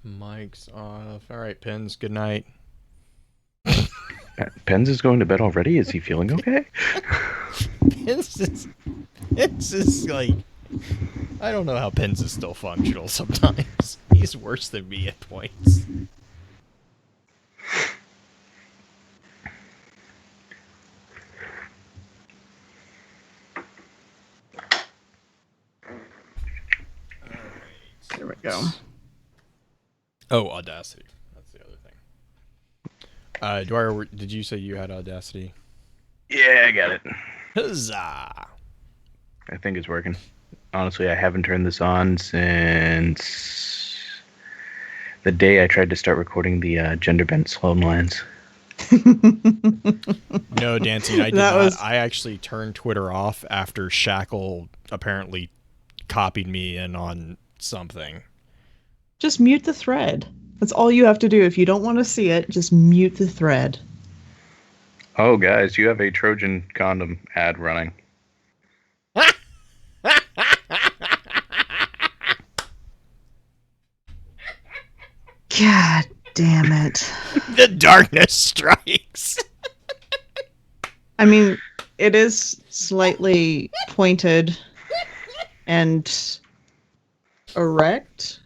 Mike's off. All right, Pins. Good night. Pens is going to bed already? Is he feeling okay? Pins is like, I don't know how Pins is still functional sometimes. He's worse than me at points. All right. There we go. Oh, Audacity. That's the other thing. Dwyer, did you say you had Audacity? Yeah, I got it. Huzzah! I think it's working. Honestly, I haven't turned this on since the day I tried to start recording the gender bent Sloan lines. No, Dancing, I did That not. was- I actually turned Twitter off after Shackle apparently copied me in on something. Just mute the thread. That's all you have to do. If you don't want to see it, just mute the thread. Oh, guys, you have a Trojan condom ad running. God damn it. The darkness strikes. I mean, it is slightly pointed and erect?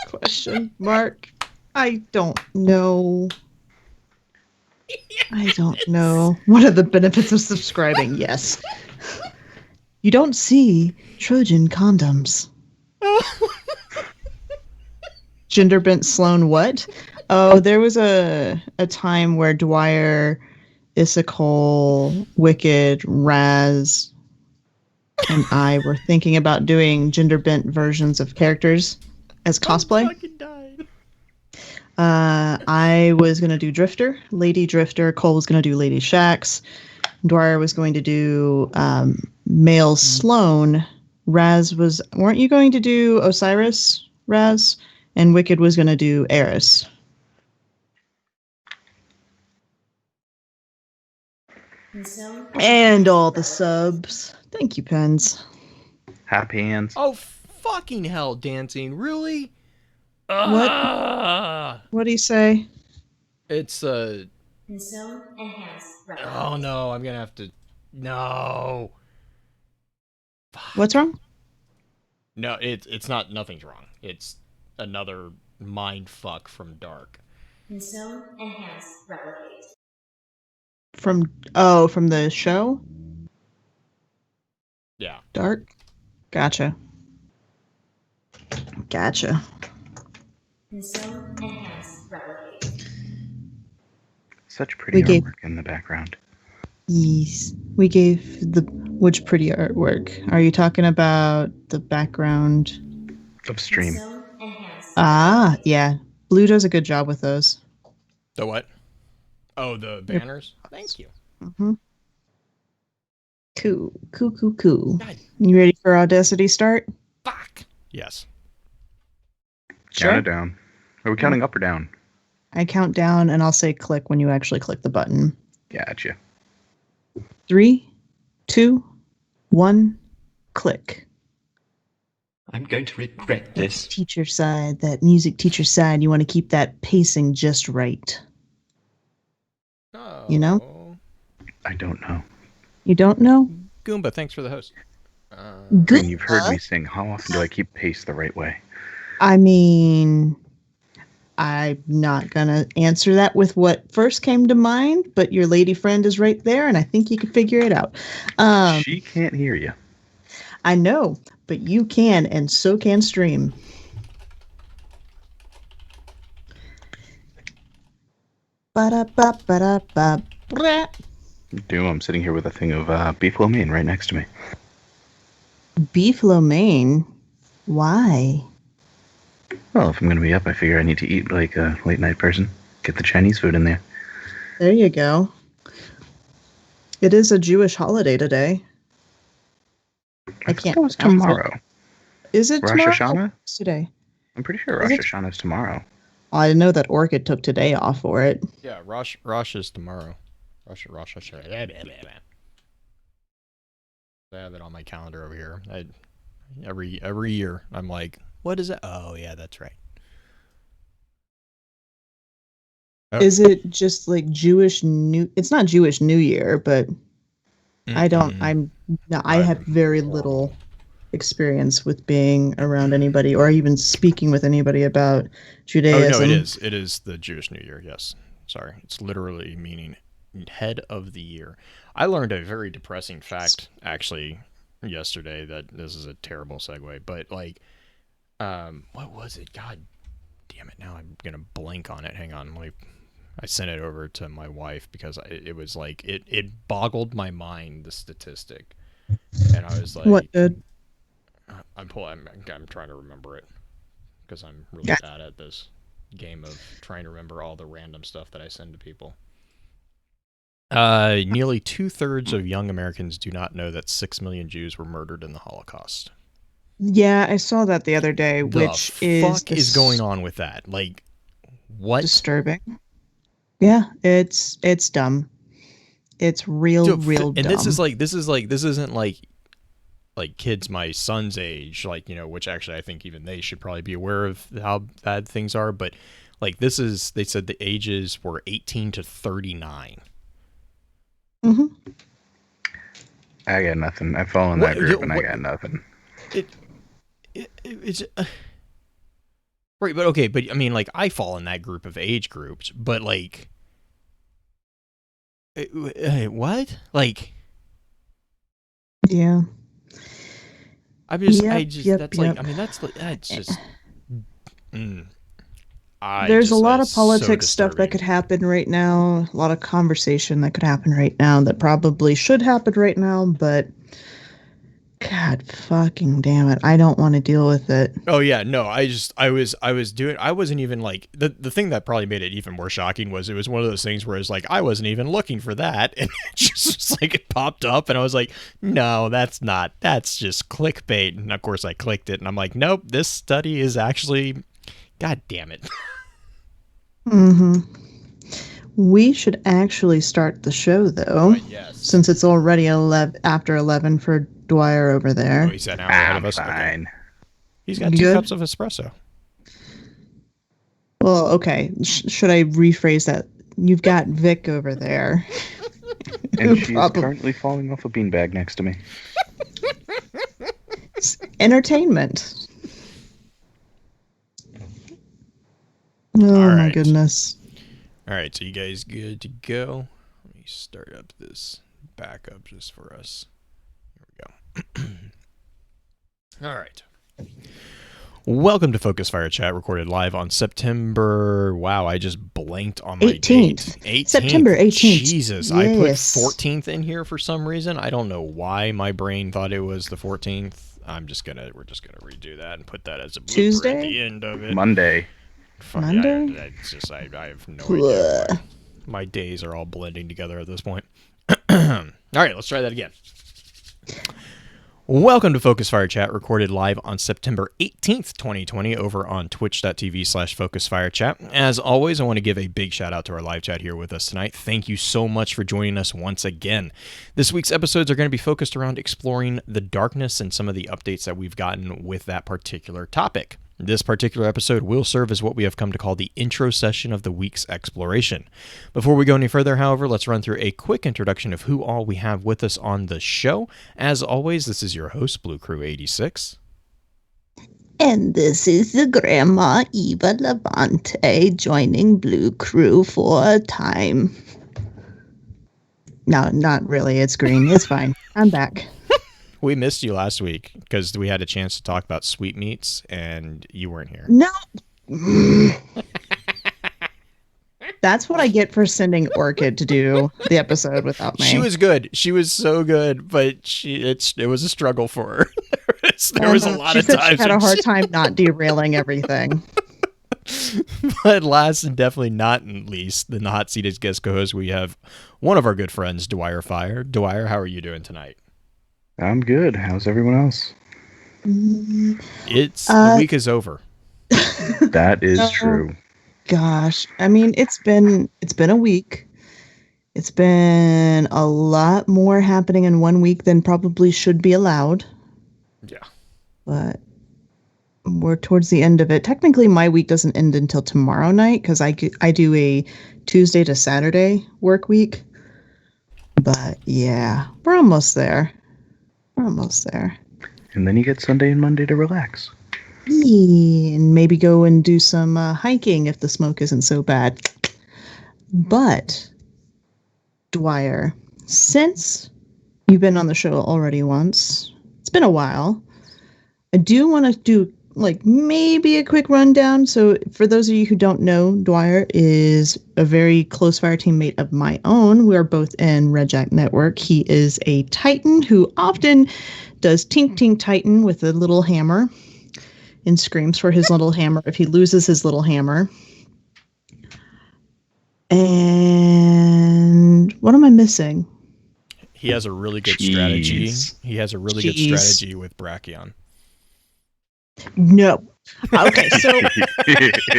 Question mark. I don't know. I don't know. What are the benefits of subscribing? Yes. You don't see Trojan condoms. Gender bent Sloan what? Oh, there was a time where Dwyer, Issacol, Wicked, Raz, and I were thinking about doing gender bent versions of characters as cosplay. I fucking died. I was gonna do Drifter, Lady Drifter. Cole was gonna do Lady Shax. Dwyer was going to do male Sloan. Weren't you going to do Osiris, Raz? And Wicked was gonna do Eris. And all the subs. Thank you, Pens. Happy hands. Oh, fucking hell, Dancing. Really? What? What do you say? It's Consume, enhance, oh no, I'm gonna have to. No. What's wrong? No, it's not. Nothing's wrong. It's another mind fuck from Dark. Consume, enhance, replicate. From the show? Yeah. Dark? Gotcha. Gotcha. Consume, enhance, replicate. Such pretty We gave- artwork in the background. Yes. We gave which pretty artwork? Are you talking about the background? Of stream. Consume, enhance. Ah, yeah. Blue does a good job with those. The what? Oh, the banners. Thank you. Mm-hmm. Cool. God. You ready for Audacity start? Fuck. Yes. Count it down. Are we counting up or down? I count down and I'll say click when you actually click the button. Gotcha. 3, 2, 1, click. I'm going to regret this. Teacher side, that music teacher side, you want to keep that pacing just right. Oh. You know? I don't know. You don't know? Goomba, thanks for the host. Good. And you've heard me sing. How often do I keep pace the right way? I mean, I'm not going to answer that with what first came to mind, but your lady friend is right there, and I think you can figure it out. She can't hear you. I know, but you can, and so can stream. Ba-da-ba-ba-da-ba. Doom, I'm sitting here with a thing of beef lo mein right next to me. Beef lo mein? Why? Well, if I'm going to be up, I figure I need to eat like a late night person. Get the Chinese food in there. There you go. It is a Jewish holiday today. I can't. It was tomorrow. Is it Rosh tomorrow? Hashanah? It's today. I'm pretty sure Is Rosh it? Hashanah is tomorrow. I know that Orchid took today off for it. Yeah, Rosh is tomorrow. Rosh. I have it on my calendar over here. Every year, I'm like, what is it? Oh, yeah, that's right. Is it just like Jewish New? It's not Jewish New Year, but I don't. I have very little experience with being around anybody or even speaking with anybody about Judaism. Oh no, it is. It is the Jewish New Year. Yes. Sorry, it's literally meaning head of the year. I learned a very depressing fact actually yesterday. That this is a terrible segue, but like, what was it? God damn it! Now I'm gonna blank on it. Hang on, I sent it over to my wife because it was like it boggled my mind, the statistic, and I was like, What did? I'm trying to remember it because I'm really Yeah. bad at this game of trying to remember all the random stuff that I send to people. Nearly 2/3 of young Americans do not know that 6 million Jews were murdered in the Holocaust. Yeah, I saw that the other day, which The fuck is going on with that? Like, what? Disturbing. Yeah, it's dumb. It's real dumb. And this isn't like kids my son's age, like, you know, which actually I think even they should probably be aware of how bad things are, but like they said the ages were 18 to 39. Mm-hmm. I got nothing. I fall in that group and I got nothing. It's right, but okay, but I mean, like, I fall in that group of age groups, but like, what? Like, yeah. I just, Yep, that's yep. like, I mean, that's just. There's a lot of politics stuff that could happen right now, a lot of conversation that could happen right now that probably should happen right now, but God fucking damn it, I don't want to deal with it. Oh yeah, no, I wasn't even like, the thing that probably made it even more shocking was it was one of those things where it's like, I wasn't even looking for that, and it just was like, it popped up, and I was like, no, that's just clickbait, and of course I clicked it, and I'm like, nope, this study is actually, god damn it. Mm-hmm. We should actually start the show, though, yes. Since it's already after 11 for Dwyer over there. Oh, he's an hour ahead of us. Fine. Okay. He's got 2 Good? cups of espresso. Well, okay. Should I rephrase that? You've got Vic over there. And she's currently falling off a beanbag next to me. It's entertainment. Oh, All my right. goodness. All right, so you guys good to go? Let me start up this backup just for us. Here we go. All right. Welcome to Focus Fire Chat, recorded live on September. Wow, I just blanked on my 18th. date. 18th. September 18th. Jesus, yes. I put 14th in here for some reason. I don't know why my brain thought it was the 14th. We're just gonna redo that and put that as a blooper Tuesday? at the end of it. Monday. Monday? Yeah, it's just I have no idea why. My days are all blending together at this point. All right, let's try that again. Welcome to Focus Fire Chat, recorded live on September 18th, 2020, over on twitch.tv/FocusFireChat. As always, I want to give a big shout out to our live chat here with us tonight. Thank you so much for joining us once again. This week's episodes are going to be focused around exploring the darkness and some of the updates that we've gotten with that particular topic. This particular episode will serve as what we have come to call the intro session of the week's exploration. Before we go any further, however, let's run through a quick introduction of who all we have with us on the show. As always, this is your host, Blue Crew 86. And this is the Grandma Eva Levante joining Blue Crew for a time. No, not really. It's green. It's fine. I'm back. We missed you last week because we had a chance to talk about sweetmeats and you weren't here. No. That's what I get for sending Orchid to do the episode without me. She was good. She was so good, but it was a struggle for her. there was a lot of times she had a hard time not derailing everything. But last and definitely not least, in the hot seat as guest co-host, we have one of our good friends, Dwyer Fire. Dwyer, how are you doing tonight? I'm good. How's everyone else? It's the week is over. That is true. Gosh, I mean, it's been a week. It's been a lot more happening in 1 week than probably should be allowed. Yeah. But we're towards the end of it. Technically, my week doesn't end until tomorrow night because I do a Tuesday to Saturday work week. But yeah, we're almost there. We're almost there. And then you get Sunday and Monday to relax. And maybe go and do some hiking if the smoke isn't so bad. But, Dwyer, since you've been on the show already once, it's been a while, I do want to do like maybe a quick rundown. So for those of you who don't know, Dwyer is a very close fire teammate of my own. We are both in Red Jack Network. He is a Titan who often does Tink Tink Titan with a little hammer and screams for his little hammer if he loses his little hammer. And what am I missing? He has a really good Jeez. strategy. He has a really good strategy with Brachion. No. Okay, so Just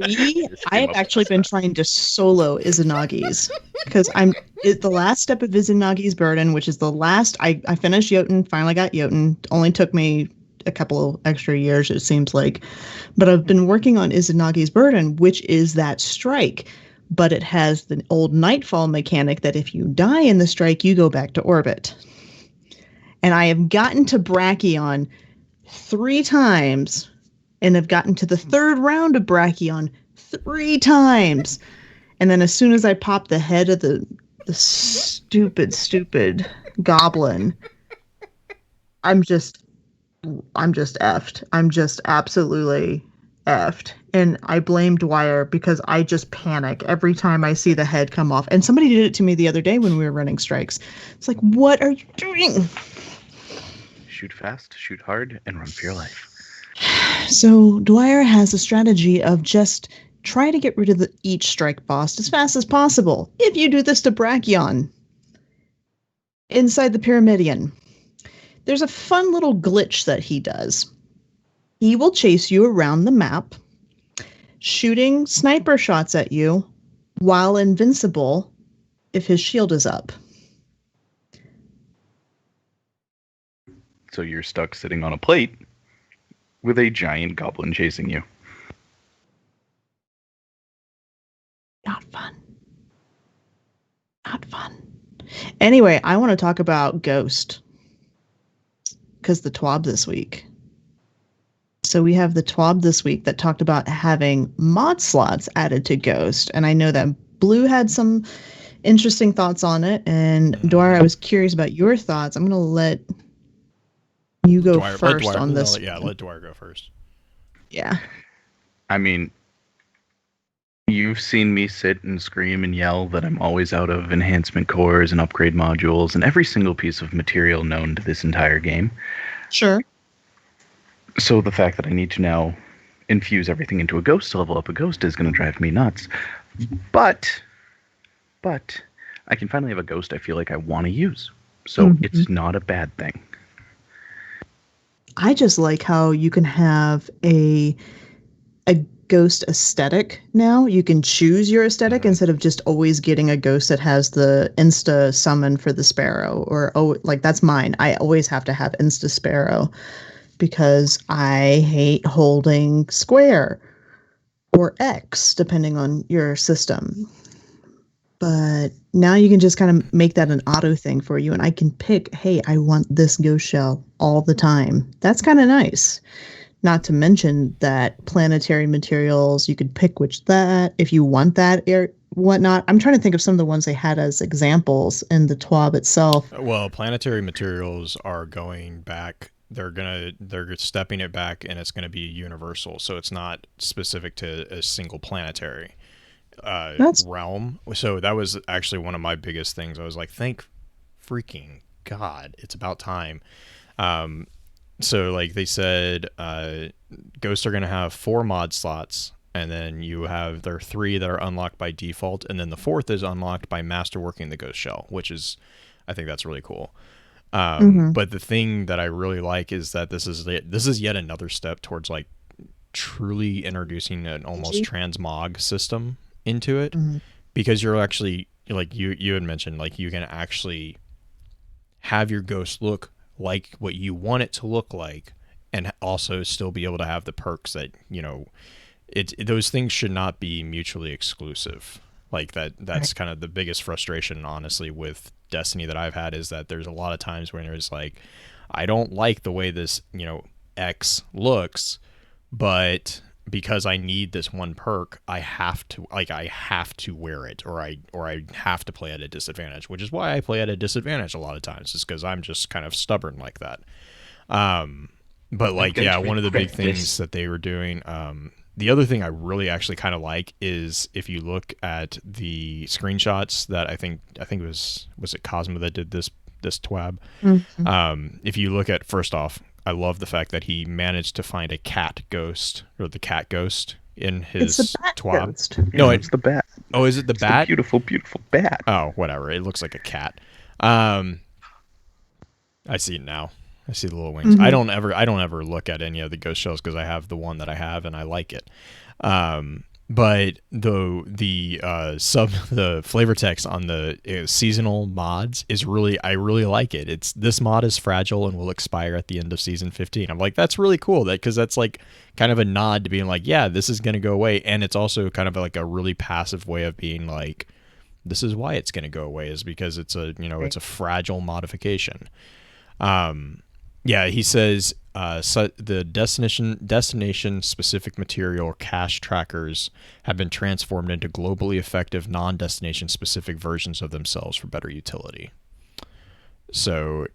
I came have up actually with been that. trying to solo Izanagi's because the last step of Izanagi's Burden, which is the last. I finished Jotun, finally got Jotun. Only took me a couple of extra years, it seems like. But I've been working on Izanagi's Burden, which is that strike. But it has the old Nightfall mechanic that if you die in the strike, you go back to orbit. And I have gotten to Brachion 3 times and have gotten to the 3rd round of Brachion 3 times. And then as soon as I pop the head of the stupid goblin, I'm just effed. I'm just absolutely effed. And I blame Dwyer because I just panic every time I see the head come off. And somebody did it to me the other day when we were running strikes. It's like, what are you doing? Shoot fast, shoot hard, and run for your life. So Dwyer has a strategy of just try to get rid of each strike boss as fast as possible. If you do this to Brachion inside the Pyramidion, there's a fun little glitch that he does. He will chase you around the map, shooting sniper shots at you while invincible if his shield is up. So you're stuck sitting on a plate with a giant goblin chasing you. Not fun. Not fun. Anyway, I want to talk about Ghost. Because the TWAB this week. So we have the TWAB this week that talked about having mod slots added to Ghost. And I know that Blue had some interesting thoughts on it. And Dwyer, I was curious about your thoughts. I'm going to let you go first on this. Let Dwyer go first. Yeah. I mean, you've seen me sit and scream and yell that I'm always out of enhancement cores and upgrade modules and every single piece of material known to this entire game. Sure. So the fact that I need to now infuse everything into a ghost to level up a ghost is going to drive me nuts. But I can finally have a ghost I feel like I want to use. So it's not a bad thing. I just like how you can have a ghost aesthetic now. You can choose your aesthetic instead of just always getting a ghost that has the insta summon for the sparrow or like that's mine. I always have to have insta sparrow because I hate holding square or X depending on your system. But now you can just kind of make that an auto thing for you and I can pick, hey, I want this ghost shell all the time. That's kind of nice. Not to mention that planetary materials, you could pick which that, if you want that or whatnot. I'm trying to think of some of the ones they had as examples in the TWAB itself. Well, planetary materials are going back. They're stepping it back, and it's gonna be universal. So it's not specific to a single planetary realm. So that was actually one of my biggest things. I was like, thank freaking God, it's about time. So like they said, Ghosts are going to have 4 mod slots, and then you have there are 3 that are unlocked by default, and then the 4th is unlocked by masterworking the Ghost Shell, which is, I think that's really cool. But the thing that I really like is that this is yet another step towards like truly introducing an almost transmog system into it, because you're actually, like you had mentioned, like you can actually have your ghost look like what you want it to look like and also still be able to have the perks that, those things should not be mutually exclusive. Like that's kind of the biggest frustration, honestly, with Destiny that I've had, is that there's a lot of times when there's like, I don't like the way this, X looks, but because I need this one perk, I have to wear it, or I have to play at a disadvantage, which is why I play at a disadvantage a lot of times, is because I'm just kind of stubborn like that. But like, yeah, one of the big things that they were doing, the other thing I really actually kind of like is if you look at the screenshots that I think it was it Cosmo that did this twab. Mm-hmm. If you look at, first off, I love the fact that he managed to find a cat ghost, or the cat ghost, in his It's the bat twab. ghost. No, it's the bat. Oh, is it the It's bat? the beautiful, beautiful bat. Oh, whatever. It looks like a cat. I see it now. I see the little wings. Mm-hmm. I don't ever look at any of the ghost shells because I have the one that I have and I like it. But the flavor text on the seasonal mods is I really like it. This mod is fragile and will expire at the end of season 15. I'm like, that's really cool, because that's like kind of a nod to being like, yeah, this is going to go away. And it's also kind of like a really passive way of being like, this is why it's going to go away, is because it's it's a fragile modification. Yeah, he says so the destination specific material cache trackers have been transformed into globally effective non-destination specific versions of themselves for better utility. So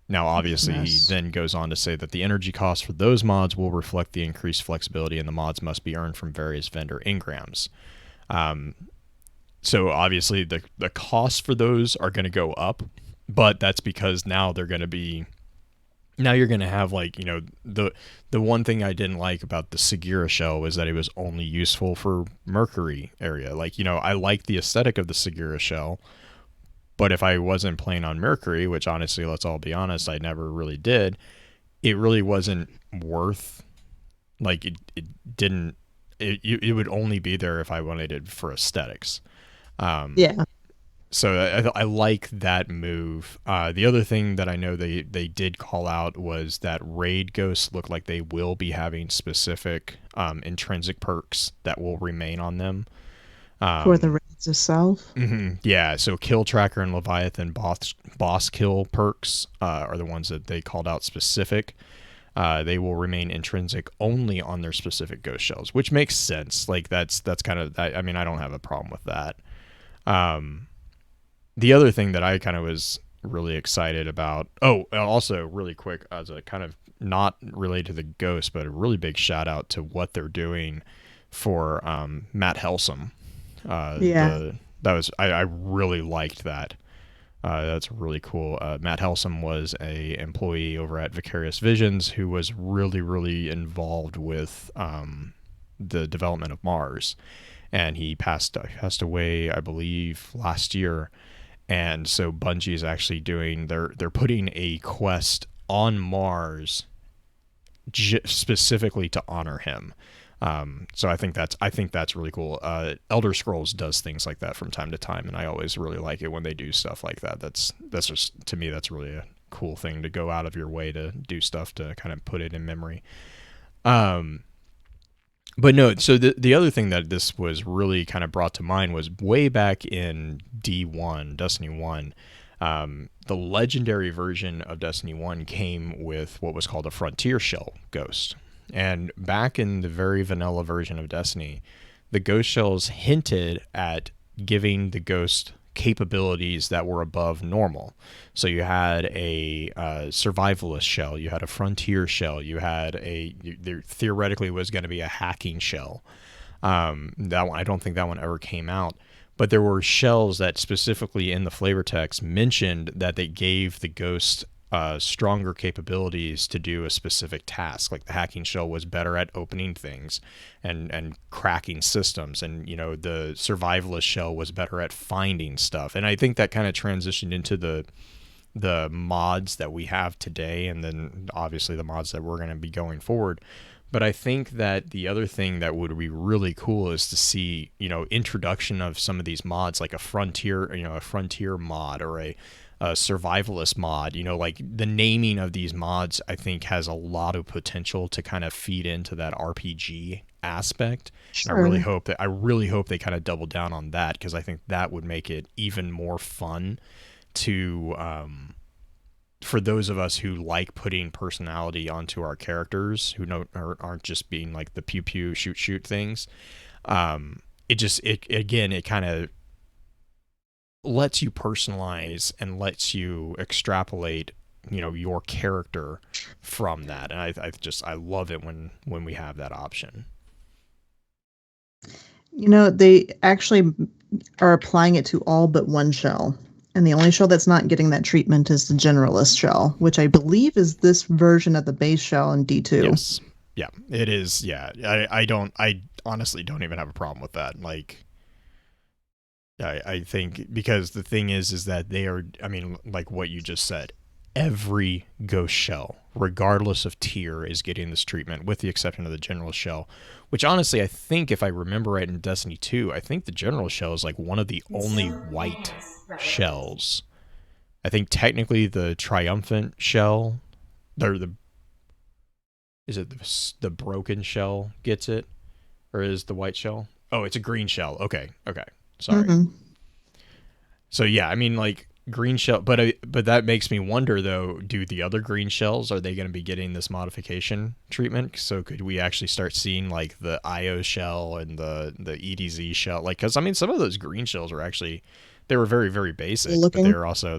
now, obviously, he then goes on to say that the energy costs for those mods will reflect the increased flexibility, and the mods must be earned from various vendor engrams. So obviously, the costs for those are going to go up, but that's because now they're going to be. Now you're going to have, like, the one thing I didn't like about the Segura shell was that it was only useful for Mercury area. Like, I like the aesthetic of the Segura shell, but if I wasn't playing on Mercury, which honestly, let's all be honest, I never really did, it really wasn't worth, like, it would only be there if I wanted it for aesthetics. Yeah. So I like that move. The other thing that I know they did call out was that raid ghosts look like they will be having specific intrinsic perks that will remain on them. For the raids itself? Mm-hmm, yeah, so Kill Tracker and Leviathan boss kill perks are the ones that they called out specific. They will remain intrinsic only on their specific ghost shells, which makes sense. Like, that's kind of, I mean, I don't have a problem with that. The other thing that I kind of was really excited about, also really quick, as a kind of not related to the ghost, but a really big shout out to what they're doing for Matt Helsum. Yeah. I really liked that. That's really cool. Matt Helsum was a employee over at Vicarious Visions who was really, really involved with the development of Mars, and he passed away, I believe, last year. And so Bungie is actually they're putting a quest on Mars specifically to honor him. So I think that's really cool. Elder Scrolls does things like that from time to time, and I always really like it when they do stuff like that. That's just, to me, that's really a cool thing, to go out of your way to do stuff to kind of put it in memory. But no, so the other thing that this was really kind of brought to mind was way back in D1, Destiny 1, the legendary version of Destiny 1 came with what was called a Frontier Shell Ghost. And back in the very vanilla version of Destiny, the Ghost Shells hinted at giving the Ghost capabilities that were above normal. So you had a survivalist shell, you had a frontier shell, you had there theoretically was going to be a hacking shell. That one, I don't think that one ever came out, but there were shells that specifically in the flavor text mentioned that they gave the Ghost stronger capabilities to do a specific task. Like the hacking shell was better at opening things and cracking systems, and the survivalist shell was better at finding stuff. And I think that kind of transitioned into the mods that we have today, and then obviously the mods that we're going to be going forward. But I think that the other thing that would be really cool is to see, introduction of some of these mods, like a frontier mod, or survivalist mod. You know, like the naming of these mods, I think has a lot of potential to kind of feed into that RPG aspect. And Sure. I really hope they kind of double down on that, because I think that would make it even more fun to for those of us who like putting personality onto our characters, who aren't just being like the pew pew shoot things. It kind of lets you personalize and lets you extrapolate, you know, your character from that. And I love it when we have that option. You know, they actually are applying it to all but one shell. And the only shell that's not getting that treatment is the generalist shell, which I believe is this version of the base shell in D2. Yes. Yeah, it is. Yeah. I honestly don't even have a problem with that. Like, I think, because the thing is that they are, I mean, like what you just said, every ghost shell, regardless of tier, is getting this treatment, with the exception of the general shell, which honestly, I think if I remember right in Destiny 2, I think the general shell is like one of the only white shells. I think technically the triumphant shell, is it the broken shell gets it, or is the white shell? Oh, it's a green shell. Okay. Sorry. Mhm. So yeah, I mean, like, green shell, but that makes me wonder though, do the other green shells, are they going to be getting this modification treatment? So could we actually start seeing like the IO shell and the EDZ shell? Like, because I mean, some of those green shells are actually, they were very, very basic, Looking. but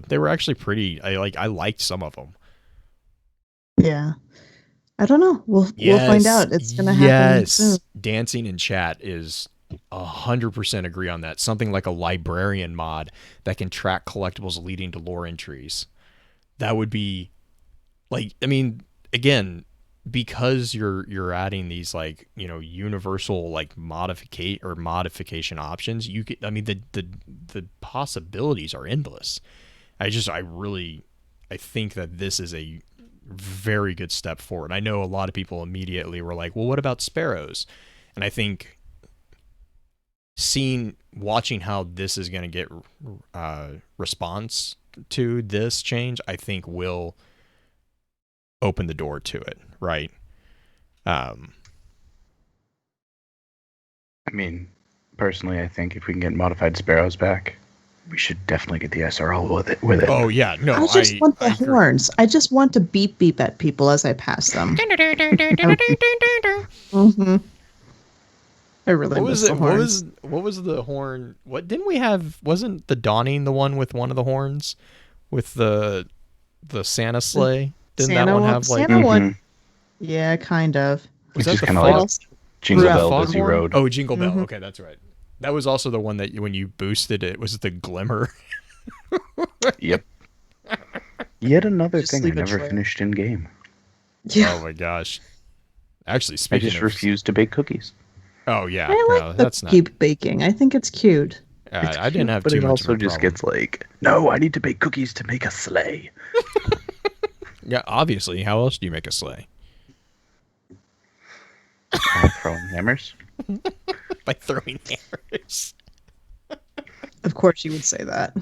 they were actually pretty. I liked some of them. Yeah. I don't know. We'll find out. It's going to happen soon. Dancing in chat is 100% agree on that. Something like a librarian mod that can track collectibles leading to lore entries. That would be like, I mean, again, because you're adding these, like, you know, universal like modification options, you could, I mean, the possibilities are endless. I think that this is a very good step forward. I know a lot of people immediately were like, well, what about sparrows? And I think watching how this is going to get response to this change, I think will open the door to it, right? I mean, personally, I think if we can get modified sparrows back, we should definitely get the SRL with it. Oh yeah, no, I just want the agree. horns. I just want to beep beep at people as I pass them. Mm-hmm. I really miss the horns. What was the horn? What didn't we have? Wasn't the Dawning the one with one of the horns with the Santa sleigh? Didn't Santa that one one- have like? Santa one? Yeah, kind of. Was Which that is the kind of fog? like Jingle Yeah, Bell Fog Busy horn? Road. Oh, Jingle Bell. Mhm. Okay, that's right. That was also the one that when you boosted it, was the glimmer. Yep. Yet another Just thing I leave a never trail. finished in game. Yeah. Oh my gosh. Actually, I speaking just of, refused to bake cookies. oh yeah, I no, like the that's not. keep baking. I think it's cute. It's I didn't cute, have but too it much of also a just problem. gets like, no, I need to bake cookies to make a sleigh. Yeah, obviously. How else do you make a sleigh? Throwing hammers. By throwing hammers. Of course you would say that.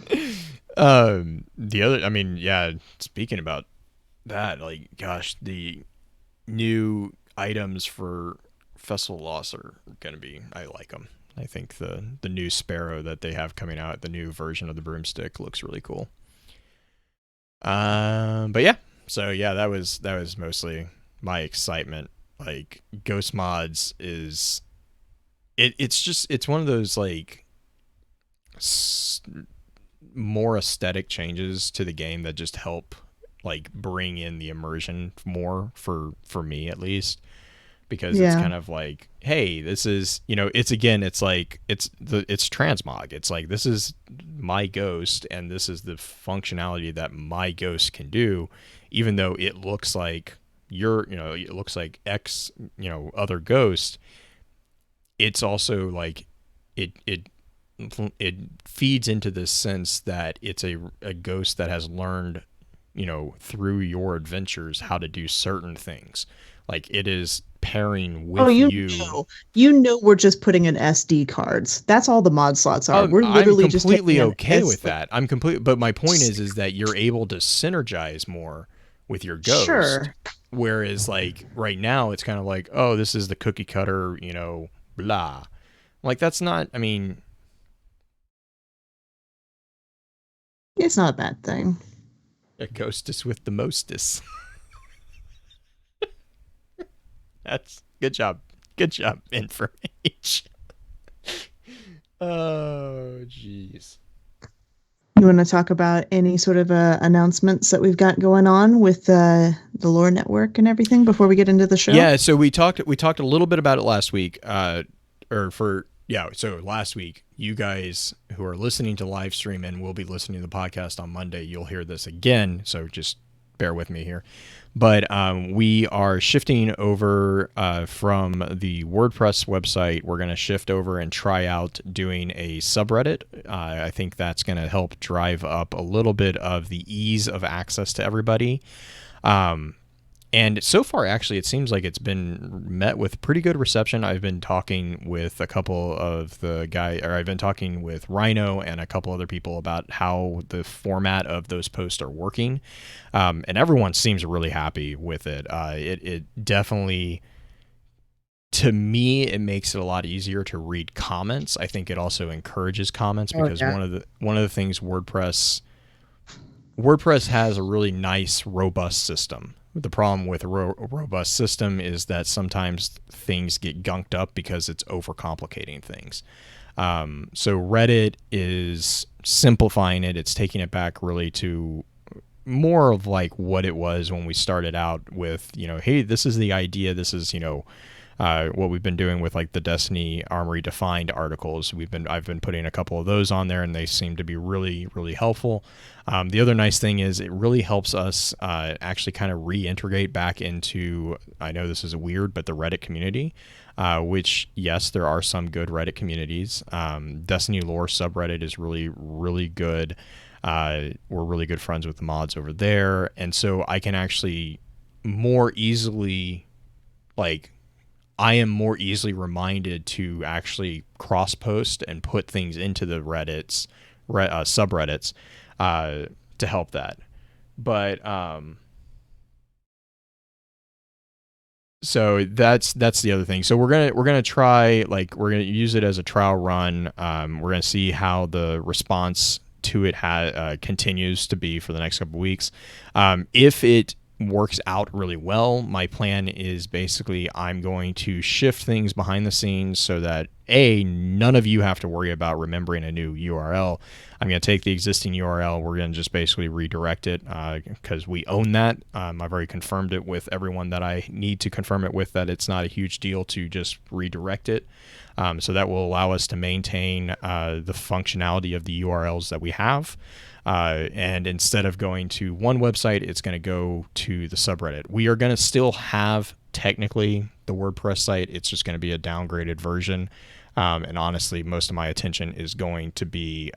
The other, I mean, yeah, speaking about that, like, gosh, the new items for Festival Loss are going to be, I like them. I think the new Sparrow that they have coming out, the new version of the broomstick, looks really cool. But yeah, so yeah, that was mostly my excitement. Like, Ghost Mods is, it's one of those like more aesthetic changes to the game that just help like bring in the immersion more for me at least, because it's Yeah. kind of like, hey, this is, you know, it's transmog. It's like, this is my ghost and this is the functionality that my ghost can do, even though it looks like it looks like X, other ghost. It's also like it feeds into this sense that it's a ghost that has learned, through your adventures how to do certain things. Like it is pairing with Oh, you. you know, we're just putting in SD cards. That's all the mod slots are. Oh, We're I'm literally just completely taking an okay S. with that. I'm complete, but my point is that you're able to synergize more with your ghost. Sure. Whereas like right now, it's kind of like, oh, this is the cookie cutter, blah. Like that's not. I mean, It's not a bad thing. a ghostess with the mostess. That's good job. Good job, information. Oh, jeez. You want to talk about any sort of announcements that we've got going on with the Lore Network and everything before we get into the show? Yeah, so we talked a little bit about it last week. So last week, you guys who are listening to live stream and will be listening to the podcast on Monday, you'll hear this again. So just bear with me here. But we are shifting over from the WordPress website. We're going to shift over and try out doing a subreddit. I think that's going to help drive up a little bit of the ease of access to everybody. And so far, actually, it seems like it's been met with pretty good reception. I've been talking with a couple of I've been talking with Rhino and a couple other people about how the format of those posts are working. And everyone seems really happy with it. It definitely, to me, it makes it a lot easier to read comments. I think it also encourages comments because one of the things WordPress has a really nice, robust system. The problem with a robust system is that sometimes things get gunked up because it's overcomplicating things. So Reddit is simplifying it. It's taking it back really to more of like what it was when we started out with, hey, this is the idea. This is, what we've been doing with like the Destiny Armory Defined articles. I've been putting a couple of those on there, and they seem to be really, really helpful. The other nice thing is it really helps us actually kind of reintegrate back into, I know this is weird, but the Reddit community, which, yes, there are some good Reddit communities. Destiny Lore subreddit is really, really good. We're really good friends with the mods over there. And so I can actually more easily, I am more easily reminded to actually cross post and put things into the subreddits to help that. But so that's the other thing. So we're gonna try, we're gonna use it as a trial run. We're gonna see how the response to it continues to be for the next couple of weeks. If it works out really well, my plan is basically I'm going to shift things behind the scenes so that none of you have to worry about remembering a new URL. I'm going to take the existing URL. We're going to just basically redirect it because we own that. I've already confirmed it with everyone that I need to confirm it with, that it's not a huge deal to just redirect it. So that will allow us to maintain the functionality of the URLs that we have. And instead of going to one website, it's going to go to the subreddit. We are going to still have technically the WordPress site. It's just going to be a downgraded version. And honestly, most of my attention is going to be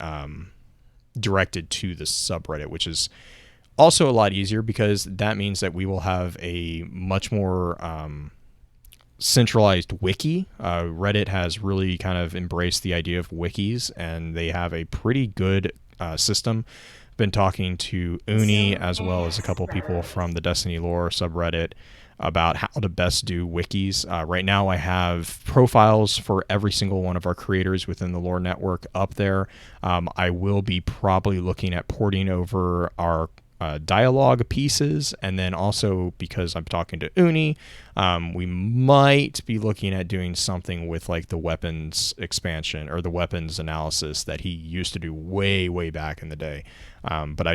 directed to the subreddit, which is also a lot easier because that means that we will have a much more centralized wiki. Reddit has really kind of embraced the idea of wikis, and they have a pretty good system. Been talking to Uni as well as a couple people from the Destiny Lore subreddit about how to best do wikis. Right now I have profiles for every single one of our creators within the Lore Network up there. I will be probably looking at porting over our dialogue pieces, and then also because I'm talking to Uni, we might be looking at doing something with like the weapons expansion or the weapons analysis that he used to do way back in the day. But I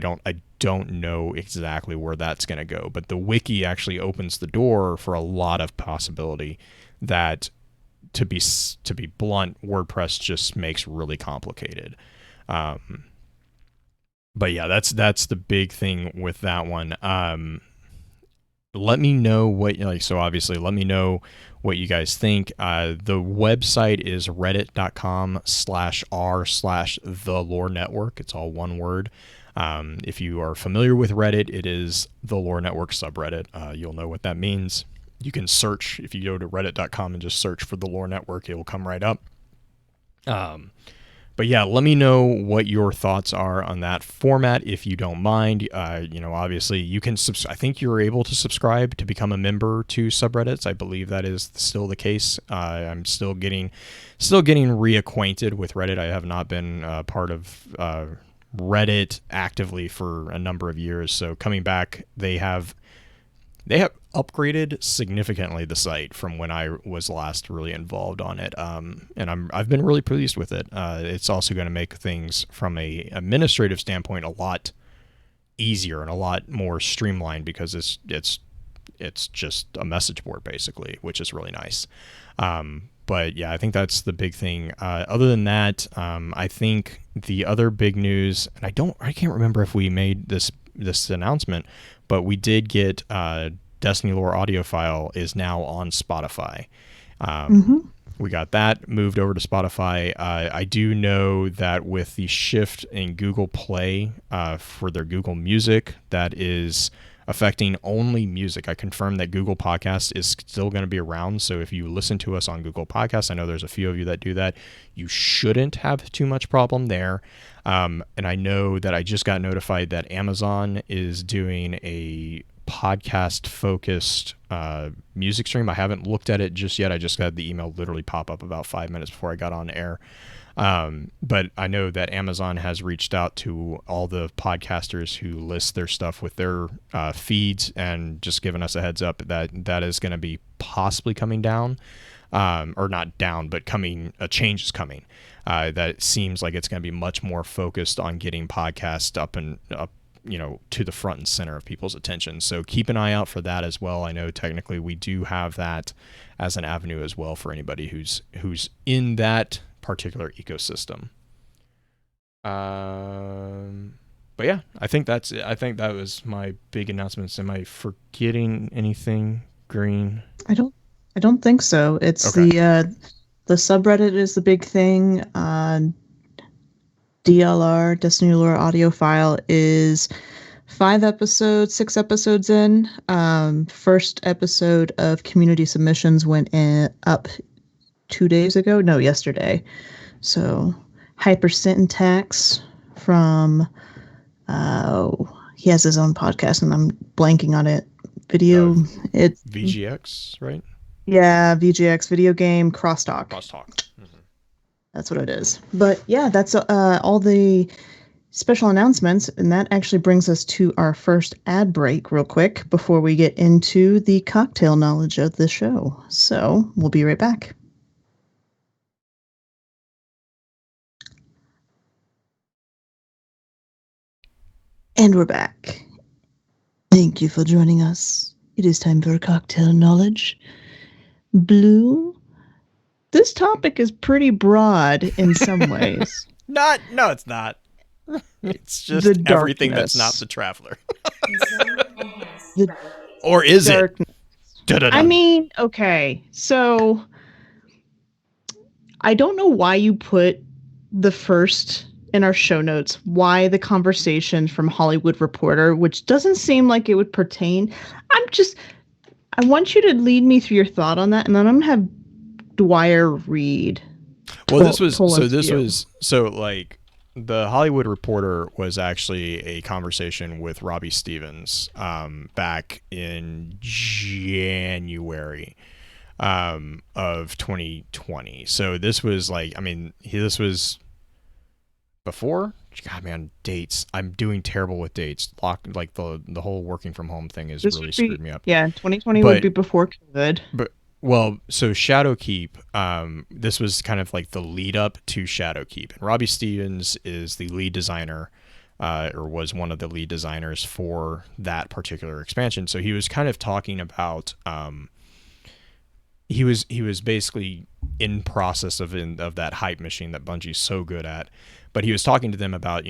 don't know exactly where that's going to go. But the wiki actually opens the door for a lot of possibility that, to be blunt, WordPress just makes really complicated. But yeah, that's the big thing with that one. Let me know what, so obviously let me know what you guys think. The website is reddit.com/r/the Lore Network. It's all one word. If you are familiar with Reddit, it is the Lore Network subreddit. You'll know what that means. You can search, if you go to reddit.com and just search for the Lore Network, it will come right up. But yeah, let me know what your thoughts are on that format if you don't mind. Obviously you can I think you're able to subscribe to become a member to subreddits. I believe that is still the case. I'm still getting reacquainted with Reddit. I have not been part of Reddit actively for a number of years. So coming back, they have upgraded significantly the site from when I was last really involved on it, and I've been really pleased with it. It's also going to make things from a administrative standpoint a lot easier and a lot more streamlined because it's just a message board basically, which is really nice. But yeah, I think that's the big thing. Other than that, I think the other big news, and I can't remember if we made this announcement, but we did get Destiny Lore audio file is now on Spotify. We got that moved over to Spotify. I do know that with the shift in Google Play for their Google Music, that is affecting only music. I confirmed that Google Podcast is still going to be around. So if you listen to us on Google Podcasts, I know there's a few of you that do that. You shouldn't have too much problem there. And I know that I just got notified that Amazon is doing a podcast-focused music stream. I haven't looked at it just yet. I just got the email literally pop up about 5 minutes before I got on air. But I know that Amazon has reached out to all the podcasters who list their stuff with their feeds and just given us a heads up that is going to be possibly coming down, or not down, but a change is coming. That seems like it's going to be much more focused on getting podcasts up, to the front and center of people's attention. So keep an eye out for that as well. I know technically we do have that as an avenue as well for anybody who's in that particular ecosystem. But yeah, I think that was my big announcements. Am I forgetting anything, Green? I don't think so. It's okay. The subreddit is the big thing. DLR, Destiny Lore audio file, is 6 episodes in. First episode of community submissions went up 2 days ago. No, yesterday. So Hypersyntax from he has his own podcast and I'm blanking on it. It's VGX, right? Yeah, VGX, video game crosstalk. Mm-hmm. That's what it is. But yeah, that's all the special announcements, and that actually brings us to our first ad break real quick before we get into the cocktail knowledge of the show. So we'll be right back. And we're back. Thank you for joining us. It is time for cocktail knowledge. Blue, this topic is pretty broad in some ways. No, it's not. It's just everything that's not the Traveler. Or is darkness. It? I mean, okay, so I don't know why you put the first in our show notes, why the conversation from Hollywood Reporter, which doesn't seem like it would pertain. I want you to lead me through your thought on that, and then I'm going to have Dwyer read. Well, the Hollywood Reporter was actually a conversation with Robbie Stevens back in January of 2020. So this was this was before. God, man, dates. I'm doing terrible with dates. The whole working from home thing has really screwed me up. Yeah, 2020 would be before COVID. So Shadowkeep, this was kind of like the lead up to Shadowkeep. And Robbie Stevens is the lead designer, or was one of the lead designers for that particular expansion. So he was kind of talking about, he was basically in process of that hype machine that Bungie's so good at. But he was talking to them about,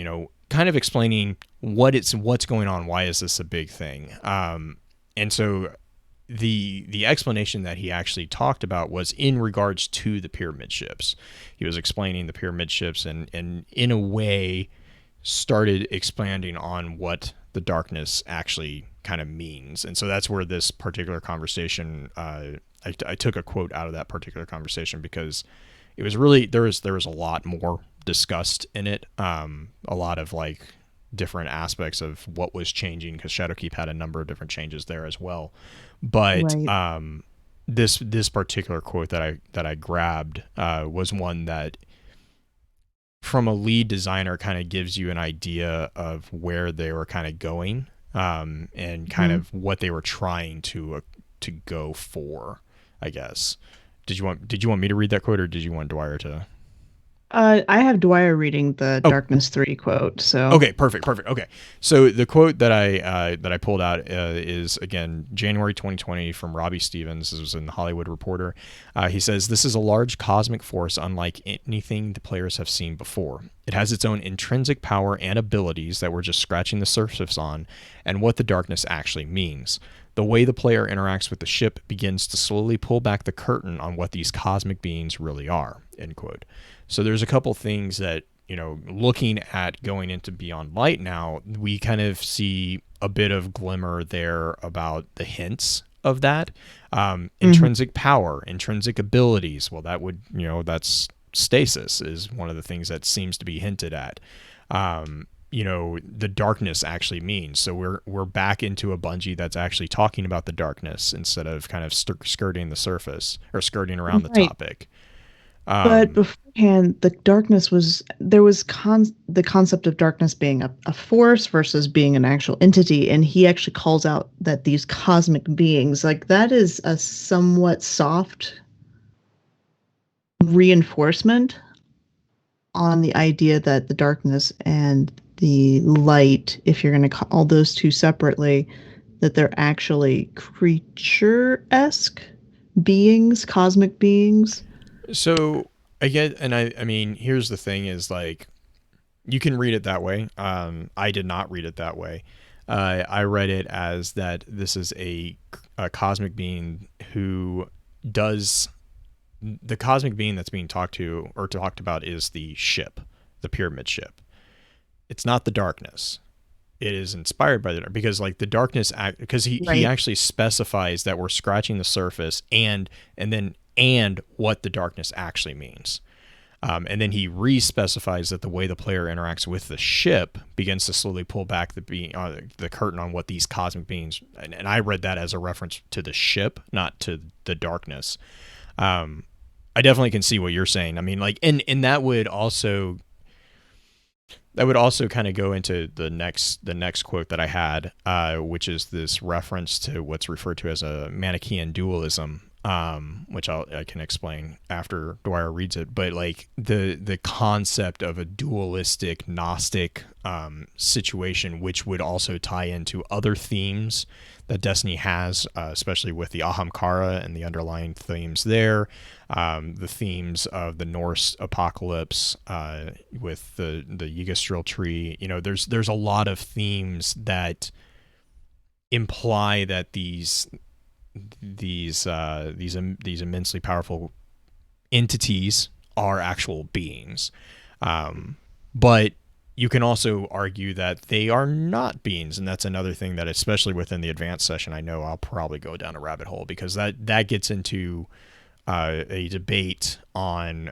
kind of explaining what's going on. Why is this a big thing? And so the explanation that he actually talked about was in regards to the pyramid ships. He was explaining the pyramid ships and in a way started expanding on what the darkness actually kind of means. And so that's where this particular conversation, I took a quote out of that particular conversation because it was really, there was a lot more discussed in it. A lot of like different aspects of what was changing, because Shadowkeep had a number of different changes there as well. But Right. this particular quote that I grabbed was one that, from a lead designer, kind of gives you an idea of where they were kind of going, and kind of what they were trying to go for, I guess. Did you want me to read that quote, or did you want Dwyer to? I have Dwyer reading the Oh, Darkness 3 quote, so okay, perfect. Okay, so the quote that I pulled out is, again, January 2020, from Robbie Stevens. This was in the Hollywood Reporter. He says, "This is a large cosmic force unlike anything the players have seen before. It has its own intrinsic power and abilities that we're just scratching the surface on, and what the darkness actually means. The way the player interacts with the ship begins to slowly pull back the curtain on what these cosmic beings really are." End quote. So there's a couple things that, looking at going into Beyond Light now, we kind of see a bit of glimmer there about the hints of that. Intrinsic power, intrinsic abilities. Well, that would, that's stasis is one of the things that seems to be hinted at. The darkness actually means. So we're back into a Bungie that's actually talking about the darkness instead of kind of skirting the surface, or skirting around the right. topic. But beforehand, the darkness was there was the concept of darkness being a force versus being an actual entity, and he actually calls out that these cosmic beings, like, that is a somewhat soft reinforcement on the idea that the darkness and the light, if you're going to call those two separately, that they're actually creature-esque beings, cosmic beings. So I get, and I mean, here's the thing: is like, you can read it that way. I did not read it that way. I read it as that this is a cosmic being who does, the cosmic being that's being talked about is the ship, the pyramid ship. It's not the darkness. It is inspired by the dark, because like the darkness because he Right. actually specifies that we're scratching the surface, and what the darkness actually means. And then he re-specifies that the way the player interacts with the ship begins to slowly pull back the curtain on what these cosmic beings. And I read that as a reference to the ship, not to the darkness. I definitely can see what you're saying. I mean, like, and that would also kind of go into the next quote that I had, which is this reference to what's referred to as a Manichaean dualism, which I can explain after Dwyer reads it. But like the concept of a dualistic Gnostic situation, which would also tie into other themes that Destiny has, especially with the Ahamkara and the underlying themes there. The themes of the Norse apocalypse, with the Yggdrasil tree. There's a lot of themes that imply that these immensely powerful entities are actual beings. But you can also argue that they are not beings, and that's another thing that, especially within the advanced session, I know I'll probably go down a rabbit hole, because that gets into a debate on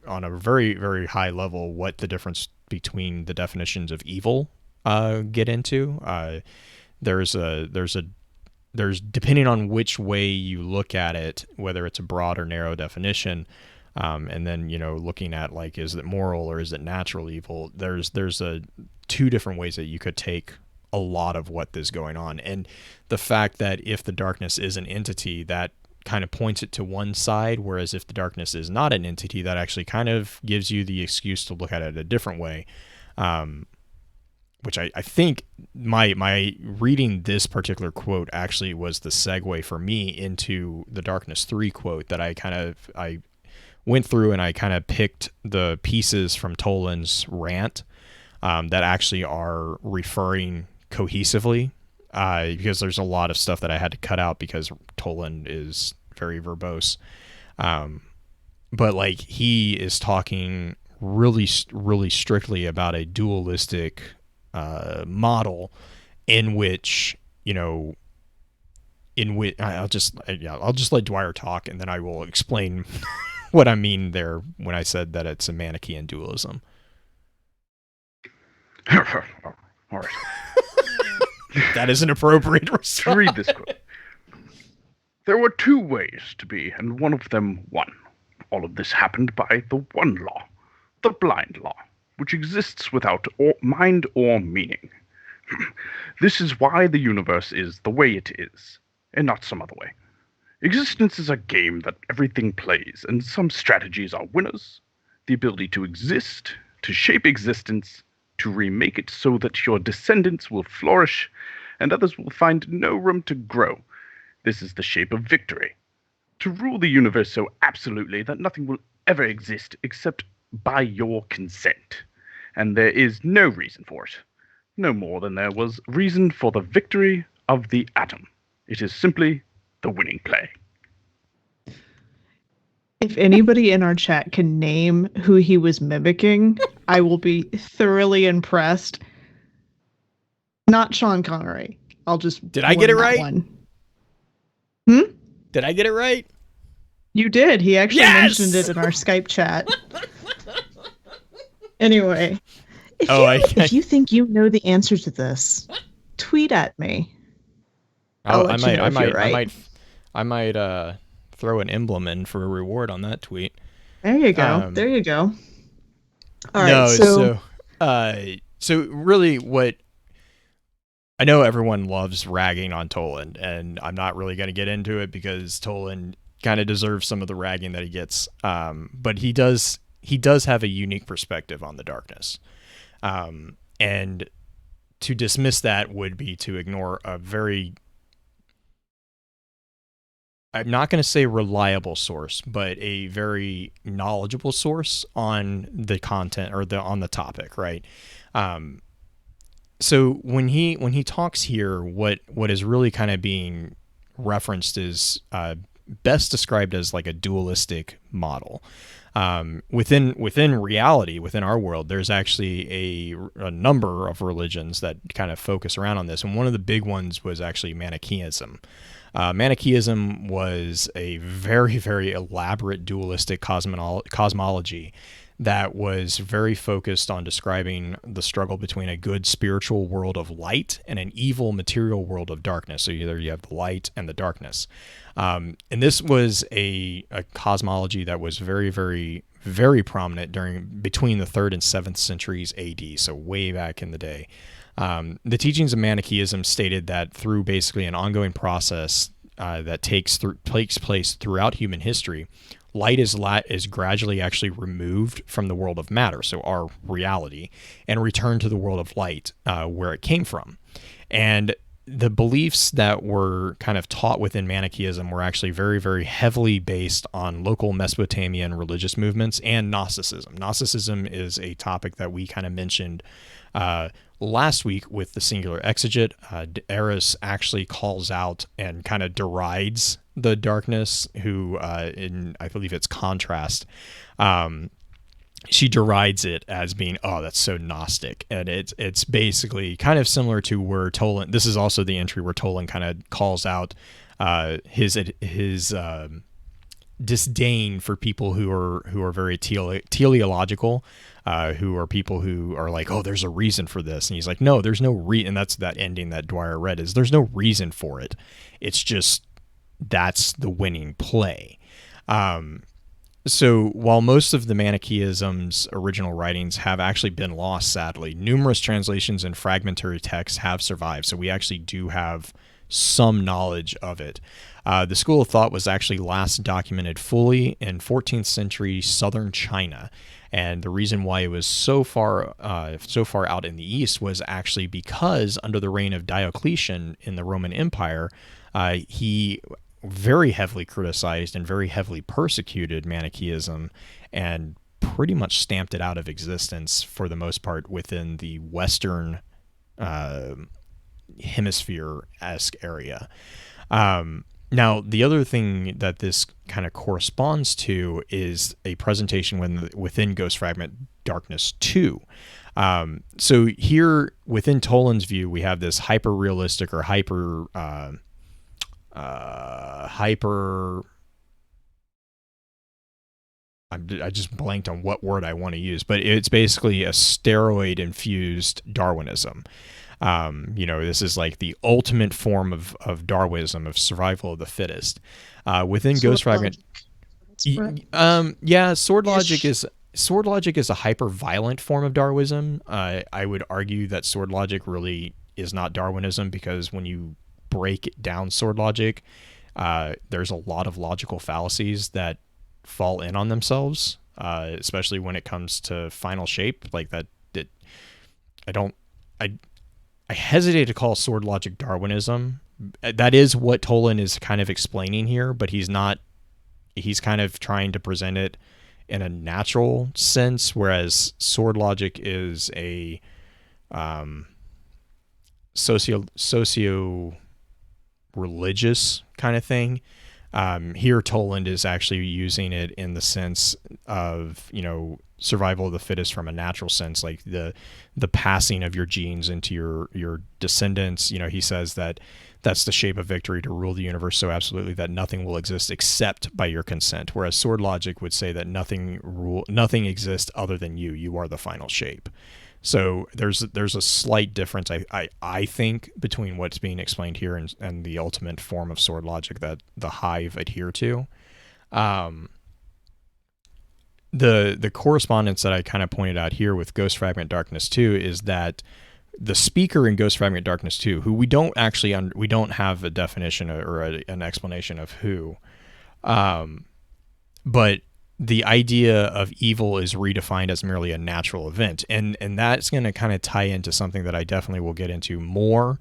a very, very high level what the difference between the definitions of evil get into. There's depending on which way you look at it, whether it's a broad or narrow definition, and then looking at, like, is it moral or is it natural evil? There's two different ways that you could take a lot of what is going on, and the fact that if the darkness is an entity, that kind of points it to one side, whereas if the darkness is not an entity, that actually kind of gives you the excuse to look at it a different way. Which I think my reading this particular quote actually was the segue for me into the Darkness 3 quote that I went through, and I kind of picked the pieces from Toland's rant that actually are referring cohesively, because there's a lot of stuff that I had to cut out because Toland is very verbose. But like, he is talking really, really strictly about a dualistic model in which you know, in which I'll just let Dwyer talk, and then I will explain what I mean there when I said that it's a Manichaean dualism. All right. That is an appropriate To response. read this quote. There were two ways to be, and one of them won. All of this happened by the one law, the blind law, which exists without mind or meaning. This is why the universe is the way it is, and not some other way. Existence is a game that everything plays, and some strategies are winners. The ability to exist, to shape existence, to remake it so that your descendants will flourish, and others will find no room to grow. This is the shape of victory. To rule the universe so absolutely that nothing will ever exist except by your consent. And there is no reason for it. No more than there was reason for the victory of the atom. It is simply the winning play. If anybody in our chat can name who he was mimicking, I will be thoroughly impressed. Not Sean Connery. I'll just Did I get it warn that right? one. Did I get it right? You did. He actually Yes! mentioned it in our Skype chat. Anyway, if you think you know the answer to this, tweet at me. I'll let you know if you're right. I might throw an emblem in for a reward on that tweet. There you go. There you go. All right. So really, what I know, everyone loves ragging on Toland, and I'm not really going to get into it because Toland kind of deserves some of the ragging that he gets. But he does have a unique perspective on the darkness, and to dismiss that would be to ignore a very, I'm not going to say reliable source, but a very knowledgeable source on the content or on the topic, right? So when he talks here, what is really kind of being referenced is best described as like a dualistic model. Within reality, within our world, there's actually a number of religions that kind of focus around on this, and one of the big ones was actually Manichaeism. Manichaeism was a very, very elaborate dualistic cosmology that was very focused on describing the struggle between a good spiritual world of light and an evil material world of darkness. So either you have the light and the darkness. And this was a cosmology that was very, very, very prominent between the 3rd and 7th centuries AD, so way back in the day. The teachings of Manichaeism stated that through basically an ongoing process that takes place throughout human history, light is gradually actually removed from the world of matter, so our reality, and returned to the world of light, where it came from. And the beliefs that were kind of taught within Manichaeism were actually very, very heavily based on local Mesopotamian religious movements and Gnosticism. Gnosticism is a topic that we kind of mentioned last week with the singular exeget. Eris actually calls out and kind of derides the darkness, who in, I believe it's Contrast, she derides it as being, oh, that's so Gnostic. And it's basically kind of similar to where Toland, this is also the entry where Toland kind of calls out his disdain for people who are very teleological, who are people who are like, oh, there's a reason for this. And he's like, no, there's no reason. And that's that ending that Dwyer read, is there's no reason for it. It's just, that's the winning play. So while most of the Manichaeism's original writings have actually been lost, sadly, numerous translations and fragmentary texts have survived. So we actually do have some knowledge of it. The school of thought was actually last documented fully in 14th century southern China. And the reason why it was so far out in the east was actually because under the reign of Diocletian in the Roman Empire, he very heavily criticized and very heavily persecuted Manichaeism and pretty much stamped it out of existence for the most part within the Western hemisphere-esque area. Now, the other thing that this kind of corresponds to is a presentation within Ghost Fragment Darkness 2. So here, within Toland's view, we have this hyper-realistic or hyper... I just blanked on what word I want to use, but it's basically a steroid-infused Darwinism. This is like the ultimate form of Darwinism, of survival of the fittest. Within Ghost Fragment, Sword Logic is a hyper-violent form of Darwinism. I would argue that Sword Logic really is not Darwinism, because when you break down Sword Logic, there's a lot of logical fallacies that fall in on themselves, especially when it comes to final shape. Like that, I hesitate to call Sword Logic Darwinism. That is what Toland is kind of explaining here, but he's kind of trying to present it in a natural sense, whereas Sword Logic is a socio-religious kind of thing. Here Toland is actually using it in the sense of, survival of the fittest from a natural sense, like the passing of your genes into your descendants. He says that that's the shape of victory, to rule the universe so absolutely that nothing will exist except by your consent. Whereas Sword Logic would say that nothing exists other than you. You are the final shape. So there's a slight difference, I think, between what's being explained here and the ultimate form of Sword Logic that the Hive adhere to. The correspondence that I kind of pointed out here with Ghost Fragment Darkness 2 is that the speaker in Ghost Fragment Darkness 2, who we don't have a definition or an explanation of who, but the idea of evil is redefined as merely a natural event, and that's going to kind of tie into something that I definitely will get into more,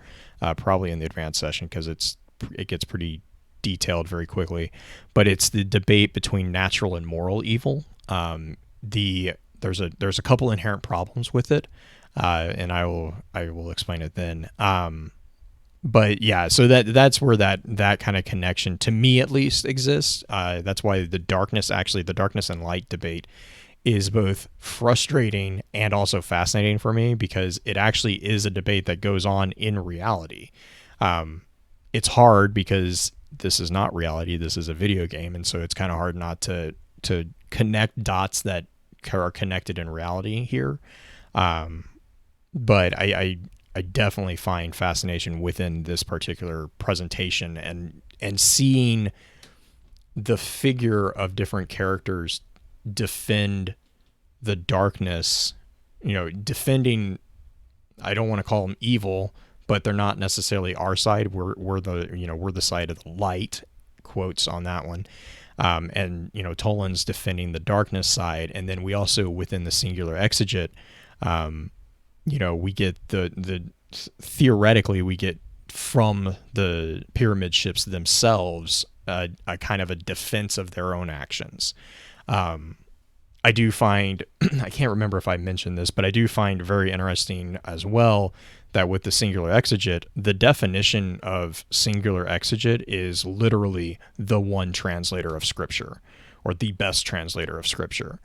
probably in the advanced session, because it gets pretty detailed very quickly. But it's the debate between natural and moral evil. There's a couple inherent problems with it, and I will explain it then. But yeah, so that's where that kind of connection, to me at least, exists. That's why the darkness and light debate is both frustrating and also fascinating for me, because it actually is a debate that goes on in reality. It's hard because this is not reality. This is a video game. And so it's kind of hard not to connect dots that are connected in reality here. But I definitely find fascination within this particular presentation, and seeing the figure of different characters defend the darkness, defending, I don't want to call them evil, but they're not necessarily our side. We're the side of the light, quotes on that one. And Toland's defending the darkness side. And then we also, within the singular exeget, we get theoretically we get from the pyramid ships themselves a kind of a defense of their own actions. I do find, I can't remember if I mentioned this, but I do find very interesting as well that with the singular exeget, the definition of singular exeget is literally the one translator of scripture, or the best translator of scripture.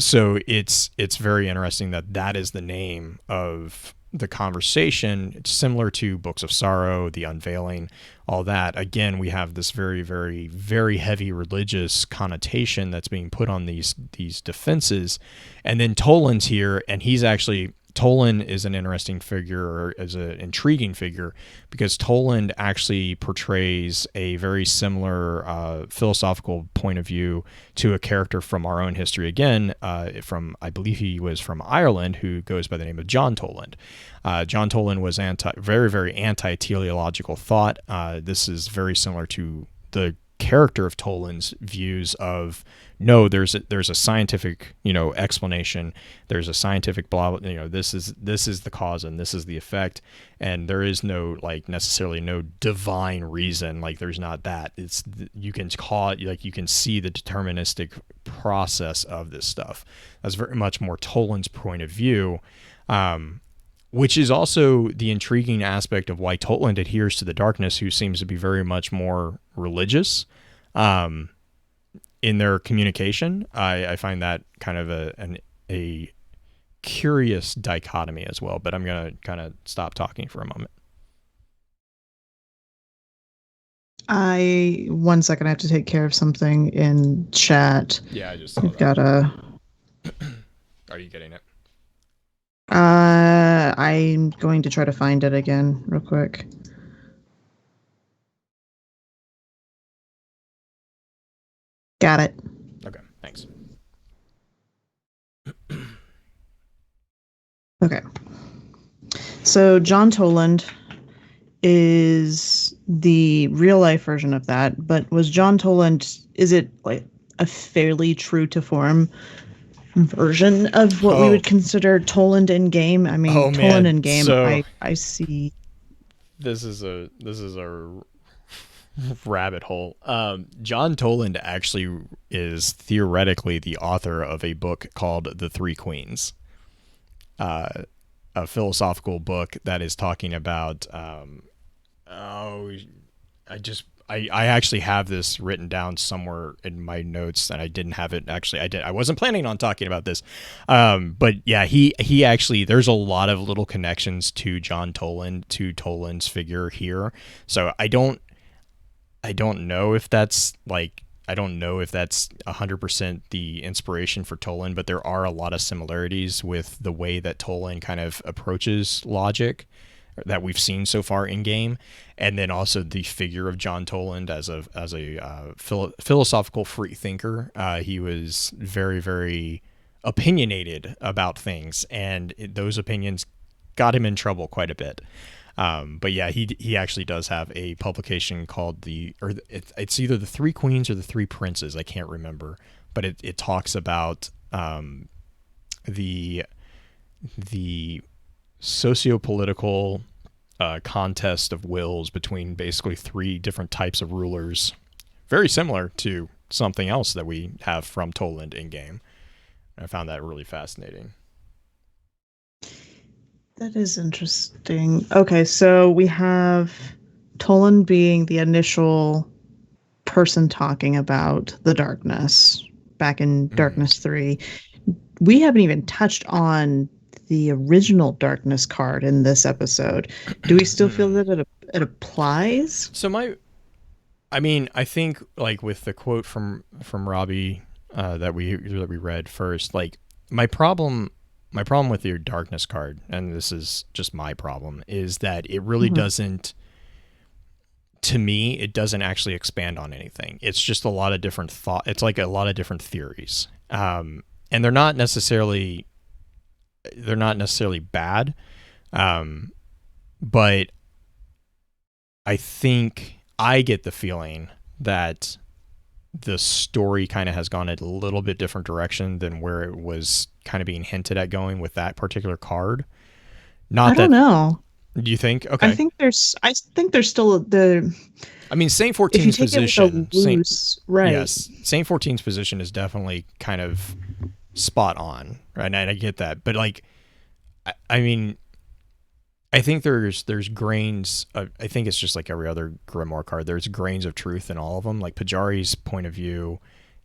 So it's very interesting that is the name of the conversation. It's similar to Books of Sorrow, The Unveiling, all that. Again, we have this very, very, very heavy religious connotation that's being put on these defenses. And then Toland's here, and Toland is an interesting figure, or is an intriguing figure, because Toland actually portrays a very similar philosophical point of view to a character from our own history. Again, I believe he was from Ireland, who goes by the name of John Toland. John Toland was very, very anti-teleological thought. This is very similar to the character of Toland's views of, no, there's a scientific explanation, there's a scientific blah, this is the cause and this is the effect, and there is no necessarily no divine reason, there's not that. You can call it, you can see the deterministic process of this stuff. That's very much more Toland's point of view. which is also the intriguing aspect of why Toland adheres to the darkness, who seems to be very much more religious in their communication. I find that kind of a curious dichotomy as well, but I'm going to kind of stop talking for a moment. One second, I have to take care of something in chat. Yeah, I just saw We've that. got a. Are you getting it? I'm going to try to find it again real quick. Got it. Okay, thanks. Okay. So John Toland is the real life version of that, but was John Toland, is it like a fairly true to form version of what we would consider Toland in game? I mean, Toland in game, So I see. This is a rabbit hole. John Toland actually is theoretically the author of a book called The Three Queens, a philosophical book that is talking about. I actually have this written down somewhere in my notes, and I didn't have it. Actually, I wasn't planning on talking about this, but yeah, he actually. There's a lot of little connections to John Toland, to Toland's figure here. So I don't know if that's like. I don't know if that's 100% the inspiration for Toland, but there are a lot of similarities with the way that Toland kind of approaches logic that we've seen so far in game, and then also the figure of John Toland as a philosophical free thinker. He was very, very opinionated about things, and those opinions got him in trouble quite a bit. But yeah, he actually does have a publication called it's either the Three Queens or the Three Princes. I can't remember, but it talks about the socio-political contest of wills between basically three different types of rulers, very similar to something else that we have from Toland in game. I found that really fascinating. That is interesting. Okay, so we have Toland being the initial person talking about the darkness back in Darkness 3. We haven't even touched on the original Darkness card in this episode. Do we still feel that it applies? So I think like with the quote from Robbie that we read first, like my problem with your Darkness card, and this is just my problem, is that it really doesn't, to me, it doesn't actually expand on anything. It's just a lot of different thought. It's like a lot of different theories, and they're not necessarily bad, but I think I get the feeling that the story kind of has gone a little bit different direction than where it was kind of being hinted at going with that particular card. I don't know. Do you think? Okay. I think there's still the. I mean, Saint 14's position. Right. Yes, Saint 14's position is definitely kind of spot on, right? And I get that, but like, I mean, I think there's grains of, I think it's just like every other Grimoire card. There's grains of truth in all of them. Like Pajari's point of view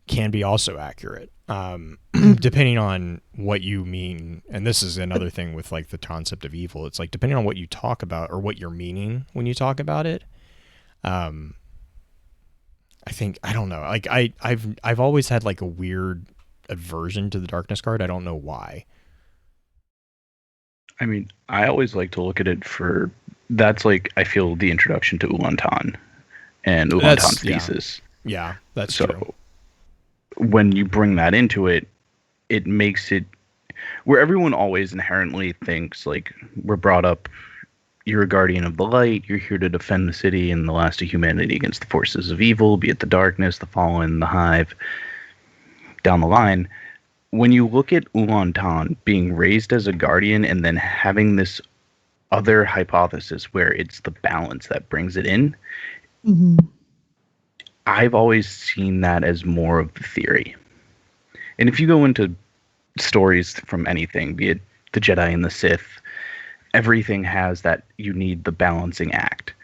can be also accurate, depending on what you mean. And this is another thing with like the concept of evil. It's like depending on what you talk about or what you're meaning when you talk about it. I think, I don't know. Like I've always had like a weird aversion to the Darkness card. I don't know why. I mean, I always like to look at it for, that's like, I feel the introduction to Ulantan and Ulantan's thesis. Yeah, that's true. When you bring that into it, it makes it where everyone always inherently thinks, like, we're brought up, you're a guardian of the light, you're here to defend the city and the last of humanity against the forces of evil, be it the darkness, the fallen, the hive, down the line. When you look at Ulantan being raised as a guardian and then having this other hypothesis where it's the balance that brings it in, I've always seen that as more of the theory. And if you go into stories from anything, be it the Jedi and the Sith, everything has that you need the balancing act.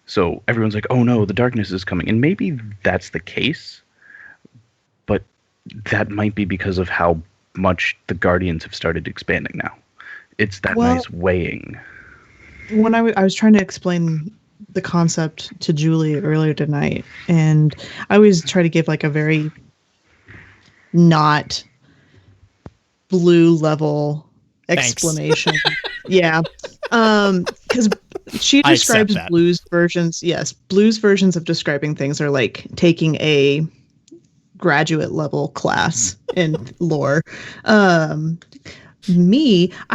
So everyone's like, oh no, the darkness is coming. And maybe that's the case, but that might be because of how much the Guardians have started expanding now. It's that Well, nice weighing. When I was trying to explain the concept to Julie earlier tonight, and I always try to give like a very not blue level Thanks. explanation. Yeah. Because she I accept describes that. blues versions. Yes, blues versions of describing things are like taking a graduate level class in lore. I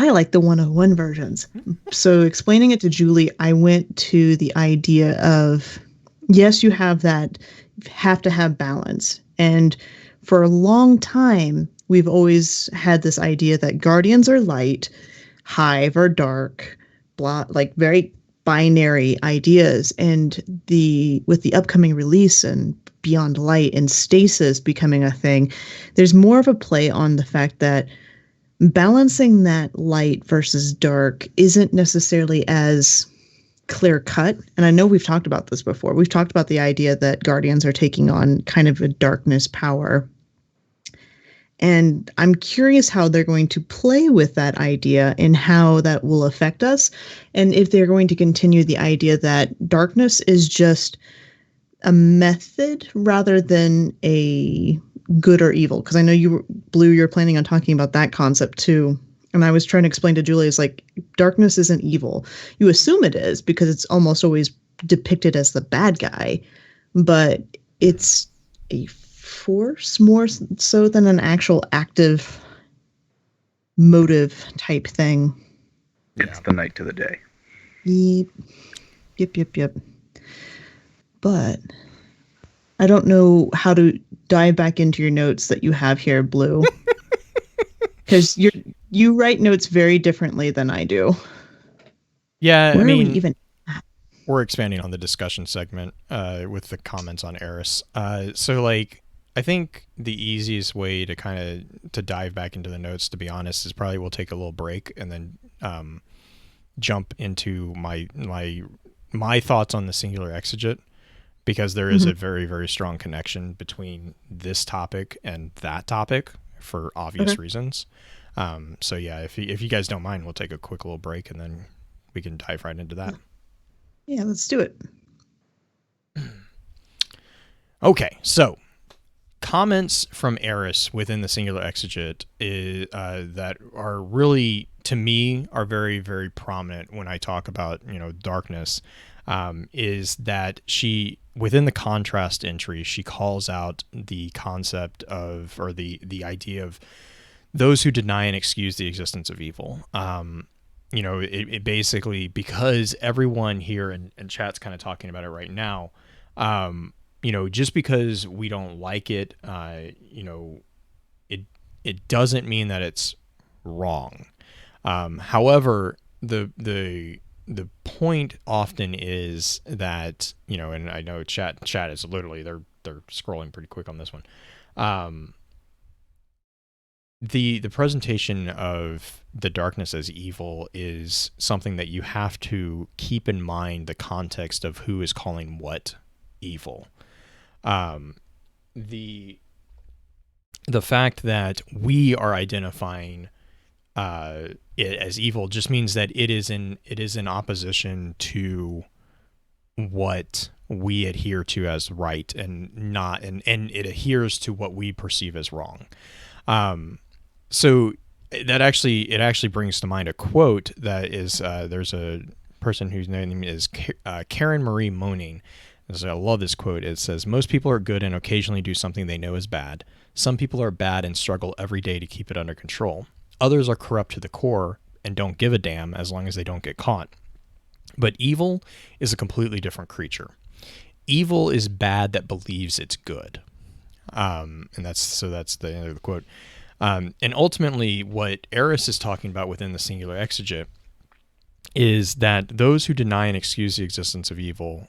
like the 101 versions. So explaining it to Julie, I went to the idea of, yes, you have to have balance. And for a long time, we've always had this idea that guardians are light, hive are dark, blah, like very binary ideas. And with the upcoming release and Beyond Light and Stasis becoming a thing, there's more of a play on the fact that balancing that light versus dark isn't necessarily as clear cut. And I know we've talked about this before. We've talked about the idea that guardians are taking on kind of a darkness power. And I'm curious how they're going to play with that idea and how that will affect us. And if they're going to continue the idea that darkness is just a method rather than a good or evil. Because I know Blue, you're planning on talking about that concept too. And I was trying to explain to Julie, it's like, darkness isn't evil. You assume it is because it's almost always depicted as the bad guy, but it's a force more so than an actual active motive type thing. It's the night to the day. Yep. But I don't know how to dive back into your notes that you have here, Blue. Because you write notes very differently than I do. Yeah, Where I mean, are we even? we're expanding on the discussion segment with the comments on Eris. So, like, I think the easiest way to kind of to dive back into the notes, to be honest, is probably we'll take a little break and then jump into my thoughts on the singular exeget, because there is a very, very strong connection between this topic and that topic for obvious reasons. So yeah, if you guys don't mind, we'll take a quick little break and then we can dive right into that. Yeah, let's do it. Okay, so comments from Eris within the singular exeget is, that are really, to me, are very, very prominent when I talk about, darkness, is that she, within the contrast entry, she calls out the concept of, or the idea of those who deny and excuse the existence of evil. It basically, because everyone here in chat's kind of talking about it right now, just because we don't like it, it doesn't mean that it's wrong. However, the point often is that, and I know chat is literally, they're scrolling pretty quick on this one. The presentation of the darkness as evil is something that you have to keep in mind the context of who is calling what evil. The fact that we are identifying it as evil just means that it is in opposition to what we adhere to as right, and it adheres to what we perceive as wrong. So it actually brings to mind a quote that is, there's a person whose name is Karen Marie Moaning. So I love this quote. It says, "Most people are good and occasionally do something they know is bad. Some people are bad and struggle every day to keep it under control. Others are corrupt to the core and don't give a damn as long as they don't get caught. But evil is a completely different creature. Evil is bad that believes it's good." And that's the end of the quote. And ultimately, what Eris is talking about within the singular exeget is that those who deny and excuse the existence of evil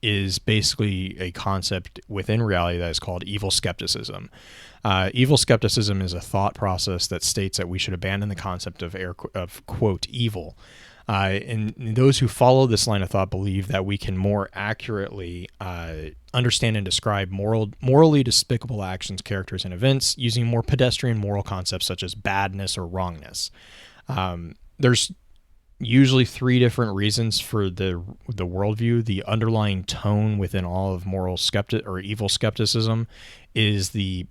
is basically a concept within reality that is called evil skepticism. Evil skepticism is a thought process that states that we should abandon the concept of quote evil, And those who follow this line of thought believe that we can more accurately understand and describe morally despicable actions, characters, and events using more pedestrian moral concepts such as badness or wrongness. There's usually three different reasons for the worldview. The underlying tone within all of moral evil skepticism is the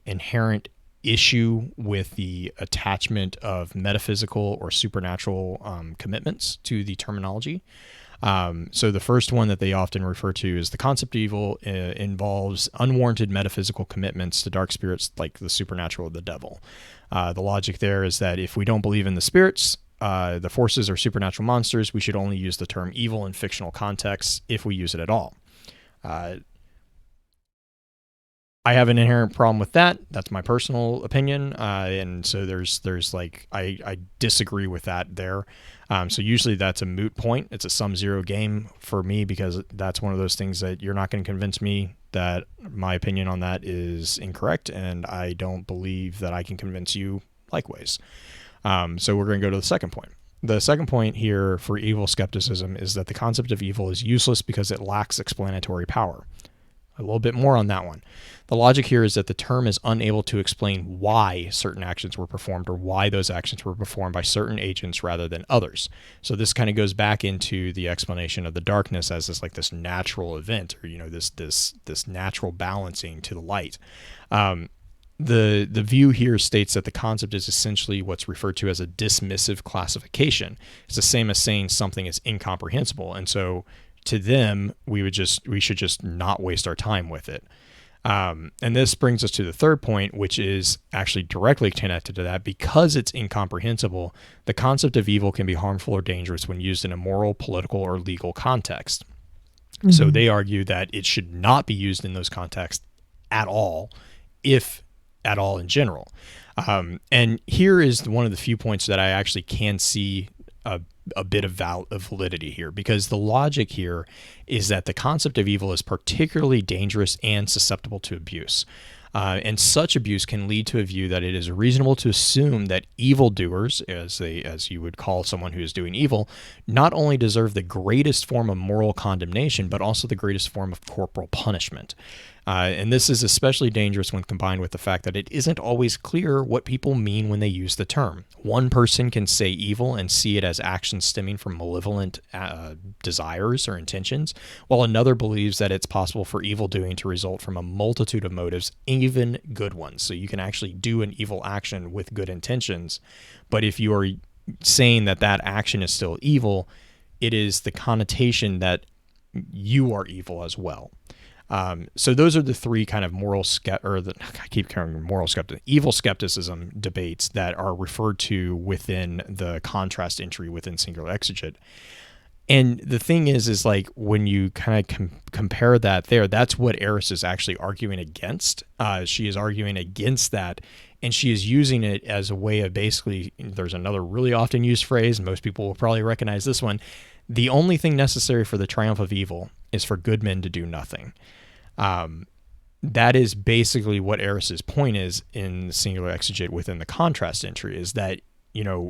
inherent issue with the attachment of metaphysical or supernatural commitments to the terminology. So the first one that they often refer to is the concept of evil involves unwarranted metaphysical commitments to dark spirits like the supernatural or the devil. The logic there is that if we don't believe in the spirits, the forces or supernatural monsters, we should only use the term evil in fictional contexts if we use it at all. I have an inherent problem with that. That's my personal opinion. And so there's like, I disagree with that there. So usually that's a moot point. It's a sum zero game for me, because that's one of those things that you're not going to convince me that my opinion on that is incorrect. And I don't believe that I can convince you likewise. So we're going to go to the second point. The second point here for evil skepticism is that the concept of evil is useless because it lacks explanatory power. A little bit more on that one. The logic here is that the term is unable to explain why certain actions were performed or why those actions were performed by certain agents rather than others. So this kind of goes back into the explanation of the darkness as this natural event, or this natural balancing to the light. The view here states that the concept is essentially what's referred to as a dismissive classification. It's the same as saying something is incomprehensible, and so to them, we should just not waste our time with it. And this brings us to the third point, which is actually directly connected to that. Because it's incomprehensible, the concept of evil can be harmful or dangerous when used in a moral, political, or legal context. Mm-hmm. So they argue that it should not be used in those contexts at all, if at all in general. And here is one of the few points that I actually can see a bit of validity here, because the logic here is that the concept of evil is particularly dangerous and susceptible to abuse. And such abuse can lead to a view that it is reasonable to assume that evildoers, as you would call someone who is doing evil, not only deserve the greatest form of moral condemnation, but also the greatest form of corporal punishment. And this is especially dangerous when combined with the fact that it isn't always clear what people mean when they use the term. One person can say evil and see it as actions stemming from malevolent desires or intentions, while another believes that it's possible for evil doing to result from a multitude of motives, even good ones. So you can actually do an evil action with good intentions, but if you are saying that that action is still evil, it is the connotation that you are evil as well. So those are the three kind of evil skepticism debates that are referred to within the contrast entry within Singular Exeget. And the thing is like when you kind of compare that there, that's what Eris is actually arguing against. She is arguing against that, and she is using it as a way of basically, there's another really often used phrase, and most people will probably recognize this one: the only thing necessary for the triumph of evil is for good men to do nothing. That is basically what Eris's point is in the Singular Exeget within the contrast entry, is that,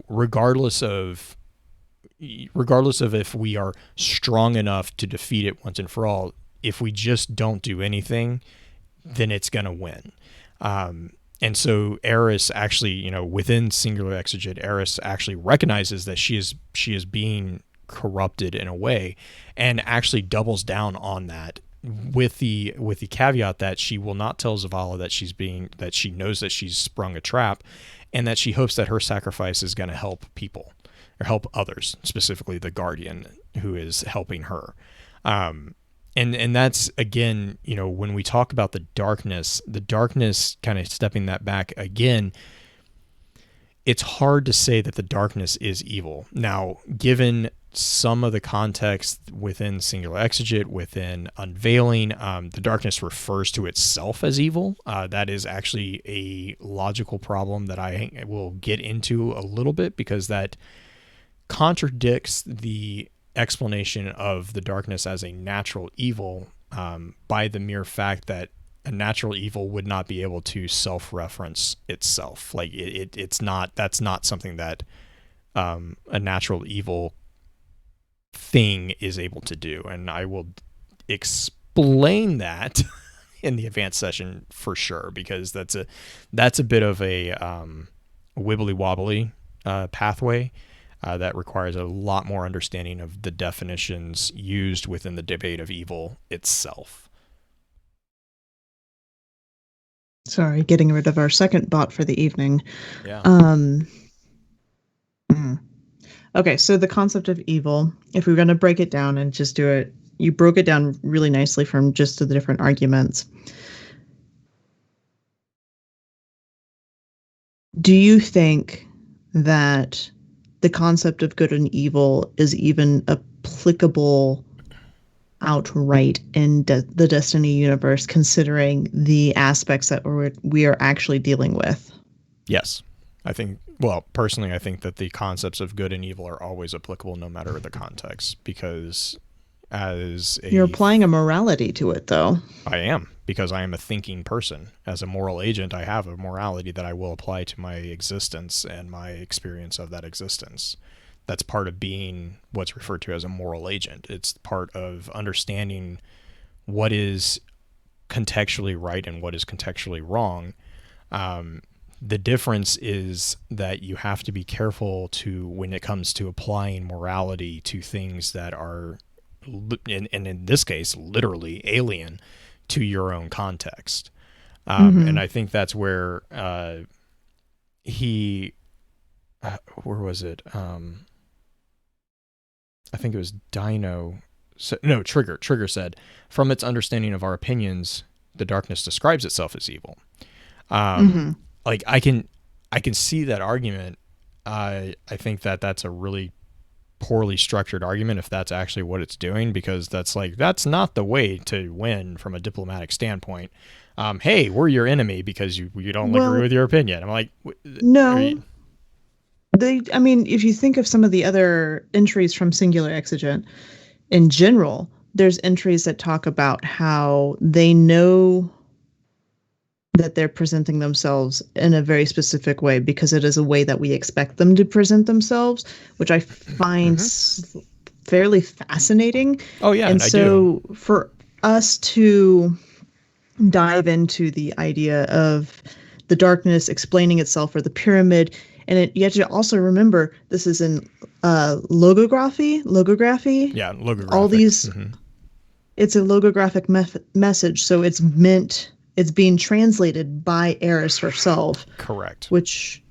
regardless of if we are strong enough to defeat it once and for all, if we just don't do anything, then it's going to win. And so Eris actually, within Singular Exeget, Eris actually recognizes that she is being corrupted in a way, and actually doubles down on that, with the caveat that she will not tell Zavala that she knows that she's sprung a trap, and that she hopes that her sacrifice is going to help people or help others, specifically the Guardian who is helping her. And that's, again, when we talk about the darkness kind of stepping that back again, it's hard to say that the darkness is evil. Now, given some of the context within Singular Exeget, within Unveiling, the darkness refers to itself as evil. That is actually a logical problem that I will get into a little bit, because that contradicts the explanation of the darkness as a natural evil by the mere fact that a natural evil would not be able to self-reference itself. Like that's not something that a natural evil thing is able to do. And I will explain that in the advanced session for sure, because that's a bit of a wibbly wobbly pathway that requires a lot more understanding of the definitions used within the debate of evil itself. Sorry, getting rid of our second bot for the evening. Yeah. Okay, so the concept of evil, if we're going to break it down and just do it, you broke it down really nicely from just the different arguments. Do you think that the concept of good and evil is even applicable outright in the Destiny universe, considering the aspects that we are actually dealing with? Yes. Personally, I think that the concepts of good and evil are always applicable no matter the context, because you're applying a morality to it, though. I am, because I am a thinking person. As a moral agent, I have a morality that I will apply to my existence and my experience of that existence. That's part of being what's referred to as a moral agent. It's part of understanding what is contextually right and what is contextually wrong. The difference is that you have to be careful when it comes to applying morality to things that are, and in this case, literally alien to your own context. And I think that's where where was it? I think it was Trigger said, from its understanding of our opinions, the darkness describes itself as evil. Like I can see that argument. I think that's a really poorly structured argument if that's actually what it's doing, because that's not the way to win from a diplomatic standpoint. Hey, we're your enemy because you don't agree with your opinion. I'm like, no. If you think of some of the other entries from Singular Exigent in general, there's entries that talk about how they know that they're presenting themselves in a very specific way because it is a way that we expect them to present themselves, which I find fairly fascinating. Oh, yeah. And so for us to dive into the idea of the darkness explaining itself, or the pyramid, and you have to also remember this is in logography. Yeah, logographic. All these, it's a logographic message, so it's being translated by Eris herself. Correct. Which,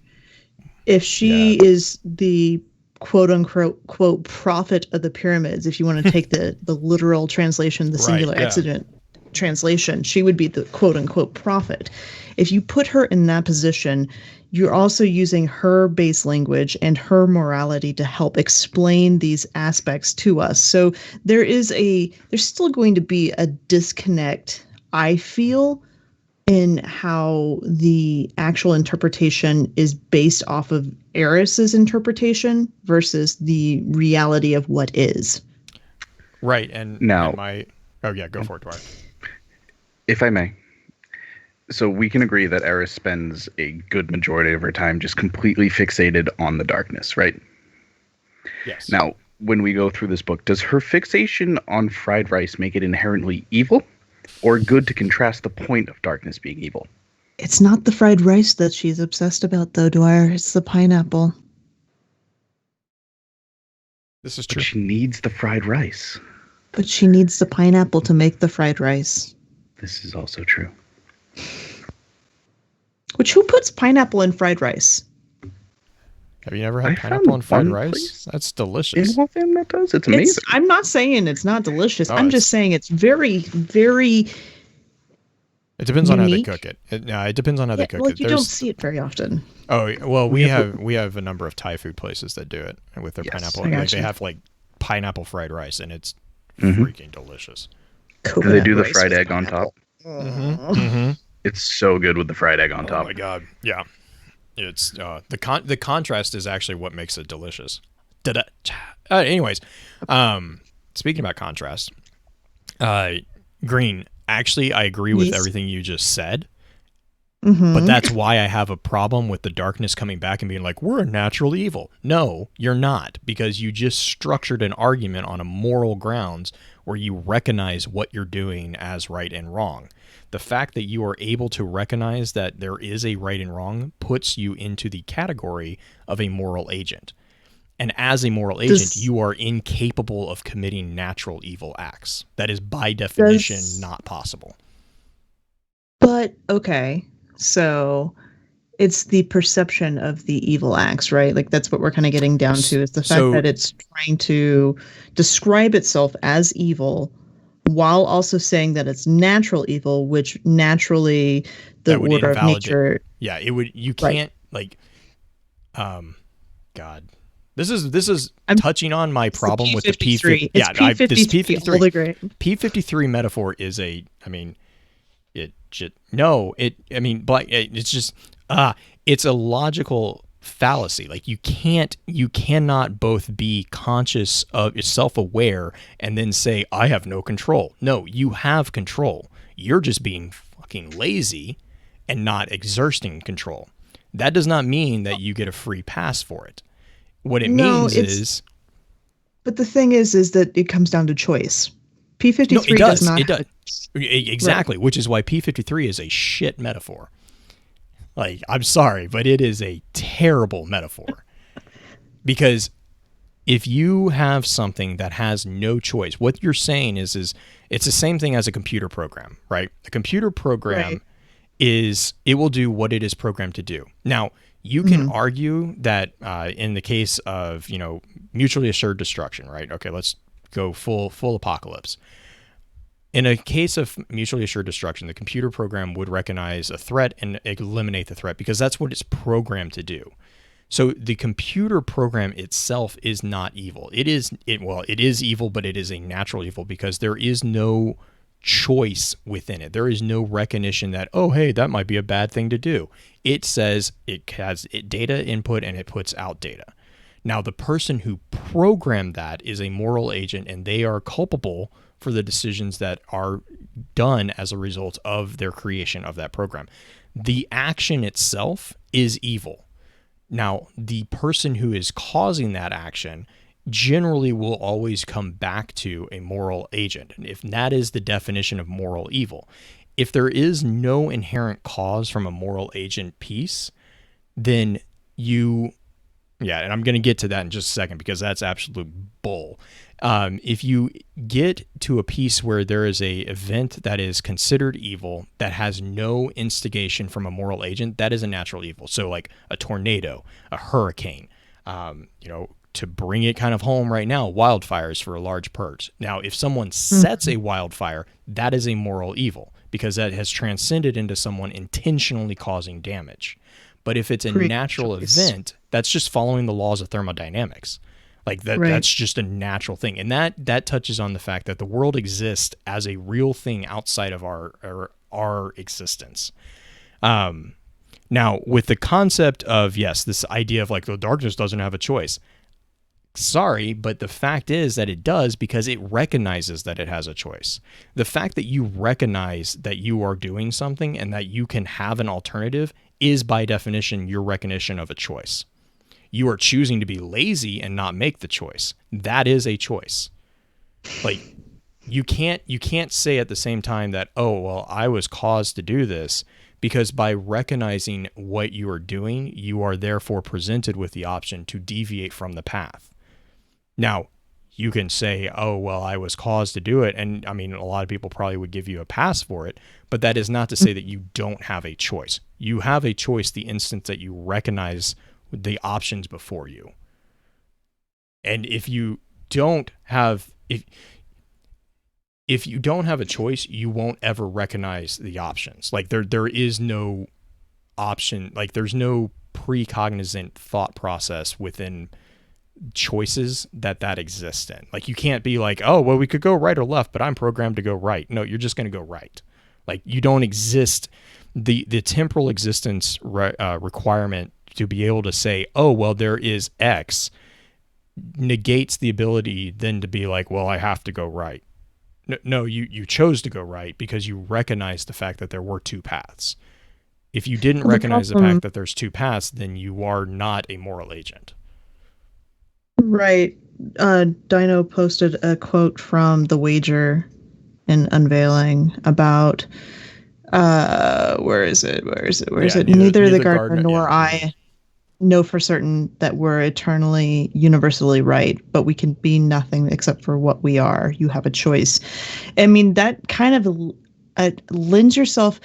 if she is the quote unquote prophet of the pyramids, if you want to take the literal translation, the Singular Exigent translation, she would be the quote unquote prophet. If you put her in that position, you're also using her base language and her morality to help explain these aspects to us. So there's still going to be a disconnect, I feel, in how the actual interpretation is based off of Eris's interpretation versus the reality of what is. Right. And now, go for it, Dwyer. If I may. So we can agree that Eris spends a good majority of her time just completely fixated on the darkness, right? Yes. Now, when we go through this book, does her fixation on fried rice make it inherently evil, or good to contrast the point of darkness being evil? It's not the fried rice that she's obsessed about, though, Dwyer. It's the pineapple. This is true. But she needs the fried rice. But she needs the pineapple to make the fried rice. This is also true. Which, who puts pineapple in fried rice? Have you never had pineapple in fried rice? That's delicious. In Waltham, that does. It's amazing. I'm not saying it's not delicious. I'm just saying it's very, very. It depends on how they cook it. It depends on how they cook it. You don't see it very often. Oh well, we have a number of Thai food places that do it with their pineapple. Like they have pineapple fried rice, and it's freaking delicious. Do they do the fried egg on top? It's so good with the fried egg on top. Oh my god, yeah. It's the contrast is actually what makes it delicious. Anyways, speaking about contrast, Green. Actually, I agree with everything you just said. But that's why I have a problem with the darkness coming back and being like, we're a natural evil. No, you're not, because you just structured an argument on a moral grounds where you recognize what you're doing as right and wrong. The fact that you are able to recognize that there is a right and wrong puts you into the category of a moral agent. And as a moral agent, you are incapable of committing natural evil acts. That is by definition not possible. But, okay, so it's the perception of the evil acts, right? Like, that's what we're kind of getting down to, is the fact that it's trying to describe itself as evil while also saying that it's natural evil, which naturally the order of nature... Yeah, it would... You can't, God... This is touching on my problem with the P53. Yeah, this P53. P53 metaphor is a... I mean... it's just it's a logical fallacy. Like, you cannot both be conscious of, self-aware, and then say I have no control. No, you have control. You're just being fucking lazy and not exerting control. That does not mean that you get a free pass for it. What it means is... But the thing is that it comes down to choice. P53 does not... It does. Exactly, right. Which is why P53 is a shit metaphor. Like, I'm sorry, but it is a terrible metaphor. Because if you have something that has no choice, what you're saying is it's the same thing as a computer program, right? A computer program it will do what it is programmed to do. Now, you can argue that in the case of, mutually assured destruction, right? Okay, let's go full apocalypse. In a case of mutually assured destruction, the computer program would recognize a threat and eliminate the threat because that's what it's programmed to do. So the computer program itself is not evil. It is evil, but it is a natural evil because there is no choice within it. There is no recognition that, oh, hey, that might be a bad thing to do. It says it has data input and it puts out data. Now, the person who programmed that is a moral agent, and they are culpable for the decisions that are done as a result of their creation of that program. The action itself is evil. Now, the person who is causing that action generally will always come back to a moral agent, and if that is the definition of moral evil. If there is no inherent cause from a moral agent piece, then and I'm going to get to that in just a second because that's absolute bull. If you get to a piece where there is a event that is considered evil that has no instigation from a moral agent, that is a natural evil. So like a tornado, a hurricane, to bring it kind of home right now, wildfires for a large purge. Now, if someone sets a wildfire, that is a moral evil because that has transcended into someone intentionally causing damage. But if it's a natural event, that's just following the laws of thermodynamics. Like that's just a natural thing. And that touches on the fact that the world exists as a real thing outside of our existence. Now, with the concept of, this idea of like the darkness doesn't have a choice. Sorry, but the fact is that it does because it recognizes that it has a choice. The fact that you recognize that you are doing something and that you can have an alternative is by definition your recognition of a choice. You are choosing to be lazy and not make the choice. That is a choice. Like, you can't say at the same time that, oh, well, I was caused to do this, because by recognizing what you are doing, you are therefore presented with the option to deviate from the path. Now, you can say, oh, well, I was caused to do it. And I mean, a lot of people probably would give you a pass for it, but that is not to say that you don't have a choice. You have a choice the instant that you recognize the options before you. And if you don't have a choice, you won't ever recognize the options. Like there is no option, like there's no precognizant thought process within choices that exists in. Like you can't be like, oh, well, we could go right or left, but I'm programmed to go right. No, you're just going to go right. Like you don't exist. The temporal existence requirement to be able to say, oh, well, there is X, negates the ability then to be like, well, I have to go right. No, you chose to go right because you recognize the fact that there were two paths. If you didn't Well, the recognize the problem- fact that there's two paths, then you are not a moral agent. Right. Dino posted a quote from The Wager in Unveiling about where is it? Yeah, Neither the neither gardener Gardner- nor yeah, I know for certain that we're eternally universally right, but we can be nothing except for what we are. You have a choice. I mean, that kind of lends yourself.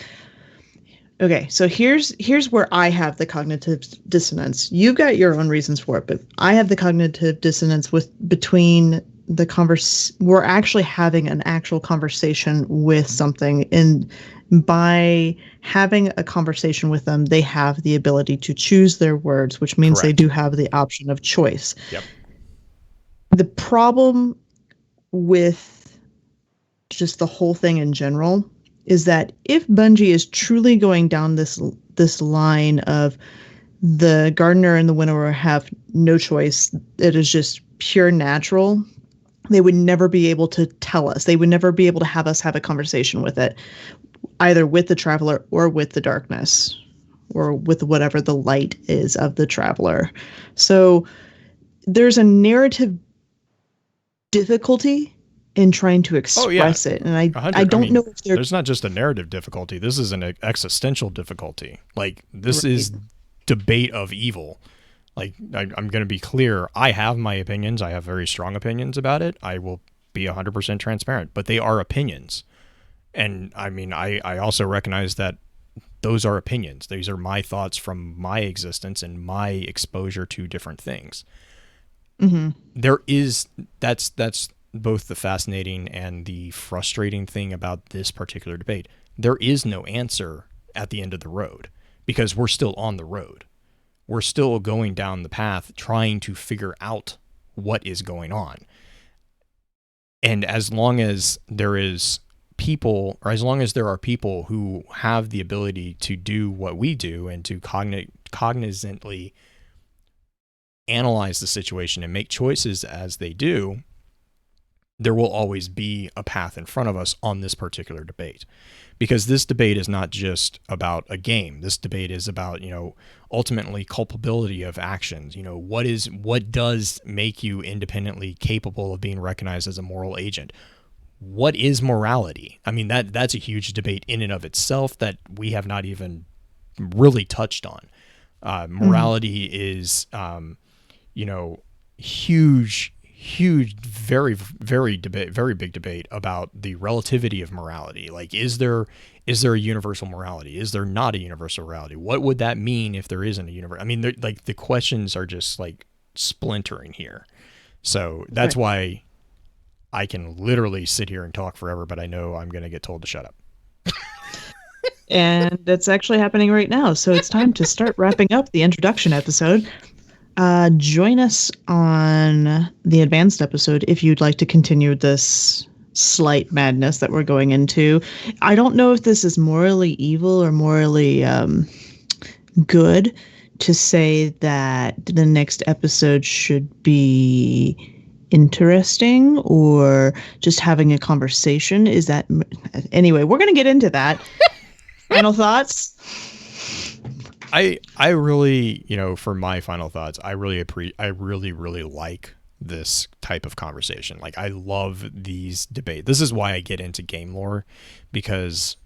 Okay, so here's where I have the cognitive dissonance. You've got your own reasons for it, but I have the cognitive dissonance with between the we're actually having an actual conversation with something, and by having a conversation with them, they have the ability to choose their words, which means they Correct. do have the option of choice. Yep. The problem with just the whole thing in general is that if Bungie is truly going down this line of the gardener and the winnower have no choice, it is just pure natural, they would never be able to tell us. They would never be able to have us have a conversation with it, either with the traveler or with the darkness or with whatever the light is of the traveler. So there's a narrative difficulty in trying to express it, and I don't know if there's not just a narrative difficulty. This is an existential difficulty. Like, this is debate of evil. Like, I'm going to be clear. I have my opinions. I have very strong opinions about it. I will be 100% transparent, but they are opinions. And I mean, I also recognize that those are opinions. These are my thoughts from my existence and my exposure to different things. Mm-hmm. That's both the fascinating and the frustrating thing about this particular debate. There is no answer at the end of the road because we're still on the road. We're still going down the path trying to figure out what is going on. And as long as there is people, or as long as there are people who have the ability to do what we do and to cognizantly analyze the situation and make choices as they do, there will always be a path in front of us on this particular debate. Because this debate is not just about a game. This debate is about, ultimately culpability of actions. What does make you independently capable of being recognized as a moral agent? What is morality? I mean, that's a huge debate in and of itself that we have not even really touched on. Morality is, huge, very, very big debate about the relativity of morality. Like, is there a universal morality? Is there not a universal morality? What would that mean if there isn't a universe? I mean, the questions are just like splintering here. So that's why I can literally sit here and talk forever, but I know I'm going to get told to shut up. And that's actually happening right now. So it's time to start wrapping up the introduction episode. Join us on the advanced episode if you'd like to continue this slight madness that we're going into. I don't know if this is morally evil or morally good to say that the next episode should be interesting or just having a conversation. Is that anyway? We're going to get into that. Final thoughts? I really, for my final thoughts, I really like this type of conversation. Like, I love these debates. This is why I get into game lore, because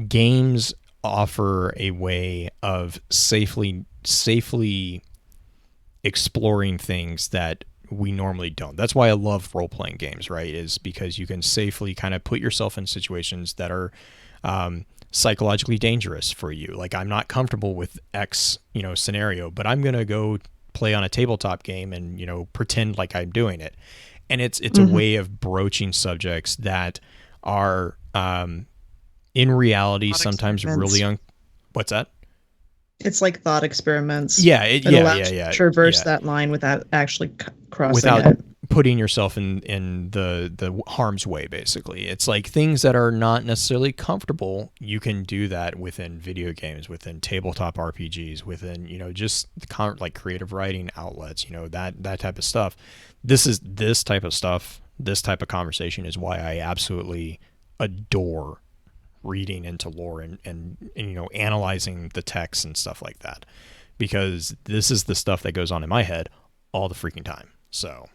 games offer a way of safely exploring things that we normally don't. That's why I love role-playing games, right? Is because you can safely kind of put yourself in situations that are psychologically dangerous for you. Like, I'm not comfortable with X, scenario, but I'm going to go play on a tabletop game and, pretend like I'm doing it. And it's a way of broaching subjects that are, in reality, sometimes really, what's that? It's like thought experiments. Yeah. It allows you to traverse that line without actually crossing it. Putting yourself in the harm's way, basically. It's like things that are not necessarily comfortable. You can do that within video games, within tabletop RPGs, within, just like creative writing outlets, that type of stuff. This type of stuff, this type of conversation is why I absolutely adore reading into lore and analyzing the text and stuff like that, because this is the stuff that goes on in my head all the freaking time. So,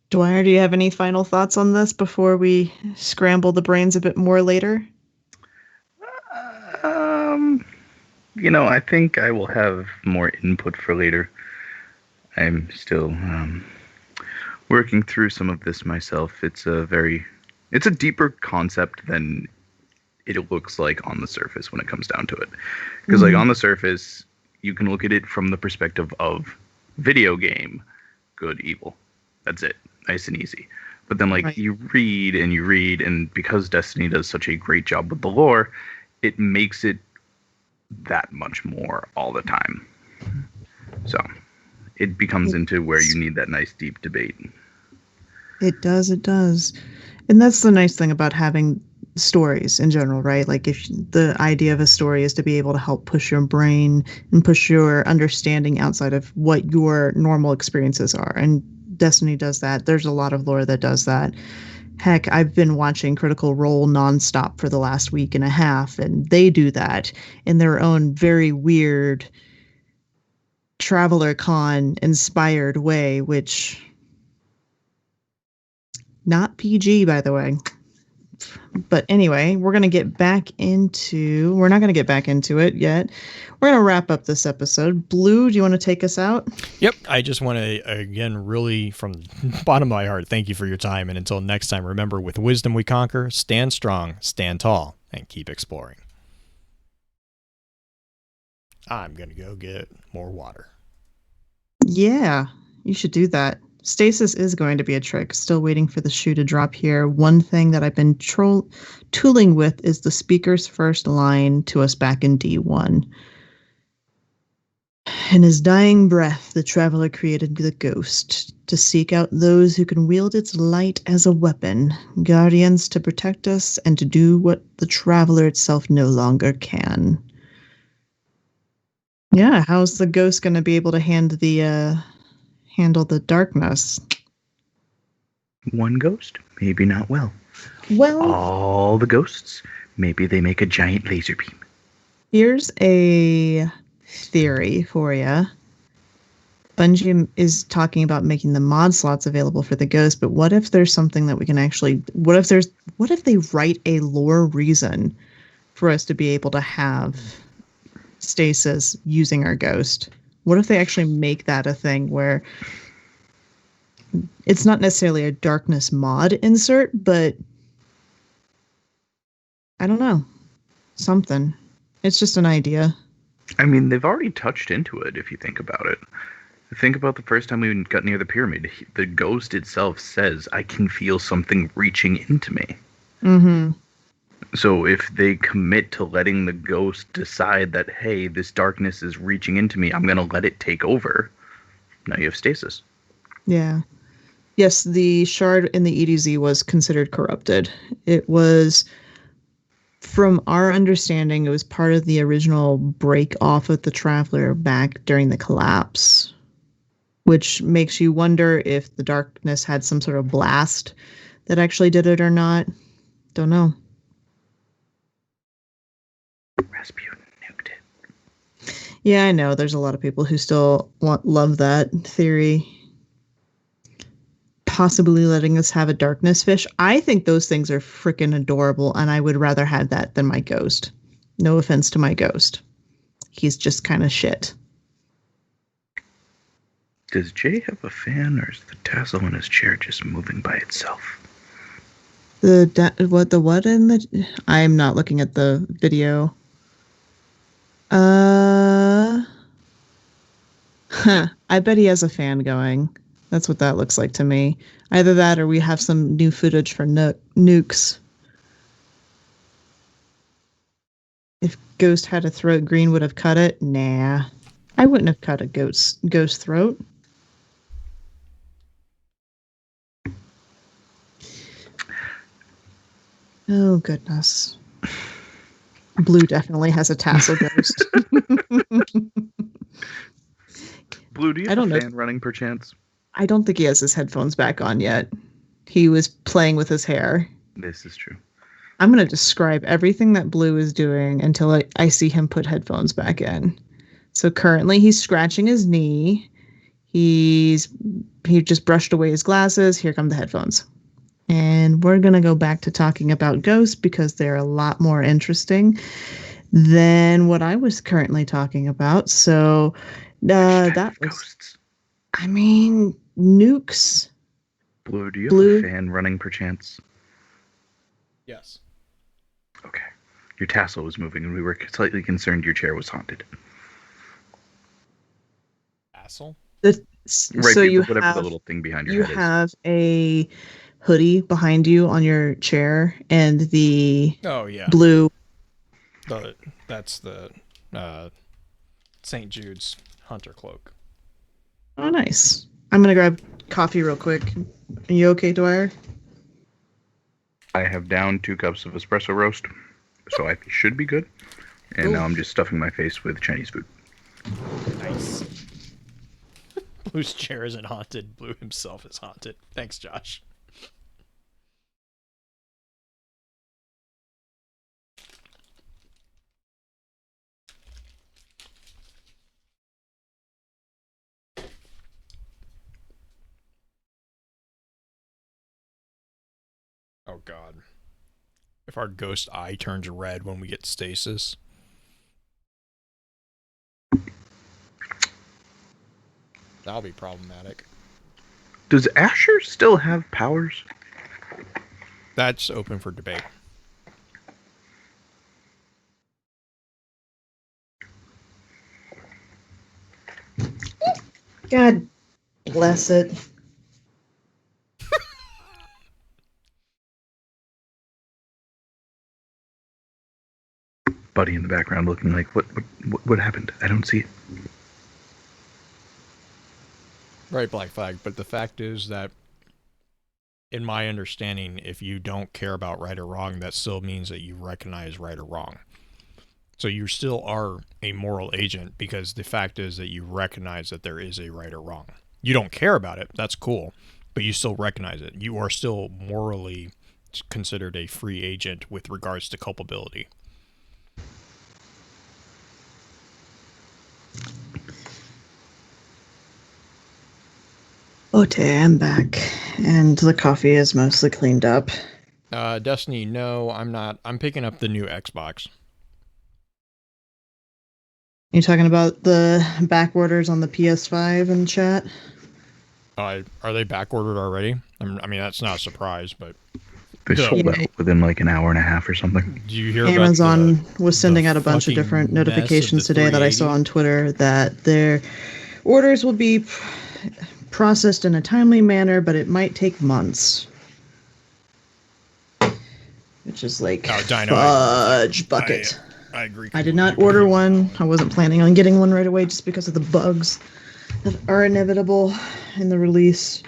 Dwyer, do you have any final thoughts on this before we scramble the brains a bit more later? I think I will have more input for later. I'm still working through some of this myself. It's a deeper concept than it looks like on the surface when it comes down to it. Because like on the surface, you can look at it from the perspective of video game, good, evil. That's it. Nice and easy. But then like you read, and because Destiny does such a great job with the lore, it makes it that much more all the time. So it becomes into where you need that nice deep debate. It does. And that's the nice thing about having stories in general, right? Like if the idea of a story is to be able to help push your brain and push your understanding outside of what your normal experiences are. And Destiny does that. There's a lot of lore that does that. Heck, I've been watching Critical Role nonstop for the last week and a half, and they do that in their own very weird Traveler Con inspired way, which not PG, by the way. But anyway, we're not going to get back into it yet. We're going to wrap up this episode. Blue, do you want to take us out? Yep. I just want to, again, really from the bottom of my heart, thank you for your time. And until next time, remember, with wisdom we conquer, stand strong, stand tall, and keep exploring. I'm going to go get more water. Yeah, you should do that. Stasis is going to be a trick. Still waiting for the shoe to drop here. One thing that I've been tooling with is the speaker's first line to us back in D1. In his dying breath, the traveler created the ghost to seek out those who can wield its light as a weapon, guardians to protect us and to do what the traveler itself no longer can. Yeah, how's the ghost going to be able to handle the darkness? One ghost, maybe not well. Well, all the ghosts, maybe they make a giant laser beam. Here's a theory for you. Bungie is talking about making the mod slots available for the ghost, but what if there's something that we can actually... What if they write a lore reason for us to be able to have Stasis using our ghost? What if they actually make that a thing where it's not necessarily a darkness mod insert, but I don't know. Something. It's just an idea. I mean, they've already touched into it if you think about it. Think about the first time we got near the pyramid. The ghost itself says, I can feel something reaching into me. Mm-hmm. So if they commit to letting the ghost decide that, hey, this darkness is reaching into me, I'm going to let it take over. Now you have stasis. Yeah. Yes, the shard in the EDZ was considered corrupted. It was, from our understanding, it was part of the original break off of the Traveler back during the collapse, which makes you wonder if the darkness had some sort of blast that actually did it or not. Don't know. Rasputin nuked it. Yeah, I know. There's a lot of people who still love that theory. Possibly letting us have a darkness fish. I think those things are freaking adorable, and I would rather have that than my ghost. No offense to my ghost. He's just kind of shit. Does Jay have a fan, or is the tassel in his chair just moving by itself? What in the... I'm not looking at the video. I bet he has a fan going. That's what that looks like to me. Either that or we have some new footage for nukes. If Ghost had a throat, Green would have cut it. Nah. I wouldn't have cut a ghost throat. Oh, goodness. Blue definitely has a tassel ghost. Blue, do you have a fan running perchance? I don't think he has his headphones back on yet. He was playing with his hair. This is true. I'm going to describe everything that Blue is doing until I see him put headphones back in. So currently he's scratching his knee. He just brushed away his glasses. Here come the headphones. And we're going to go back to talking about ghosts because they're a lot more interesting than what I was currently talking about. So that was, Ghosts. I mean, nukes. Blue, do you Blue. have a fan running perchance? Yes. Okay. Your tassel was moving, and we were slightly concerned your chair was haunted. Asshole. Right, So you whatever the have little thing behind your head is. have a hoodie behind you on your chair, and the Oh yeah. blue. That's the St. Jude's hunter cloak. Oh, nice. I'm gonna grab coffee real quick. Are you okay, Dwyer? I have downed 2 cups of espresso roast, so I should be good. And Cool. now I'm just stuffing my face with Chinese food. Nice. Blue's chair isn't haunted. Blue himself is haunted. Thanks, Josh. Oh god. If our ghost eye turns red when we get stasis. That'll be problematic. Does Asher still have powers? That's open for debate. God bless it. Buddy in the background looking like, what happened? I don't see it. Right, Black Flag. But the fact is that, in my understanding, if you don't care about right or wrong, that still means that you recognize right or wrong. So you still are a moral agent because the fact is that you recognize that there is a right or wrong. You don't care about it. That's cool. But you still recognize it. You are still morally considered a free agent with regards to culpability. Okay, I'm back, and the coffee is mostly cleaned up. Destiny, no, I'm not. I'm picking up the new Xbox. You talking about the back orders on the PS5 in chat? Are they back ordered already? I mean, that's not a surprise, but They sold out within like an hour and a half or something. do you hear Amazon about was sending out a bunch of different notifications today that I saw on Twitter that their orders will be processed in a timely manner, but it might take months. Which is like Dino, fudge bucket. I agree. I did not order one. I wasn't planning on getting one right away just because of the bugs that are inevitable in the release.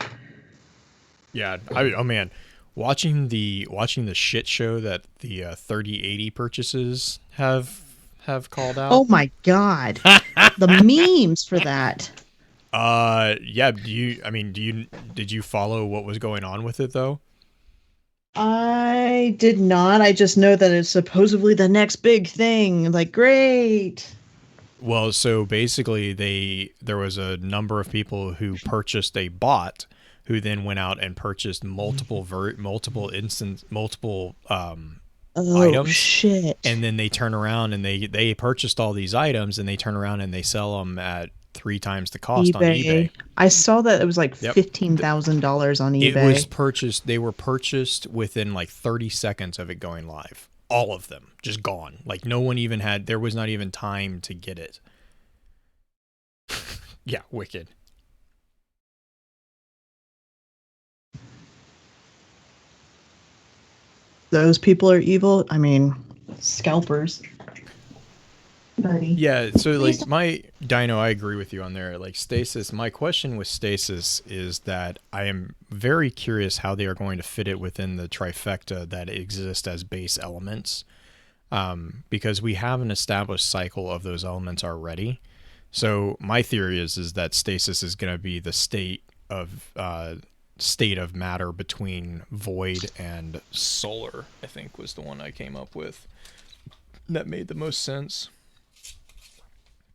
Yeah, oh man, watching the shit show that the 3080 purchases have called out. Oh my god, the memes for that. Yeah. Did you follow what was going on with it though? I did not. I just know that it's supposedly the next big thing. Like, great. Well, so basically, there was a number of people who purchased a bot, who then went out and purchased multiple items. Shit. And then they turn around and they purchased all these items and they turn around and they sell them at 3 times the cost on eBay. I saw that it was like $15,000 on eBay. It was purchased. They were purchased within like 30 seconds of it going live. All of them just gone. Like no one even had. There was not even time to get it. Yeah, wicked. Those people are evil. I mean, scalpers. Buddy. Yeah, so like my Dino, I agree with you on there. Like Stasis, my question with Stasis is that I am very curious how they are going to fit it within the trifecta that exist as base elements, because we have an established cycle of those elements already. So my theory is that Stasis is going to be the state of state of matter between void and solar, I think, was the one I came up with that made the most sense.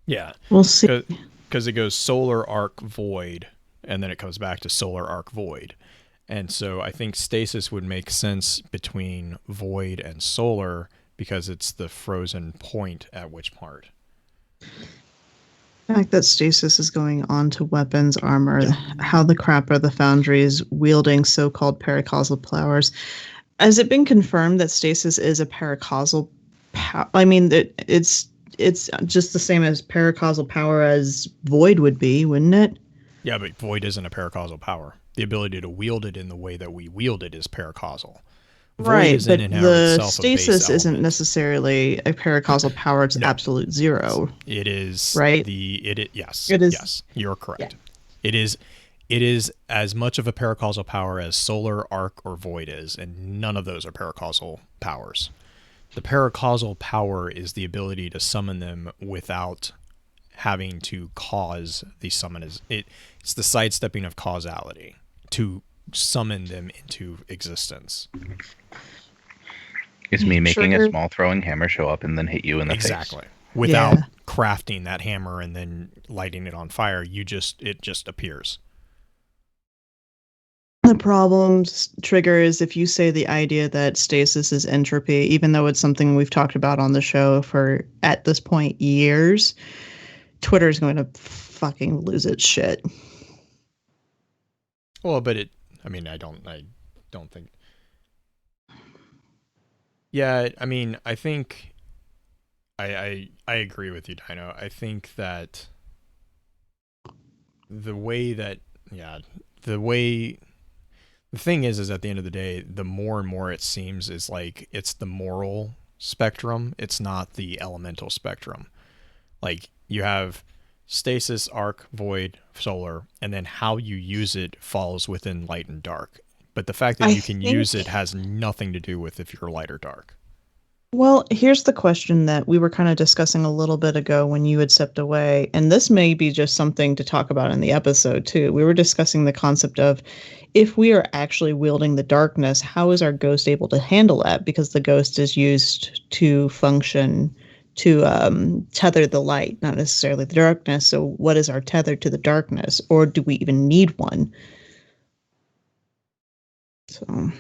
Yeah. We'll see. Because it goes solar arc void, and then it comes back to solar arc void. And so I think stasis would make sense between void and solar because it's the frozen point at which part. The fact that stasis is going on to weapons, armor, how the crap are the foundries wielding so-called paracausal powers? Has it been confirmed that stasis is a paracausal power? I mean, it's just the same as paracausal power as void would be, wouldn't it? Yeah, but void isn't a paracausal power. The ability to wield it in the way that we wield it is paracausal. Void Right, is but in and of the itself a base stasis isn't element. necessarily a paracausal power. It's No. absolute zero. It is Right? yes. It is- Yes, you're correct. It is as much of a paracausal power as solar, arc, or void is, and none of those are paracausal powers. The paracausal power is the ability to summon them without having to cause the summon. It's the sidestepping of causality to summon them into existence. It's me making Trigger. a small throwing hammer show up and then hit you in the face. Exactly. Without Yeah. crafting that hammer and then lighting it on fire, it just appears. The problems triggers if you say the idea that stasis is entropy, even though it's something we've talked about on the show for, at this point, years, Twitter's going to fucking lose its shit. Well, but I don't think. Yeah, I mean, I think I agree with you, Dino. I think that the thing is at the end of the day, the more and more it seems is like it's the moral spectrum. It's not the elemental spectrum. Like you have stasis, arc, void, solar, and then how you use it falls within light and dark. But the fact that I you can use think- it has nothing to do with if you're light or dark. Well, here's the question that we were kind of discussing a little bit ago when you had stepped away, and this may be just something to talk about in the episode too. We were discussing the concept of if we are actually wielding the darkness, how is our ghost able to handle that? Because the ghost is used to function to tether the light, not necessarily the darkness. So what is our tether to the darkness, or do we even need one? So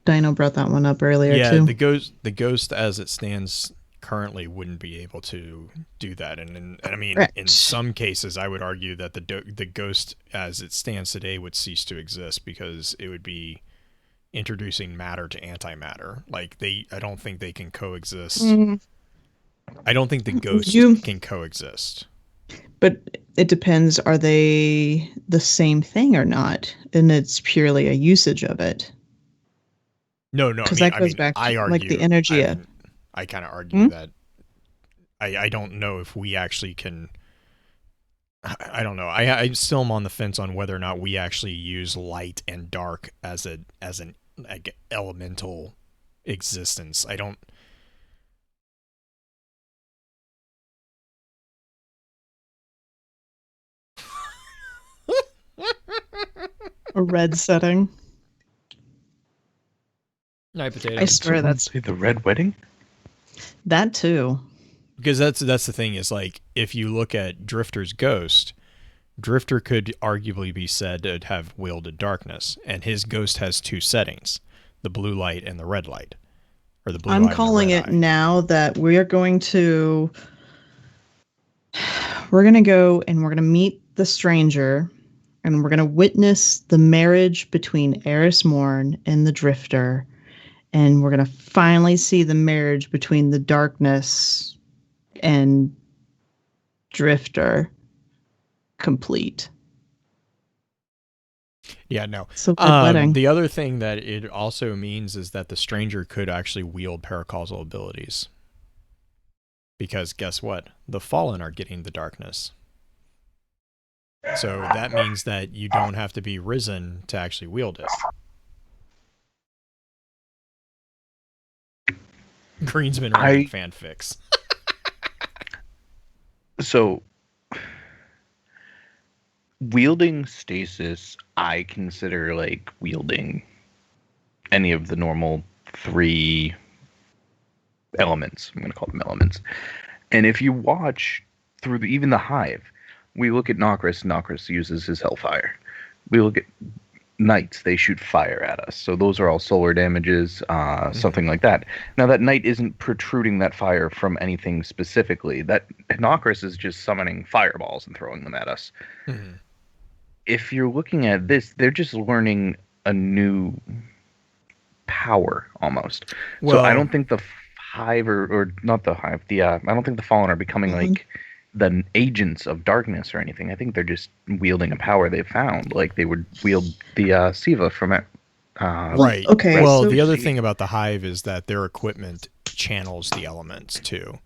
Dino brought that one up earlier Yeah, too. the ghost as it stands currently wouldn't be able to do that, and I mean, Correct. in some cases, I would argue that the ghost as it stands today would cease to exist because it would be introducing matter to antimatter. Like I don't think they can coexist. I don't think the ghost can coexist. But it depends, are they the same thing or not? And it's purely a usage of it. No, Because that goes back to I argue, like the energy. I kind of argue that I don't know if we actually can. I don't know. I still am on the fence on whether or not we actually use light and dark as an like elemental existence. I don't. A red setting. Night potato. I swear that's Say the red wedding? that too. Because that's the thing is like if you look at Drifter's ghost, Drifter could arguably be said to have wielded darkness, and his ghost has two settings: the blue light and the red light, or the blue. I'm eye calling and the it red eye. now that we're going to go and we're going to meet the stranger, and we're going to witness the marriage between Eris Morn and the Drifter, and we're going to finally see the marriage between the darkness and Drifter complete. Yeah, no. So red wedding. The other thing that it also means is that the stranger could actually wield paracausal abilities. Because guess what? The fallen are getting the darkness. So that means that you don't have to be risen to actually wield it. Green's been writing fanfics. So Wielding stasis, I consider like wielding any of the normal three elements. I'm going to call them elements. And if you watch through even the Hive, we look at Nokris. Nokris uses his Hellfire. We look at Knights. They shoot fire at us. So those are all solar damages, something like that. Now that Knight isn't protruding that fire from anything specifically. That Nokris is just summoning fireballs and throwing them at us. Mm-hmm. If you're looking at this, they're just learning a new power almost. So I don't think the Hive or not the Hive, I don't think the Fallen are becoming like the agents of darkness or anything. I think they're just wielding a power they've found, like they would wield the Siva from it. Right. Okay. Well, So the other thing about the Hive is that their equipment channels the elements too.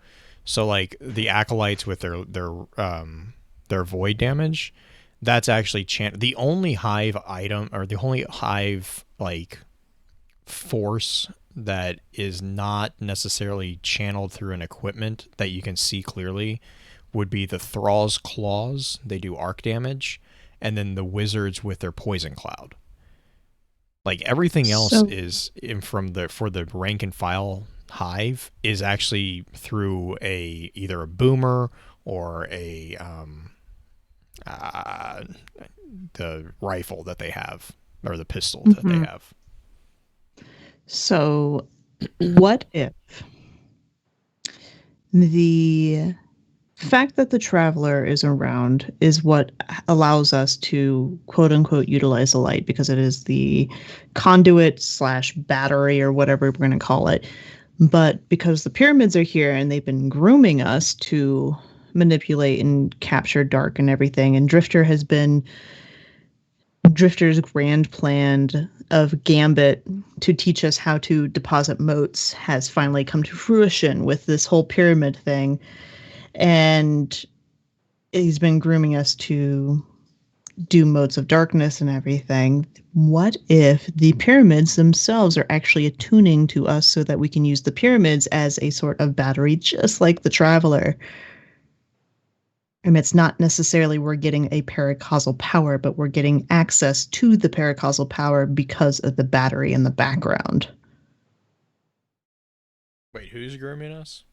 So like the acolytes with their void damage, that's actually the only Hive item, or the only Hive like force that is not necessarily channeled through an equipment that you can see clearly would be the Thrall's claws. They do arc damage, and then the wizards with their poison cloud. Like everything else is for the rank and file Hive is actually through either a boomer or the rifle that they have, or the pistol that they have. So, what if the fact that the Traveler is around is what allows us to quote unquote utilize the light, because it is the conduit / battery or whatever we're going to call it. But because the pyramids are here and they've been grooming us to manipulate and capture dark and everything, and Drifter's grand plan of Gambit to teach us how to deposit motes has finally come to fruition with this whole pyramid thing. And he's been grooming us to do motes of darkness and everything. What if the pyramids themselves are actually attuning to us so that we can use the pyramids as a sort of battery, just like the Traveler? And it's not necessarily we're getting a paracausal power, but we're getting access to the paracausal power because of the battery in the background. Wait, who's grooming us?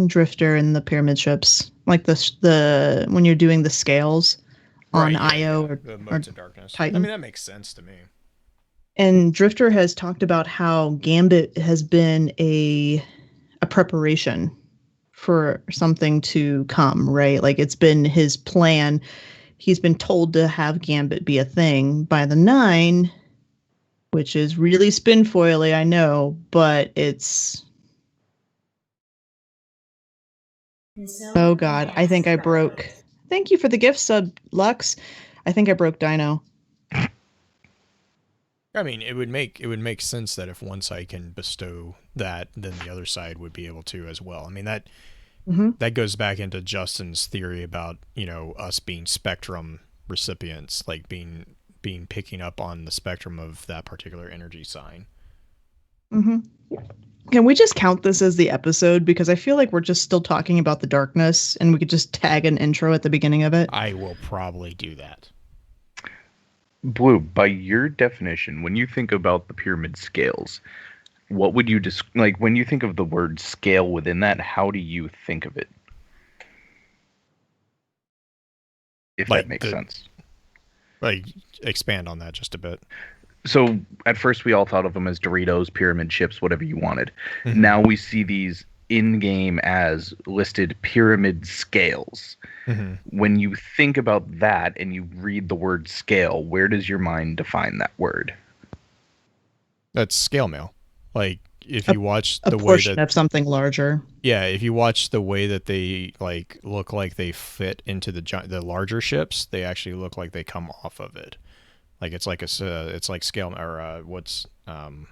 Drifter and the pyramid ships, like the when you're doing the scales on Io or the modes of darkness. Titan. I mean, that makes sense to me. And Drifter has talked about how Gambit has been a preparation for something to come, right? Like it's been his plan. He's been told to have Gambit be a thing by the 9, which is really spinfoily, I know, but it's... Oh god, I think I broke... Thank you for the gift sub, Lux. I think I broke Dino. I mean, it would make sense that if one side can bestow that, then the other side would be able to as well. I mean, that goes back into Justin's theory about, us being spectrum recipients, like being picking up on the spectrum of that particular energy sign. Can we just count this as the episode? Because I feel like we're just still talking about the darkness, and we could just tag an intro at the beginning of it. I will probably do that. Blue, by your definition, when you think about the pyramid scales, what would you like when you think of the word scale within that? How do you think of it? If that makes sense. Like, expand on that just a bit. So at first we all thought of them as Doritos, pyramid chips, whatever you wanted. Now we see these in-game as listed pyramid scales. When you think about that and you read the word scale, where does your mind define that word? That's scale mail. Like, if you watch the way portion of something larger. Yeah, if you watch the way that they like look like they fit into the larger ships, they actually look like they come off of it. Like it's like scale, or what's the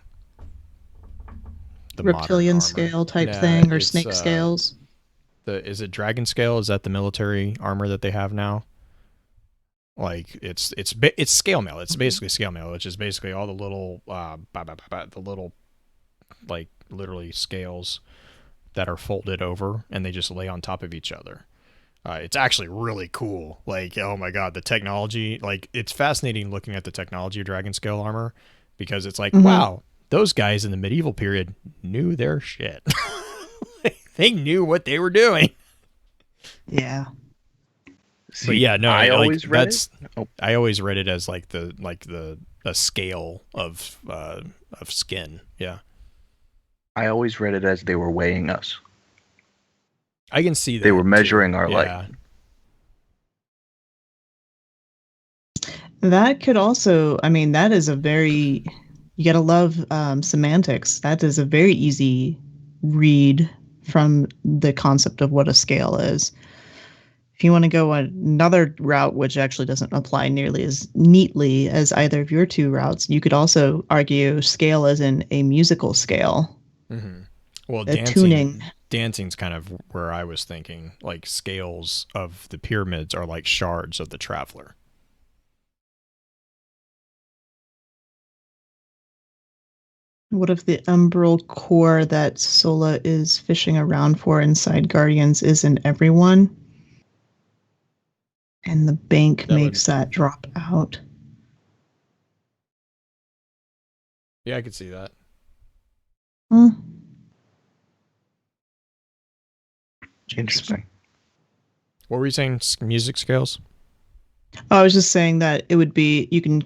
reptilian scale type thing, or snake scales. Is it dragon scale? Is that the military armor that they have now? Like it's scale mail. It's basically scale mail, which is basically all the little the little, like, literally scales that are folded over and they just lay on top of each other. It's actually really cool. Like, oh my god, the technology. Like, it's fascinating looking at the technology of dragon scale armor because it's like, Mhm. wow, those guys in the medieval period knew their shit. They knew what they were doing. Yeah. But See, yeah, no, I like always read it. that's Oh, I always read it as like the a scale of skin. Yeah, I always read it as they were weighing us. I can see They that were too. measuring our light. Yeah, That could also, I mean, that is a very, you gotta love semantics. That is a very easy read from the concept of what a scale is. If you want to go another route, which actually doesn't apply nearly as neatly as either of your two routes, you could also argue scale as in a musical scale, hmm Well, a tuning. dancing's kind of where I was thinking. Like scales of the pyramids are like shards of the traveler. What if the umbral core that Sola is fishing around for inside Guardians isn't everyone? And the bank That would, makes that drop out. yeah, I could see that. Hmm. Interesting. What were you saying? Music scales? I was just saying that it would be, you can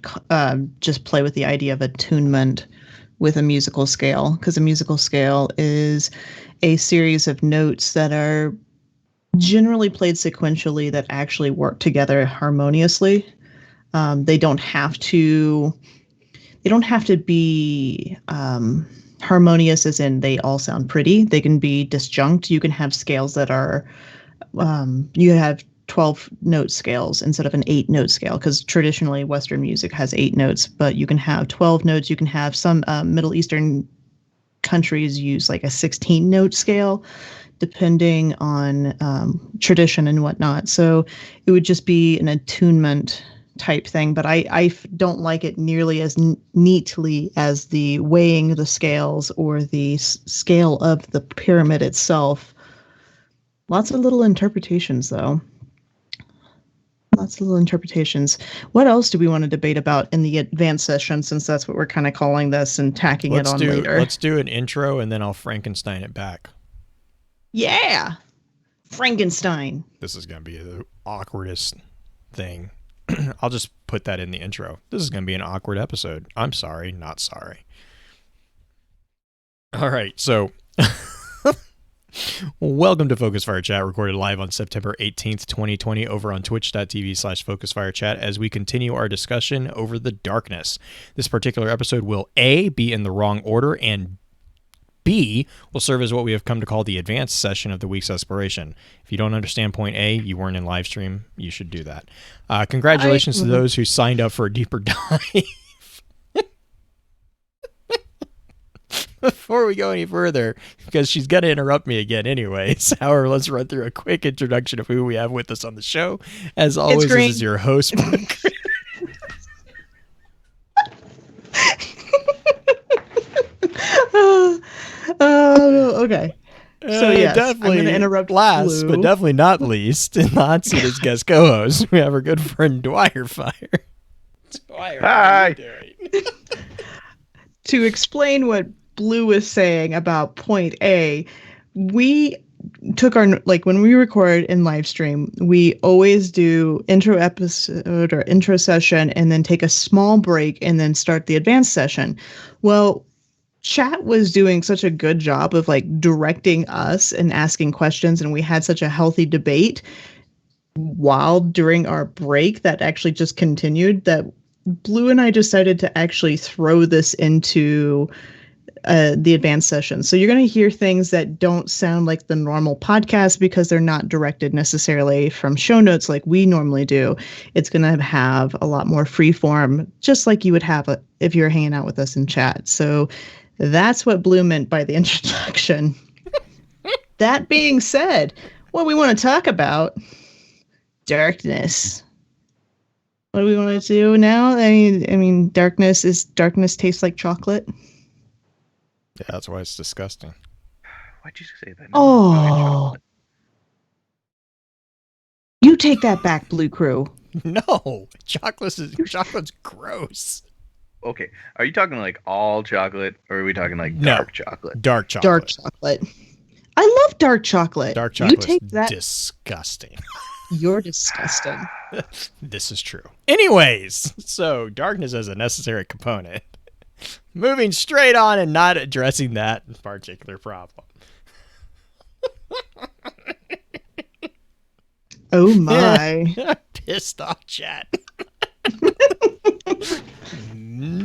just play with the idea of attunement with a musical scale, because a musical scale is a series of notes that are generally played sequentially that actually work together harmoniously. They don't have to. They don't have to be harmonious, as in they all sound pretty. They can be disjunct. You can have scales that are you have 12 note scales instead of an 8 note scale, because traditionally Western music has 8 notes, but you can have 12 notes. You can have some Middle Eastern countries use like a 16 note scale, depending on tradition and whatnot. So it would just be an attunement type thing, but I don't like it nearly as neatly as the weighing the scales or the scale of the pyramid itself. Lots of little interpretations, though. Lots of little interpretations. What else do we want to debate about in the advanced session, since that's what we're kind of calling this and tacking it on later? Let's do an intro and then I'll Frankenstein it back. Yeah! Frankenstein. This is gonna be the awkwardest thing. I'll just put that in the intro. This is gonna be an awkward episode. I'm sorry, not sorry. All right, so welcome to Focus Fire Chat, recorded live on September 18th, 2020, over on twitch.tv/FocusFireChat as we continue our discussion over the darkness. This particular episode will A, be in the wrong order, and B, will serve as what we have come to call the advanced session of the week's exploration. If you don't understand point A, you weren't in live stream, you should do that. Congratulations to those who signed up for a deeper dive. Before we go any further, because she's going to interrupt me again anyways, however, let's run through a quick introduction of who we have with us on the show. As always, this is your host. Okay. So yes, I'm going to interrupt last, Blue. but definitely not least, in the hot seat as guest co-host, we have our good friend Dwyer Fire. Dwyer, Hi. how are you doing? To explain what Blue is saying about point A, we took our, like, when we record in live stream, we always do intro episode or intro session and then take a small break and then start the advanced session. Well, chat was doing such a good job of like directing us and asking questions, and we had such a healthy debate while during our break that actually just continued, that Blue and I decided to actually throw this into the advanced session. So you're going to hear things that don't sound like the normal podcast because they're not directed necessarily from show notes like we normally do. It's going to have a lot more free form, just like you would have if you're hanging out with us in chat. So that's what Blue meant by the introduction. That being said, what we want to talk about, darkness. What do we want to do now? I mean, darkness tastes like chocolate. Yeah, that's why it's disgusting. Why'd you say that? Oh. take that back, Blue Crew. No, chocolate's gross. Okay, are you talking like all chocolate, or are we talking like No. dark chocolate? Dark chocolate. Dark chocolate. I love dark chocolate. Dark You chocolate's take that. disgusting. You're disgusting. This is true. Anyways, so darkness as a necessary component. Moving straight on and not addressing that particular problem. Oh my. Pissed off chat.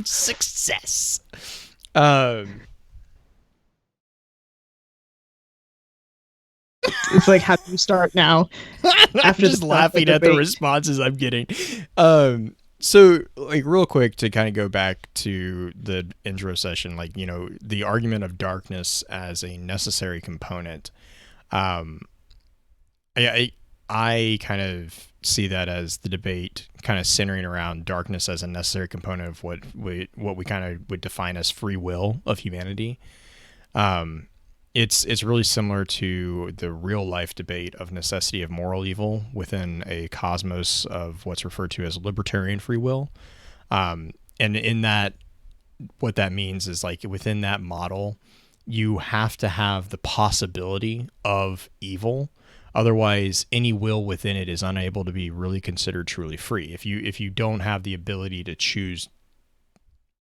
Success. It's like, how do you start now? I'm just the laughing at the debate. responses I'm getting. So like real quick to kind of go back to the intro session, like, you know, the argument of darkness as a necessary component. I kind of see that as the debate kind of centering around darkness as a necessary component of what we kind of would define as free will of humanity. It's really similar to the real life debate of necessity of moral evil within a cosmos of what's referred to as libertarian free will. And in that, what that means is, like, within that model, you have to have the possibility of evil. Otherwise, any will within it is unable to be really considered truly free. If you don't have the ability to choose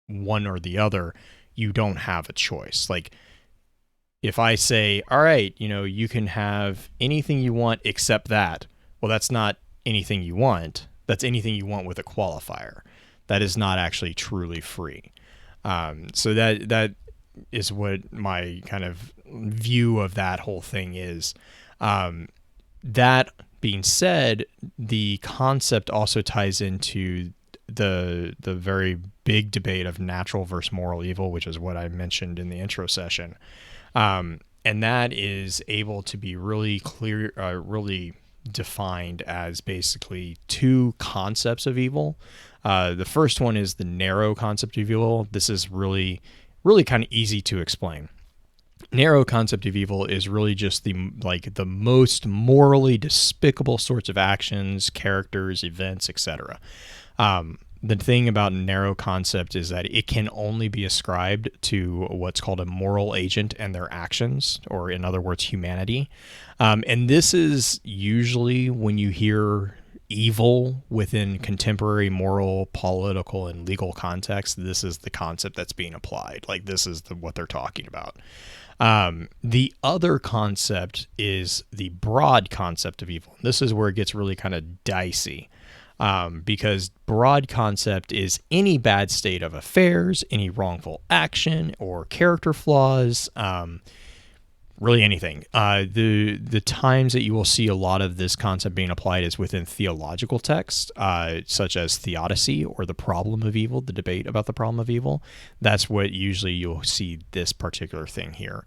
one or the other, you don't have a choice. Like, if I say, all right, you know, you can have anything you want except that, well, that's not anything you want. That's anything you want with a qualifier. That is not actually truly free. So that is what my kind of view of that whole thing is. That being said, the concept also ties into the very big debate of natural versus moral evil, which is what I mentioned in the intro session. And that is able to be really clear, really defined as basically two concepts of evil. The first one is the narrow concept of evil. This is really kind of easy to explain. Narrow concept of evil is really just the most morally despicable sorts of actions, characters, events, etc. The thing about narrow concept is that it can only be ascribed to what's called a moral agent and their actions, or in other words, humanity. And this is usually when you hear evil within contemporary moral, political, and legal context, this is the concept that's being applied. Like, this is what they're talking about. The other concept is the broad concept of evil. This is where it gets really kind of dicey. Because broad concept is any bad state of affairs, any wrongful action or character flaws, really anything. The times that you will see a lot of this concept being applied is within theological texts, such as theodicy or the problem of evil, the debate about the problem of evil. That's what usually you'll see this particular thing here.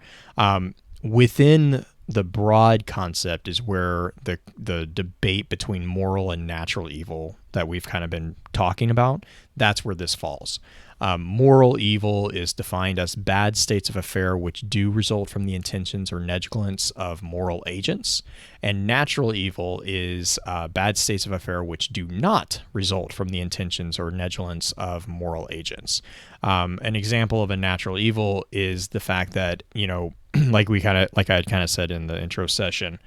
Within the broad concept is where the debate between moral and natural evil that we've kind of been talking about, that's where this falls. Moral evil is defined as bad states of affair which do result from the intentions or negligence of moral agents, and natural evil is bad states of affair which do not result from the intentions or negligence of moral agents. An example of a natural evil is the fact that, you know, like I had kind of said in the intro session,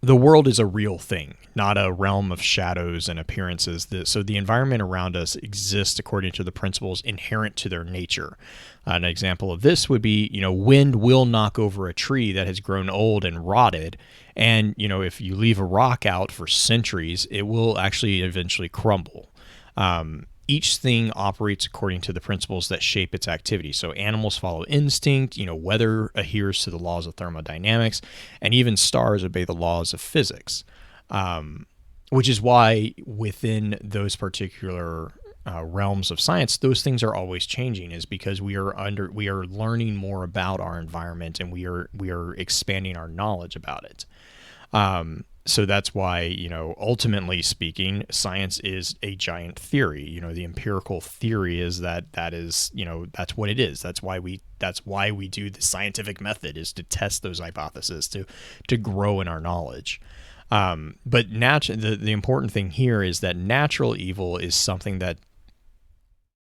the world is a real thing, not a realm of shadows and appearances. So the environment around us exists according to the principles inherent to their nature. An example of this would be, you know, wind will knock over a tree that has grown old and rotted. And, you know, if you leave a rock out for centuries, it will actually eventually crumble. Each thing operates according to the principles that shape its activity. So animals follow instinct, you know, weather adheres to the laws of thermodynamics, and even stars obey the laws of physics. Which is why within those particular realms of science, those things are always changing, is because we are learning more about our environment, and we are expanding our knowledge about it. So that's why, you know, ultimately speaking, science is a giant theory. You know, the empirical theory is that is, you know, that's what it is. That's why we do the scientific method, is to test those hypotheses, to grow in our knowledge. But the important thing here is that natural evil is something that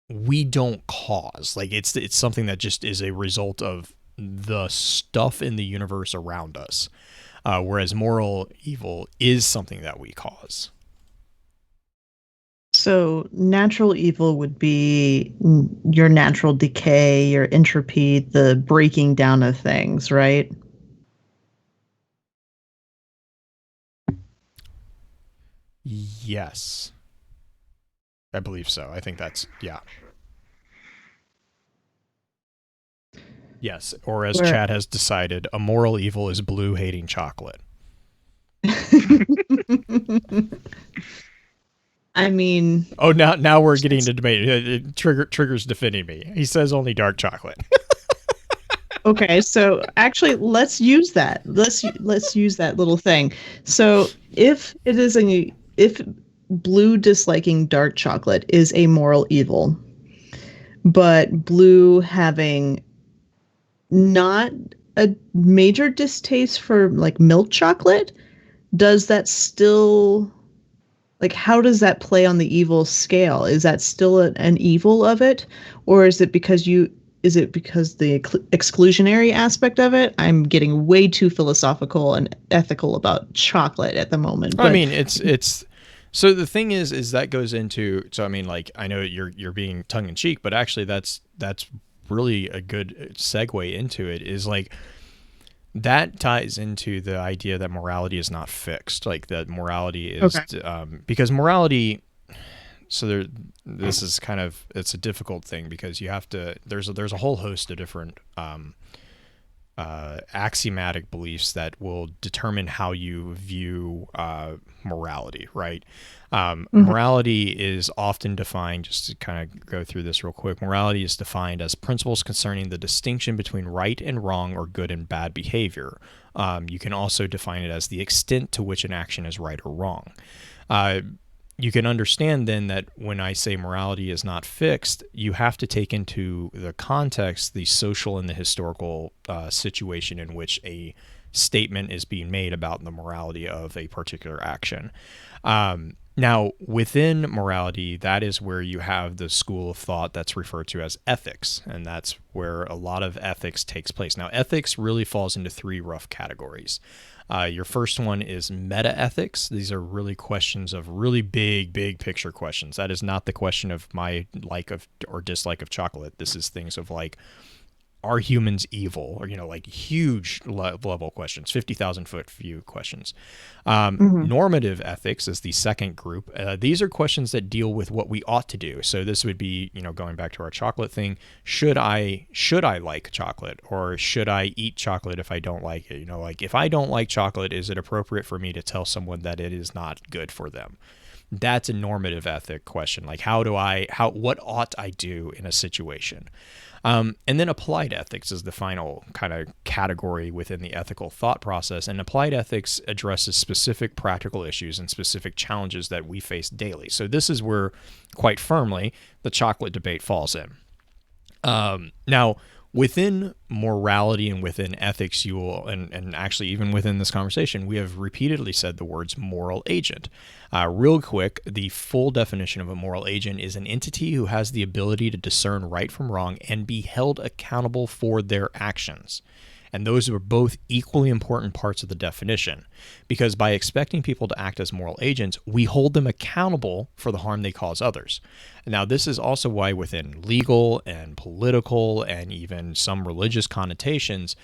we don't cause. Like it's something that just is a result of the stuff in the universe around us. Whereas moral evil is something that we cause. So natural evil would be your natural decay, your entropy, the breaking down of things, right? Yes. I believe so. I think that's, yeah. Yes. Or as Where- Chad has decided, a moral evil is blue hating chocolate. I mean, Oh, now we're getting into debate. Trigger's defending me. He says only dark chocolate. okay, so actually let's use that. Let's use that little thing. So if blue disliking dark chocolate is a moral evil, but blue having not a major distaste for like milk chocolate, does that still, like, how does that play on the evil scale? Is that still an evil of it, or is it because the exclusionary aspect of it? I'm getting way too philosophical and ethical about chocolate at the moment. But I mean, it's so the thing is that goes into, so I mean, like, I know you're being tongue in cheek, but actually that's really a good segue into it, is like that ties into the idea that morality is not fixed. Like that morality is because morality. So this is kind of, it's a difficult thing because you have to, there's a whole host of different axiomatic beliefs that will determine how you view morality, right? Morality is often defined, just to kind of go through this real quick, morality is defined as principles concerning the distinction between right and wrong or good and bad behavior. You can also define it as the extent to which an action is right or wrong. You can understand then that when I say morality is not fixed, you have to take into the context the social and the historical situation in which a statement is being made about the morality of a particular action. Now, within morality, that is where you have the school of thought that's referred to as ethics, and that's where a lot of ethics takes place. Now, ethics really falls into three rough categories. Your first one is meta-ethics. These are really questions of really big picture questions. That is not the question of my like of or dislike of chocolate. This is things of like, are humans evil? Or, like huge level questions, 50,000 foot view questions. Normative ethics is the second group. These are questions that deal with what we ought to do. So this would be, going back to our chocolate thing. Should I like chocolate, or should I eat chocolate if I don't like it? Like if I don't like chocolate, is it appropriate for me to tell someone that it is not good for them? That's a normative ethic question. Like what ought I do in a situation? And then applied ethics is the final kind of category within the ethical thought process. And applied ethics addresses specific practical issues and specific challenges that we face daily. So this is where, quite firmly, the chocolate debate falls in. Now, within morality and within ethics, you will, and actually even within this conversation, we have repeatedly said the words moral agent. Real quick, the full definition of a moral agent is an entity who has the ability to discern right from wrong and be held accountable for their actions. And those are both equally important parts of the definition, because by expecting people to act as moral agents, we hold them accountable for the harm they cause others. Now, this is also why within legal and political and even some religious connotations,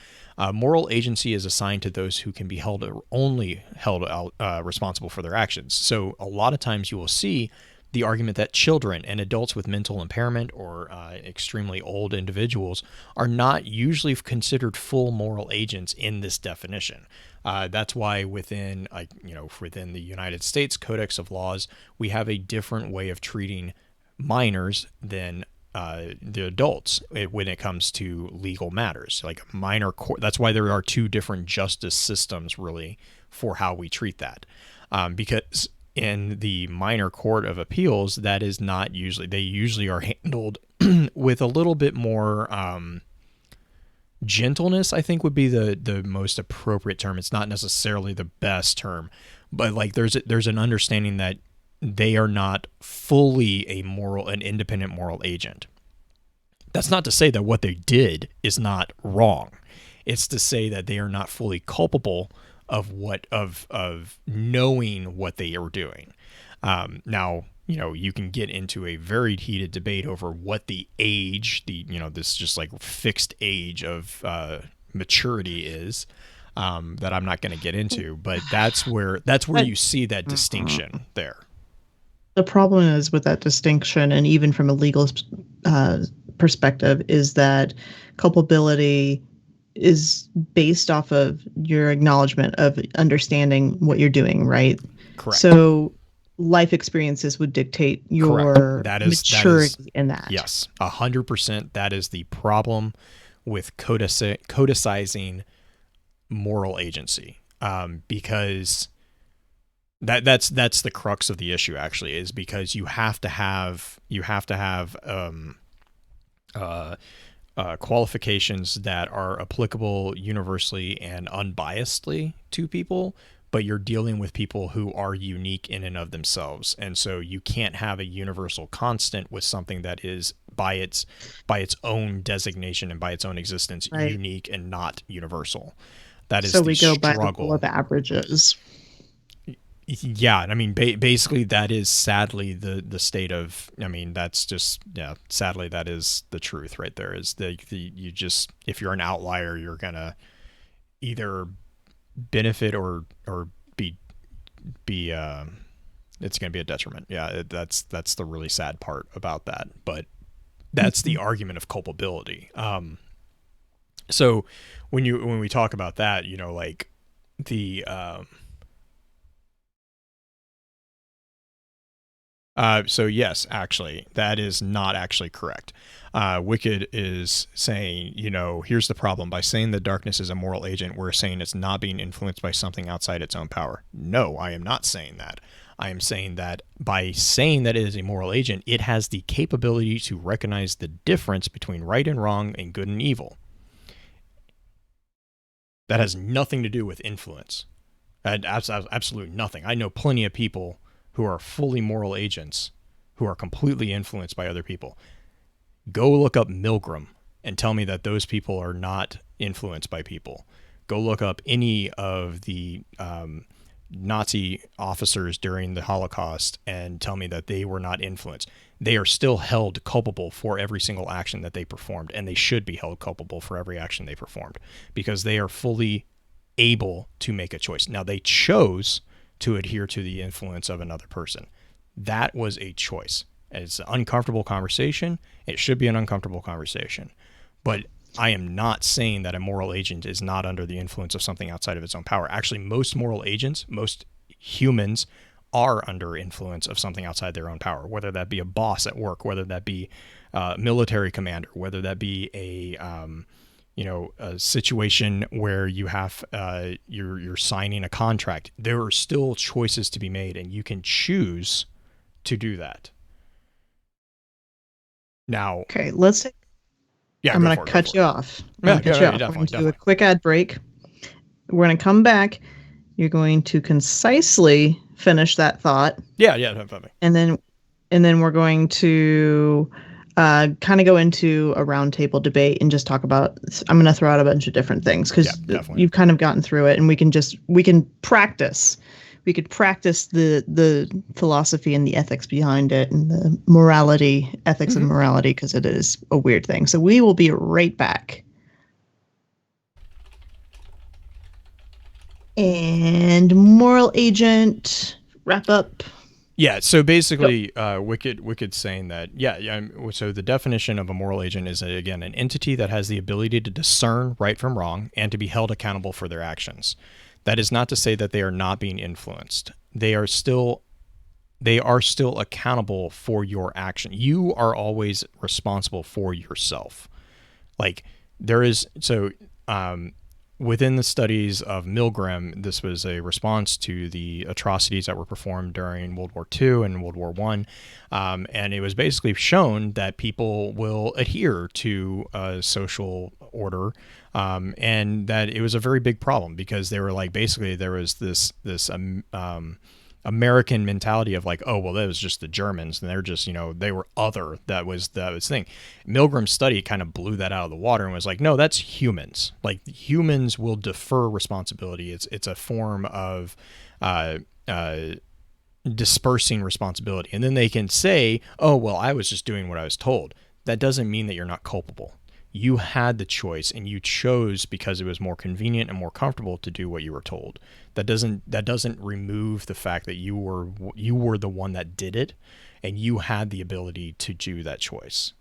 moral agency is assigned to those who can be only held responsible for their actions. So a lot of times you will see the argument that children and adults with mental impairment or extremely old individuals are not usually considered full moral agents in this definition. That's why within the United States Codex of Laws, we have a different way of treating minors than the adults when it comes to legal matters. Like minor court, that's why there are two different justice systems really for how we treat that, because in the minor court of appeals, that is not usually, they usually are handled with a little bit more gentleness, I think would be the most appropriate term. It's not necessarily the best term, but like there's an understanding that they are not fully an independent moral agent. That's not to say that what they did is not wrong. It's to say that they are not fully culpable of knowing what they are doing. Now, you can get into a very heated debate over what the age, this just like fixed age of maturity is, that I'm not going to get into, but that's where you see that distinction there. The problem is with that distinction, and even from a legal perspective, is that culpability is based off of your acknowledgement of understanding what you're doing, right? Correct. So life experiences would dictate your maturity in that. Yes, 100%. That is the problem with codicizing moral agency, because that's the crux of the issue, actually, is because you have to have qualifications that are applicable universally and unbiasedly to people, but you're dealing with people who are unique in and of themselves. And so you can't have a universal constant with something that is by its own designation and by its own existence, right, unique and not universal. That is so the we go struggle. by the rule of averages. Yeah, I mean, basically that is sadly the state of. I mean, that's just sadly that is the truth right there. Is you just, if you're an outlier, you're gonna either benefit or be it's gonna be a detriment. Yeah, that's the really sad part about that. But that's the argument of culpability. So when we talk about that, like the so yes, actually, that is not actually correct. Wicked is saying, here's the problem. By saying that darkness is a moral agent, we're saying it's not being influenced by something outside its own power. No, I am not saying that. I am saying that by saying that it is a moral agent, it has the capability to recognize the difference between right and wrong and good and evil. That has nothing to do with influence. Absolutely nothing. I know plenty of people who are fully moral agents, who are completely influenced by other people. Go look up Milgram and tell me that those people are not influenced by people. Go look up any of the Nazi officers during the Holocaust and tell me that they were not influenced. They are still held culpable for every single action that they performed, and they should be held culpable for every action they performed because they are fully able to make a choice. Now, they chose to adhere to the influence of another person. That was a choice. It's an uncomfortable conversation. It should be an uncomfortable conversation. But I am not saying that a moral agent is not under the influence of something outside of its own power. Actually, most moral agents, most humans are under influence of something outside their own power, whether that be a boss at work, whether that be a military commander, whether that be a situation where you have you're signing a contract. There are still choices to be made, and you can choose to do that. Now, okay, let's. I'm going to cut you off. We're going to do a quick ad break. We're going to come back. You're going to concisely finish that thought. Yeah, definitely. And then we're going to kind of go into a roundtable debate and just talk about. I'm going to throw out a bunch of different things because you've kind of gotten through it, and we can practice. We could practice the philosophy and the ethics behind it, and the morality, ethics and morality, because it is a weird thing. So we will be right back. And moral agent wrap up. Yeah, so basically, Wicked saying that, so the definition of a moral agent is, again, an entity that has the ability to discern right from wrong and to be held accountable for their actions. That is not to say that they are not being influenced. They are still accountable for your action. You are always responsible for yourself. Like, there is, so within the studies of Milgram, this was a response to the atrocities that were performed during World War II and World War I. And it was basically shown that people will adhere to social order, and that it was a very big problem because they were like, basically there was this American mentality of like, oh, well, that was just the Germans and they're just, they were other. That was thing. Milgram's study kind of blew that out of the water and was like, no, that's humans. Like humans will defer responsibility. It's a form of dispersing responsibility. And then they can say, oh, well, I was just doing what I was told. That doesn't mean that you're not culpable. You had the choice and you chose because it was more convenient and more comfortable to do what you were told. That doesn't remove the fact that you were the one that did it and you had the ability to do that choice.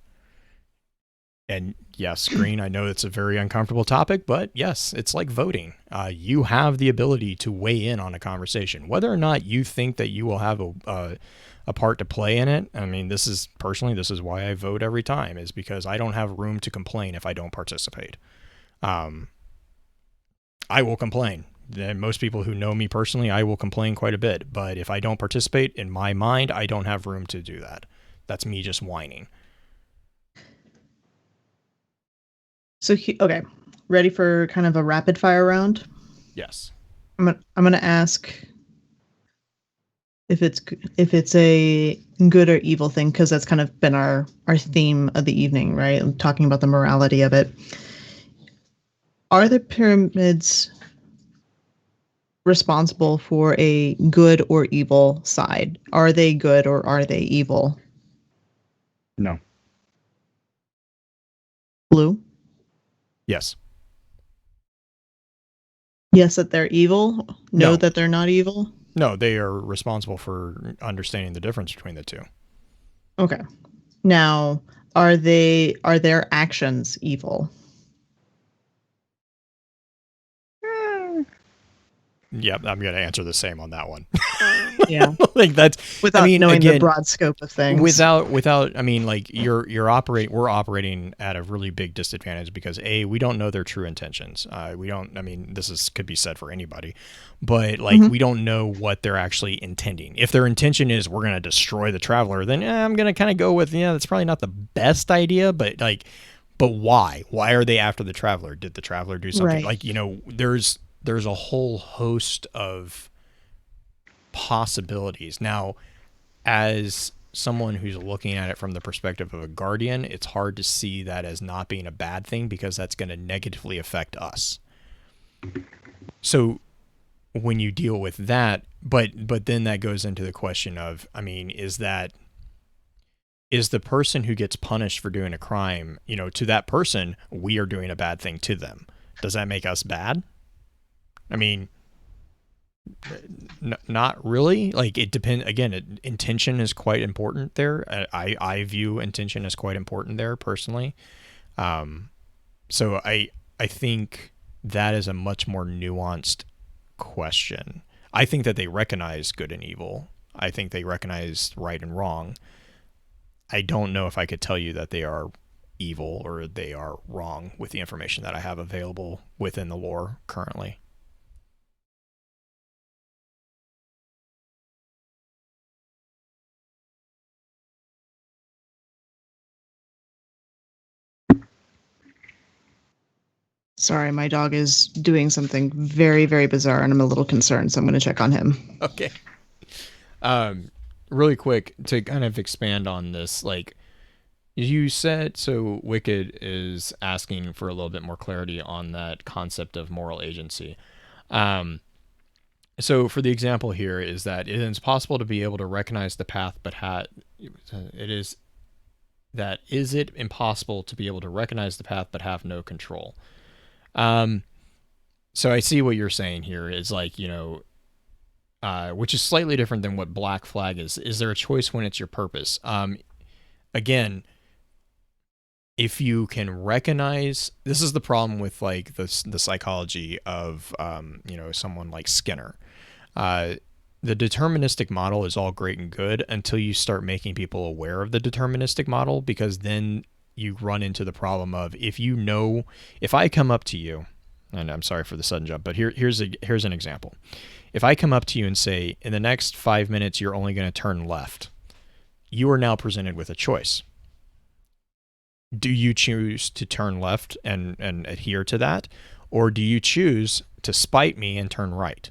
And yes, Green, I know it's a very uncomfortable topic, but yes, it's like voting. You have the ability to weigh in on a conversation. Whether or not you think that you will have a part to play in it, I mean, this is why I vote every time, is because I don't have room to complain if I don't participate. I will complain. And most people who know me personally, I will complain quite a bit. But if I don't participate, in my mind, I don't have room to do that. That's me just whining. So, okay, ready for kind of a rapid fire round? Yes. I'm gonna ask if it's a good or evil thing, because that's kind of been our theme of the evening, right? I'm talking about the morality of it. Are the pyramids responsible for a good or evil side? Are they good or are they evil? No. Blue? Yes. Yes, that they're evil. No, No. that they're not evil. No, they are responsible for understanding the difference between the two. Okay. Now, are their actions evil? Yep, I'm going to answer the same on that one. Yeah. Like that's Without knowing again, the broad scope of things. Without I mean, like we're operating at a really big disadvantage because we don't know their true intentions. We don't, I mean, could be said for anybody, but like we don't know what they're actually intending. If their intention is we're going to destroy the traveler, then I'm going to kind of go with, that's probably not the best idea, but why? Why are they after the traveler? Did the traveler do something? Right. Like, there's a whole host of possibilities. Now, as someone who's looking at it from the perspective of a guardian, it's hard to see that as not being a bad thing because that's going to negatively affect us. So when you deal with that, but then that goes into the question of, I mean, is the person who gets punished for doing a crime, to that person, we are doing a bad thing to them. Does that make us bad? I mean, not really. Like, it depends. Again, intention is quite important there. I view intention as quite important there personally. So I think that is a much more nuanced question. I think that they recognize good and evil. I think they recognize right and wrong. I don't know if I could tell you that they are evil or they are wrong with the information that I have available within the lore currently. Sorry, my dog is doing something very, very bizarre, and I'm a little concerned, so I'm going to check on him. Okay. Really quick to kind of expand on this, like you said, so Wicked is asking for a little bit more clarity on that concept of moral agency. So for the example here is that it is possible to be able to recognize the path, but is it impossible to be able to recognize the path but have no control? So I see what you're saying here is like, which is slightly different than what Black Flag is. Is there a choice when it's your purpose? Again, if you can recognize, this is the problem with like the psychology of, someone like Skinner. The deterministic model is all great and good until you start making people aware of the deterministic model, because then you run into the problem of if I come up to you, and I'm sorry for the sudden jump, but here's an example. If I come up to you and say, in the next 5 minutes, you're only going to turn left, you are now presented with a choice. Do you choose to turn left and adhere to that? Or do you choose to spite me and turn right?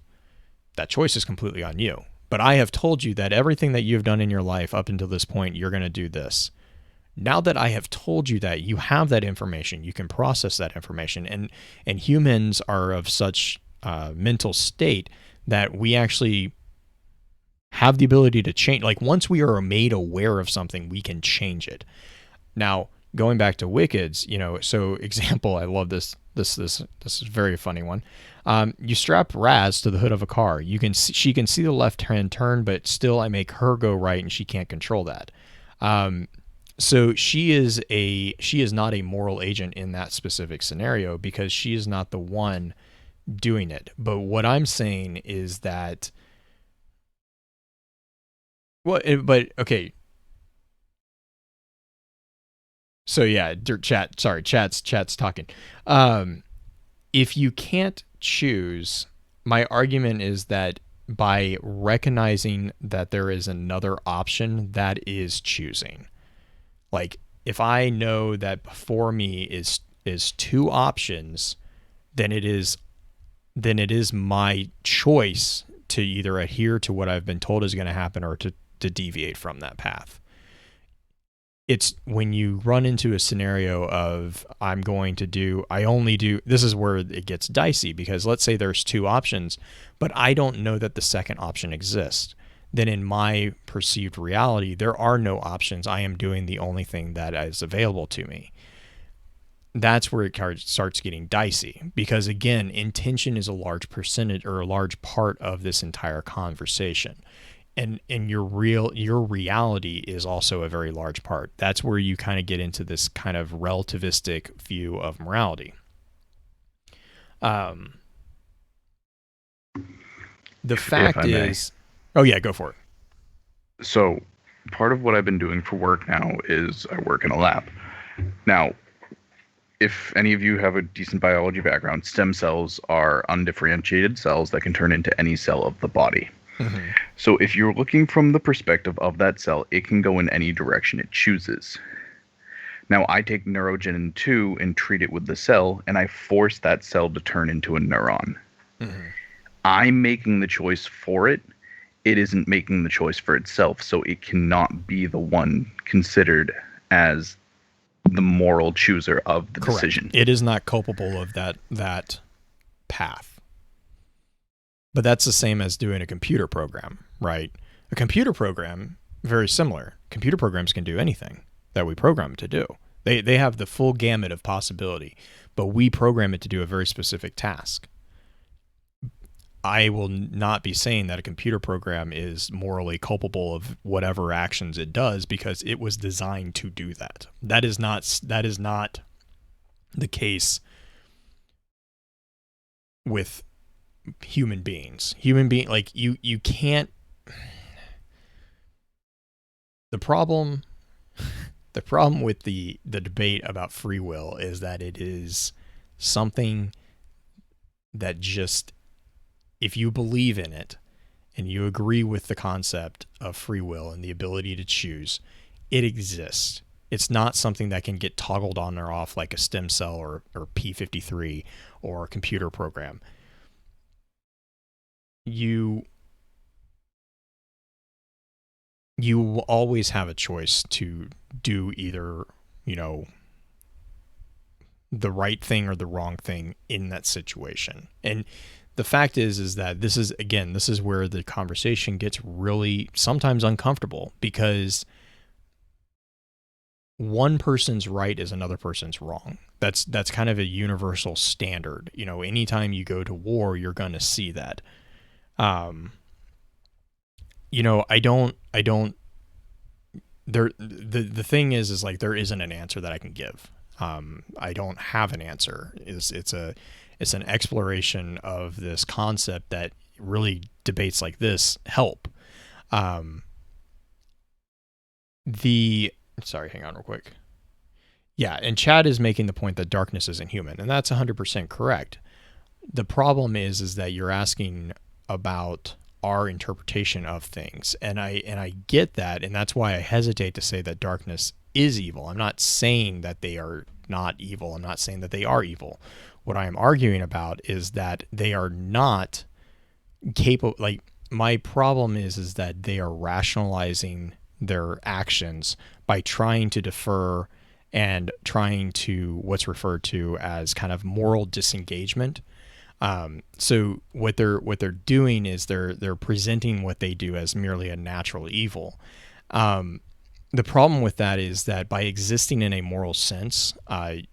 That choice is completely on you. But I have told you that everything that you've done in your life up until this point, you're going to do this. Now that I have told you that, you have that information. You can process that information. And humans are of such mental state that we actually have the ability to change. Like, once we are made aware of something, we can change it. Now, going back to Wicked's, so example, I love this. This is a very funny one. You strap Raz to the hood of a car. She can see the left-hand turn, but still I make her go right, and she can't control that. So she is not a moral agent in that specific scenario because she is not the one doing it. But what I'm saying is that, okay. So yeah, chat's talking. If you can't choose, my argument is that by recognizing that there is another option, that is choosing. Like, if I know that before me is two options, then it is my choice to either adhere to what I've been told is going to happen or to deviate from that path. It's when you run into a scenario of this is where it gets dicey, because let's say there's two options, but I don't know that the second option exists. Then in my perceived reality, there are no options. I am doing the only thing that is available to me. That's where it starts getting dicey, because again, intention is a large percentage or a large part of this entire conversation. And your reality is also a very large part. That's where you kind of get into this kind of relativistic view of morality. The fact is, oh yeah, go for it. So part of what I've been doing for work now is I work in a lab. Now, if any of you have a decent biology background, stem cells are undifferentiated cells that can turn into any cell of the body. Mm-hmm. So if you're looking from the perspective of that cell, it can go in any direction it chooses. Now, I take neurogenin 2 and treat it with the cell, and I force that cell to turn into a neuron. Mm-hmm. I'm making the choice for it. It isn't making the choice for itself, so it cannot be the one considered as the moral chooser of the decision. It is not culpable of that path. But that's the same as doing a computer program, right? A computer program, very similar. Computer programs can do anything that we program it to do. They have the full gamut of possibility, but we program it to do a very specific task. I will not be saying that a computer program is morally culpable of whatever actions it does because it was designed to do that. That is not the case with human beings. Like you can't. The problem with the debate about free will is that it is something that just, if you believe in it and you agree with the concept of free will and the ability to choose, it exists. It's not something that can get toggled on or off like a stem cell or P53 or a computer program. You will always have a choice to do either, the right thing or the wrong thing in that situation. And the fact is that this is where the conversation gets really sometimes uncomfortable, because one person's right is another person's wrong. That's kind of a universal standard. Anytime you go to war, you're going to see that. The thing is like, there isn't an answer that I can give. I don't have an answer. It's an exploration of this concept that really debates like this help. Hang on real quick. Yeah, and Chad is making the point that darkness isn't human, and that's 100% correct. The problem is that you're asking about our interpretation of things, and I get that, and that's why I hesitate to say that darkness is evil. I'm not saying that they are not evil. I'm not saying that they are evil. What I am arguing about is that they are not capable. Like, my problem is that they are rationalizing their actions by trying to defer and trying to what's referred to as kind of moral disengagement. So what they're doing is they're presenting what they do as merely a natural evil. The problem with that is that by existing in a moral sense,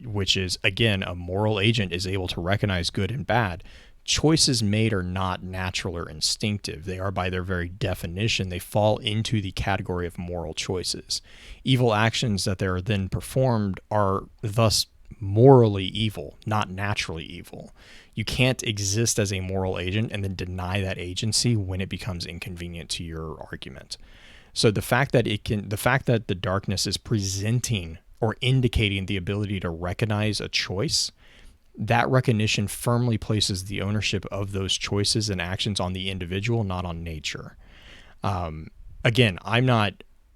which is, again, a moral agent is able to recognize good and bad, choices made are not natural or instinctive. They are, by their very definition, they fall into the category of moral choices. Evil actions that are then performed are thus morally evil, not naturally evil. You can't exist as a moral agent and then deny that agency when it becomes inconvenient to your argument. So the fact that the darkness is presenting or indicating the ability to recognize a choice, that recognition firmly places the ownership of those choices and actions on the individual, not on nature. Again, I'm not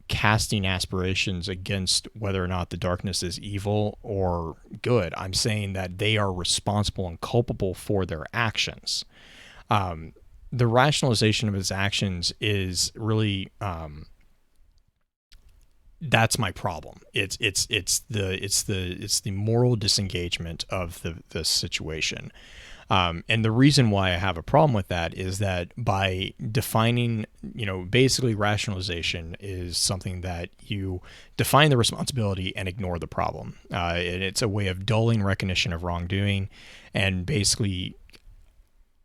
casting aspirations against whether or not the darkness is evil or good. I'm saying that they are responsible and culpable for their actions. The rationalization of his actions is really that's my problem. It's the moral disengagement of the situation. And the reason why I have a problem with that is that by defining, basically rationalization is something that you define the responsibility and ignore the problem. And it's a way of dulling recognition of wrongdoing and basically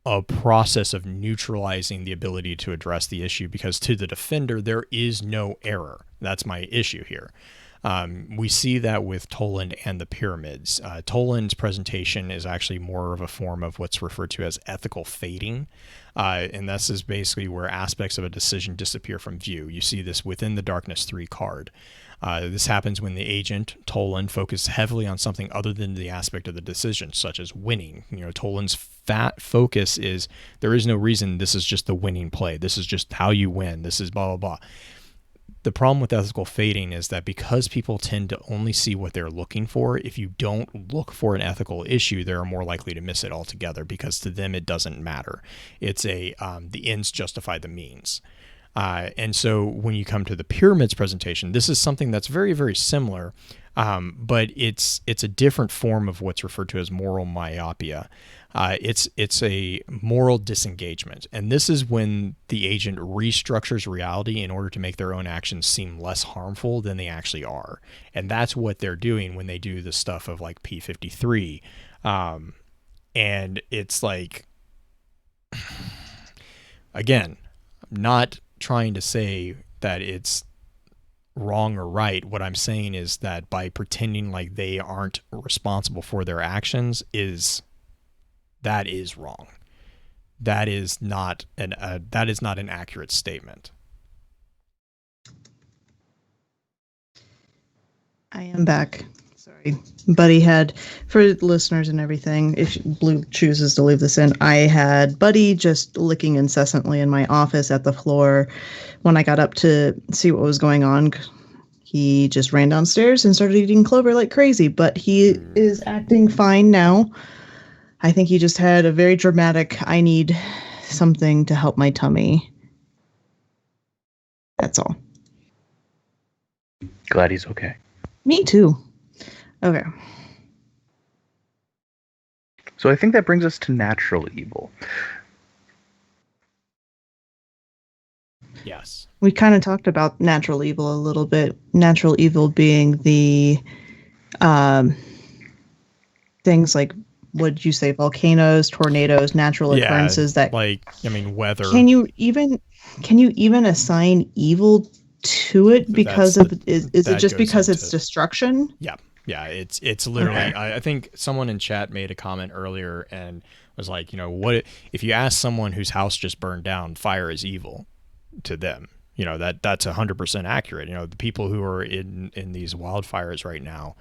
a process of neutralizing the ability to address the issue, because to the defender, there is no error. That's my issue here. We see that with Toland and the pyramids. Toland's presentation is actually more of a form of what's referred to as ethical fading. And this is basically where aspects of a decision disappear from view. You see this within the Darkness 3 card. This happens when the agent, Toland, focuses heavily on something other than the aspect of the decision, such as winning. Toland's focus is, there is no reason, this is just the winning play. This is just how you win. This is blah, blah, blah. The problem with ethical fading is that because people tend to only see what they're looking for, if you don't look for an ethical issue, they're more likely to miss it altogether, because to them it doesn't matter. It's the ends justify the means. And so when you come to the pyramids presentation, this is something that's very, very similar, but it's a different form of what's referred to as moral myopia. It's a moral disengagement. And this is when the agent restructures reality in order to make their own actions seem less harmful than they actually are. And that's what they're doing when they do the stuff of like P53. And it's like, again, not trying to say that it's wrong or right. What I'm saying is that by pretending like they aren't responsible for their actions that is wrong. That is not an accurate statement. I am back. Sorry. Buddy had, for listeners and everything, if Blue chooses to leave this in, I had Buddy just licking incessantly in my office at the floor. When I got up to see what was going on, he just ran downstairs and started eating clover like crazy, but he is acting fine now. I think he just had a very dramatic, I need something to help my tummy. That's all. Glad he's okay. Me too. Okay. So I think that brings us to natural evil. Yes. We kind of talked about natural evil a little bit. Natural evil being the things like, what did you say, volcanoes, tornadoes, natural occurrences that, like, weather. Can you even assign evil to it because is it just because it's destruction? Yeah. Yeah, it's literally, Okay. I think someone in chat made a comment earlier and was like, what if you ask someone whose house just burned down, fire is evil to them? That's 100% accurate. The people who are in these wildfires right now,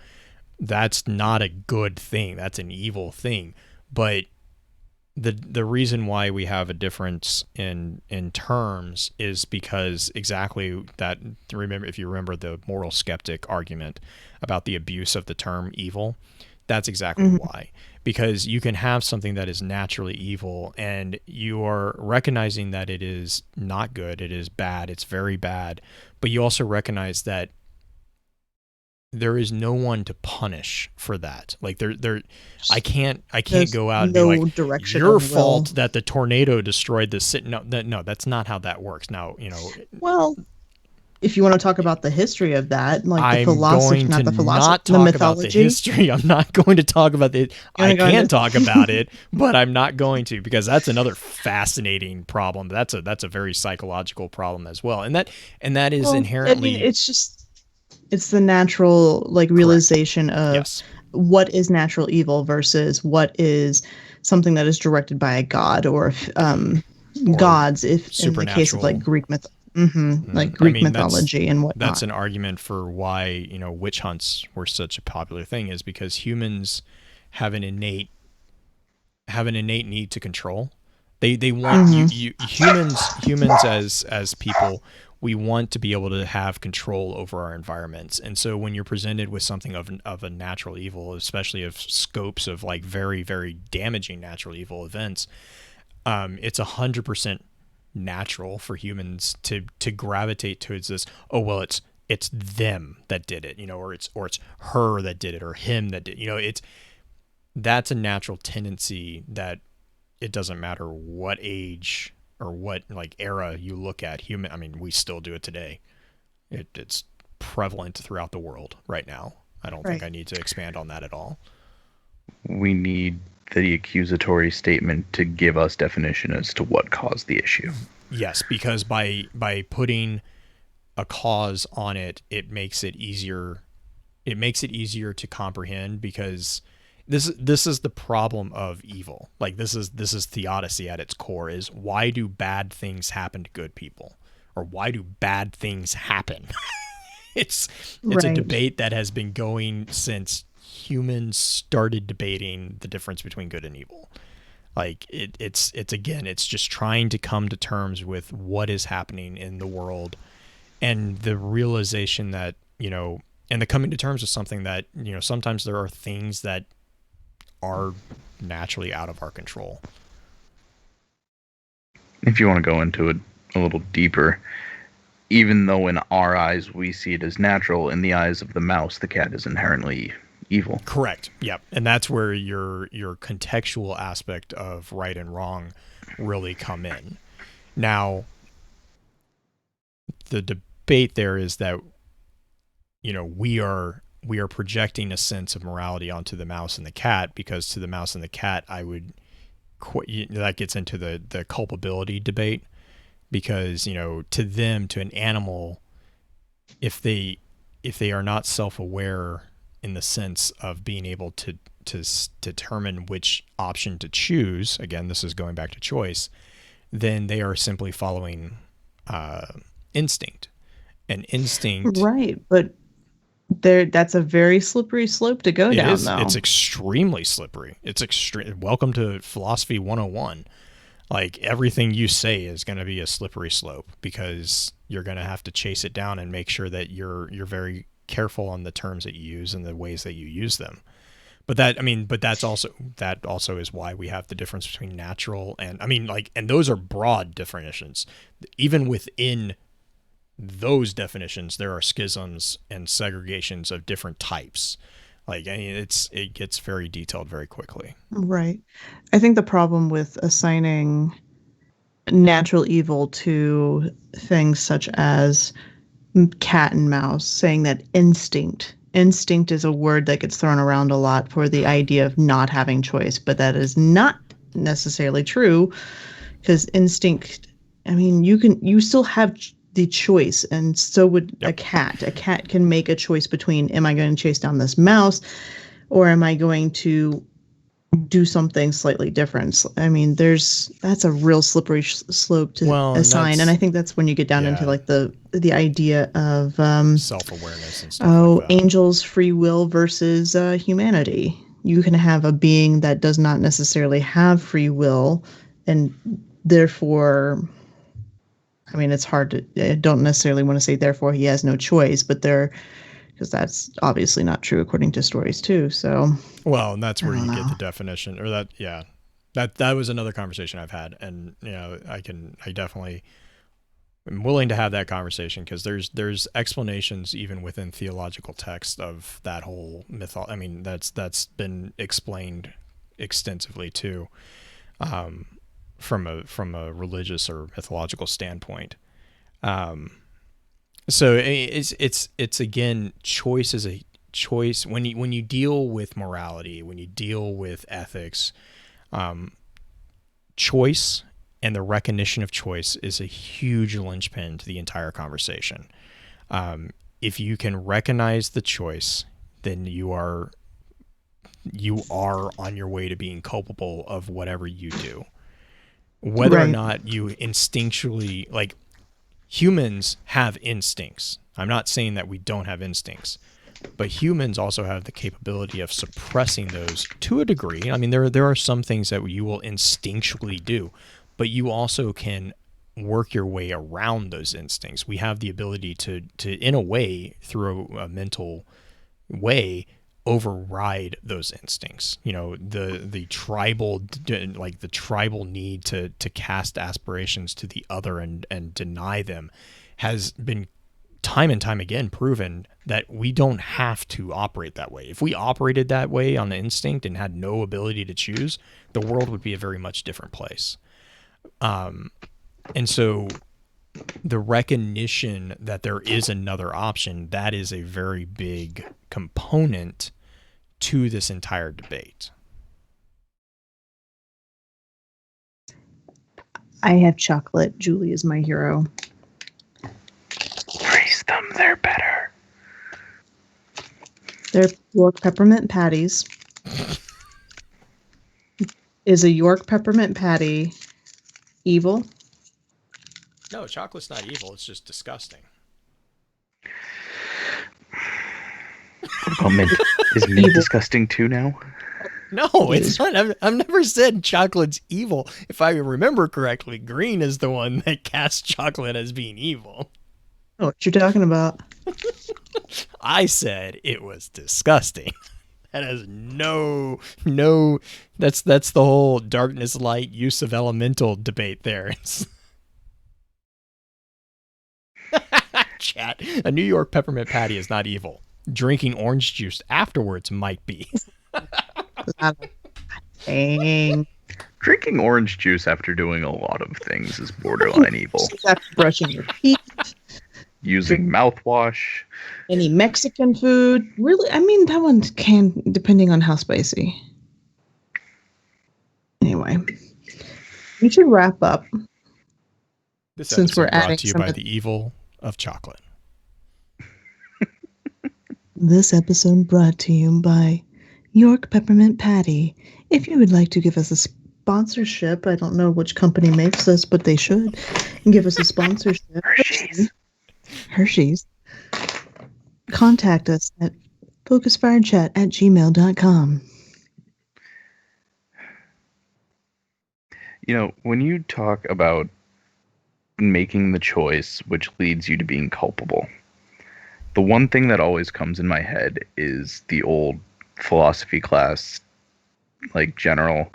that's not a good thing. That's an evil thing. But the reason why we have a difference in terms is because exactly that. Remember, if you remember the moral skeptic argument about the abuse of the term evil, that's exactly why. Because you can have something that is naturally evil, and you are recognizing that it is not good, it is bad, it's very bad, but you also recognize that there is no one to punish for that. Like I can't There's go out and no be like, direction your of will. fault that the tornado destroyed the city. No, that's not how that works. Now, Well, if you want to talk about the history of that, like the I'm philosophy, going not to the philosophy, not the talk about the mythology. history. I'm not going to talk about it. I wanna go can into- talk about it, but I'm not going to, because that's another fascinating problem. That's a very psychological problem as well, and that is Well, inherently I mean, it's the natural like realization of yes. what is natural evil versus what is something that is directed by a god or gods, if in the case of like Greek myth, like Greek mythology and whatnot. That's an argument for why witch hunts were such a popular thing, is because humans have an innate need to control. They want humans as people, we want to be able to have control over our environments. And so when you're presented with something of a natural evil, especially of scopes of like very, very damaging natural evil events, it's 100% natural for humans to gravitate towards this. Oh, well, it's them that did it, or it's her that did it, or him that did. That's a natural tendency that it doesn't matter what age or what like era you look at. I mean, we still do it today. It's prevalent throughout the world right now. I don't think I need to expand on that at all. We need the accusatory statement to give us definition as to what caused the issue. Yes, because by putting a cause on it, it makes it easier. It makes it easier to comprehend, because this is the problem of evil. Like this is theodicy at its core. Is why do bad things happen to good people, or why do bad things happen? It's a debate that has been going since humans started debating the difference between good and evil. Like it's just trying to come to terms with what is happening in the world, and the realization that and the coming to terms with something that sometimes there are things that are naturally out of our control. If you want to go into it a little deeper, even though in our eyes we see it as natural, in the eyes of the mouse, the cat is inherently evil. Correct. Yep. And that's where your contextual aspect of right and wrong really come in. Now, the debate there is that we are projecting a sense of morality onto the mouse and the cat, because to the mouse and the cat, that gets into the culpability debate, because to them, to an animal, if they are not self-aware in the sense of being able to determine which option to choose, again, this is going back to choice, then they are simply following instinct. And instinct, right? But that's a very slippery slope to go down, though. It's extremely slippery. It's extreme. Welcome to philosophy 101. Like everything you say is going to be a slippery slope, because you're going to have to chase it down and make sure that you're very careful on the terms that you use and the ways that you use them. But that also is why we have the difference between natural and and those are broad definitions. Even within those definitions, there are schisms and segregations of different types. It gets very detailed very quickly. Right. I think the problem with assigning natural evil to things such as cat and mouse, saying that instinct is a word that gets thrown around a lot for the idea of not having choice, but that is not necessarily true, because instinct, you still have the choice, and so would a cat. A cat can make a choice between, am I going to chase down this mouse, or am I going to do something slightly different? That's a real slippery slope to assign, and I think that's when you get down into like the idea of self-awareness and stuff like that. Angels' free will versus humanity. you can have a being that does not necessarily have free will, and therefore, I mean, it's hard to, I don't necessarily want to say therefore he has no choice, but because that's obviously not true according to stories too. So, Well, and that's I where don't you get know. the definition, or that, yeah, that was another conversation I've had, and I definitely am willing to have that conversation, because there's explanations even within theological text of that whole myth. I mean, that's been explained extensively too, from a religious or mythological standpoint. So it's again, choice is a choice. When you deal with morality, when you deal with ethics, choice and the recognition of choice is a huge linchpin to the entire conversation. If you can recognize the choice, then you are on your way to being culpable of whatever you do. Whether or Right. not you instinctually, like, humans have instincts. I'm not saying that we don't have instincts, but humans also have the capability of suppressing those to a degree. I mean, there are some things that you will instinctually do, but you also can work your way around those instincts. We have the ability to in a way, through a mental way, override those instincts. The tribal, like the tribal need to cast aspirations to the other and deny them, has been time and time again proven that we don't have to operate that way. If we operated that way on the instinct and had no ability to choose, the world would be a very much different place. And so the recognition that there is another option, that is a very big component to this entire debate. I have chocolate. Julie is my hero. Praise them, they're better. They're York peppermint patties. Is a York peppermint patty evil? No, chocolate's not evil. It's just disgusting. What about mint? Is mint disgusting too now? No, it's not. I've never said chocolate's evil. If I remember correctly, green is the one that casts chocolate as being evil. Oh, what you're talking about? I said it was disgusting. That has no. That's the whole darkness light use of elemental debate there. Chat. A New York peppermint patty is not evil. Drinking orange juice afterwards might be. Dang. Drinking orange juice after doing a lot of things is borderline evil. After brushing your teeth. Using mouthwash. Any Mexican food. Really? I mean, that one can, depending on how spicy. Anyway. We should wrap up. This Since episode we're brought adding to you some by of- the evil of chocolate. This episode brought to you by York Peppermint Patty. If you would like to give us a sponsorship, I don't know which company makes this, but they should give us a sponsorship. Hershey's. Contact us at focusfirechat@gmail.com. When you talk about making the choice which leads you to being culpable, the one thing that always comes in my head is the old philosophy class, like general.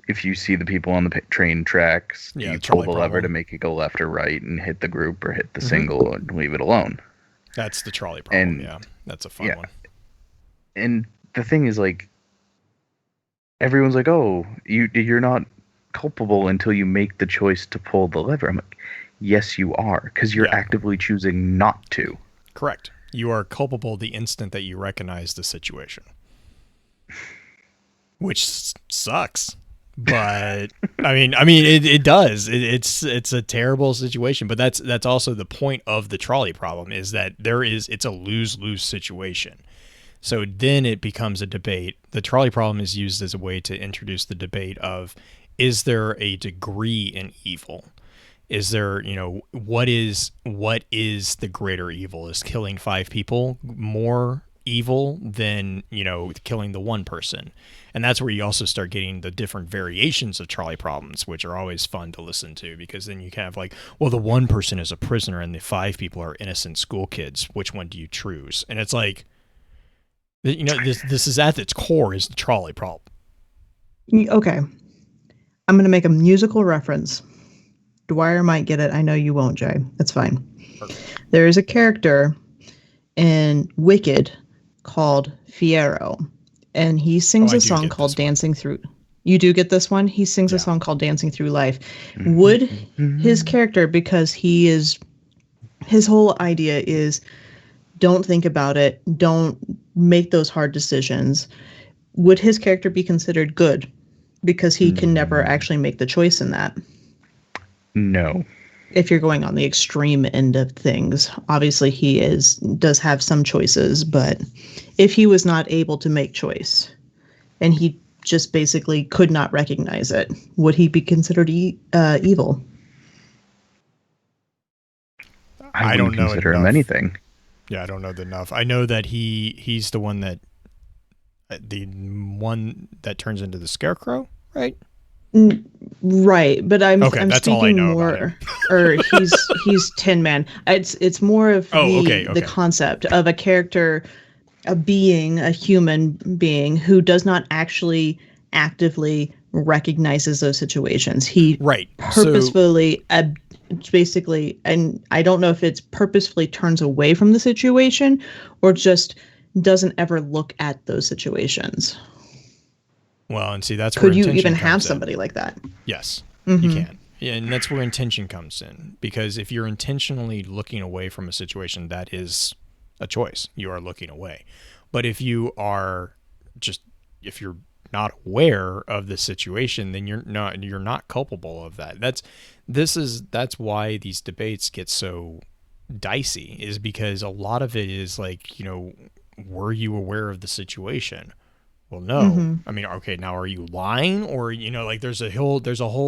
If you see the people on the train tracks, Yeah, you the pull trolley the lever problem. to make it go left or right and hit the group or hit the single and leave it alone. That's the trolley problem. And- yeah, that's a fun yeah. one. And the thing is, like, everyone's like, "Oh, you're not culpable until you make the choice to pull the lever." I'm like, yes, you are, because you're Yeah. actively choosing not to. Correct. You are culpable the instant that you recognize the situation, which sucks. But I mean, it does. It's a terrible situation. But that's also the point of the trolley problem, is that it's a lose-lose situation. So then it becomes a debate. The trolley problem is used as a way to introduce the debate of, is there a degree in evil? Is there, what is the greater evil? Is killing 5 people more evil than, you know, killing the one person. And that's where you also start getting the different variations of Charlie problems, which are always fun to listen to, because then you can have like, well, the one person is a prisoner and the 5 people are innocent school kids. Which one do you choose? And it's like, you know, this is at its core is the Charlie problem. Okay. I'm going to make a musical reference. Dwyer might get it. I know you won't, Jay. That's fine. Perfect. There is a character in Wicked called Fierro, and he sings I a do song get called this one. Dancing Through. You do get this one? He sings Yeah. a song called Dancing Through Life. Would his character, because his whole idea is don't think about it, don't make those hard decisions, would his character be considered good because he can never actually make the choice in that? No. If you're going on the extreme end of things, obviously he does have some choices, but if he was not able to make choice and he just basically could not recognize it, would he be considered evil? I don't wouldn't know consider him enough. anything. Yeah, I don't know enough. I know that he's the one that turns into the Scarecrow, right? Right, but I'm that's all I speaking know about more, or he's Tin Man. It's more of the concept of a character, a human being who does not actually actively recognizes those situations. He purposefully, basically, and I don't know if it's purposefully turns away from the situation or just doesn't ever look at those situations. Well, and see, that's could where you intention even comes have in. somebody like that? Yes, you can. Yeah, and that's where intention comes in, because if you're intentionally looking away from a situation, that is a choice. You are looking away. But if you're not aware of the situation, then you're not culpable of that. That's why these debates get so dicey, is because a lot of it is like, you know, were you aware of the situation? Well, no. I mean, okay, now are you lying? Or, you know, like there's a whole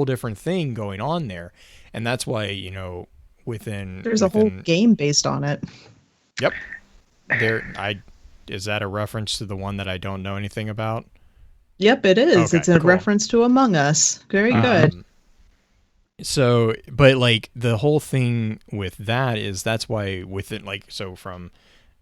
different thing going on there. And that's why, you know, there's a whole game based on it. Yep. Is that a reference to the one that I don't know anything about? Yep, it is. Okay, it's a cool. reference to Among Us. Very good. So, but like the whole thing with that is that's why within, like, so from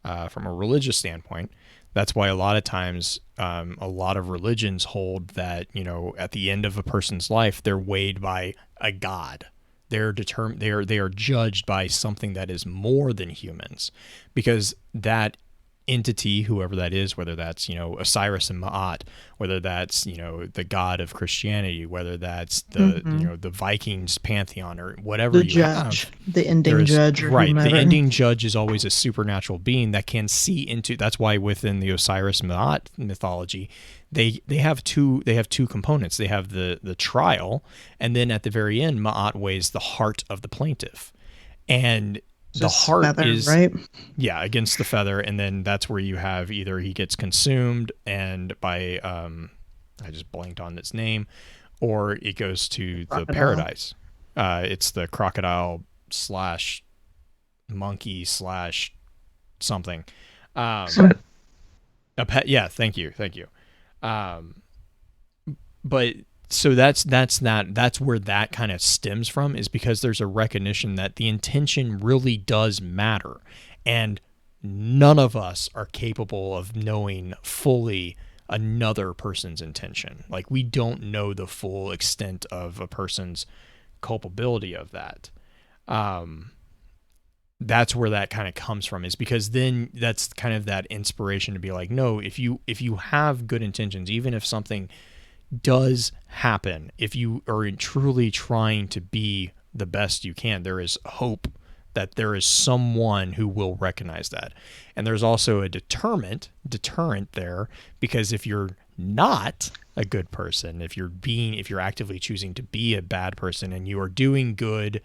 a religious standpoint, that's why a lot of times a lot of religions hold that, you know, at the end of a person's life, they're weighed by a god. They're determined. They are judged by something that is more than humans, because that entity, whoever that is, whether that's, you know, Osiris and Ma'at, whether that's, you know, the god of Christianity, whether that's the you know, the Vikings pantheon, or whatever the judge, the ending judge, or right, whomever. the ending judge is always a supernatural being that can see into. That's why within the Osiris Ma'at mythology, they have two components. They have the trial, and then at the very end, Ma'at weighs the heart of the plaintiff, and the heart feather, is right? Yeah, against the feather, and then that's where you have either he gets consumed and by I just blanked on its name, or it goes to the paradise. It's the crocodile / monkey / something. A pet. Yeah, thank you. But so that's where that kind of stems from, is because there's a recognition that the intention really does matter, and none of us are capable of knowing fully another person's intention. Like, we don't know the full extent of a person's culpability of that. That's where that kind of comes from, is because then that's kind of that inspiration to be like, no, if you have good intentions, even if something does happen, if you are truly trying to be the best you can, there is hope that there is someone who will recognize that. And there's also a deterrent there, because if you're not a good person, if you're actively choosing to be a bad person, and you are doing good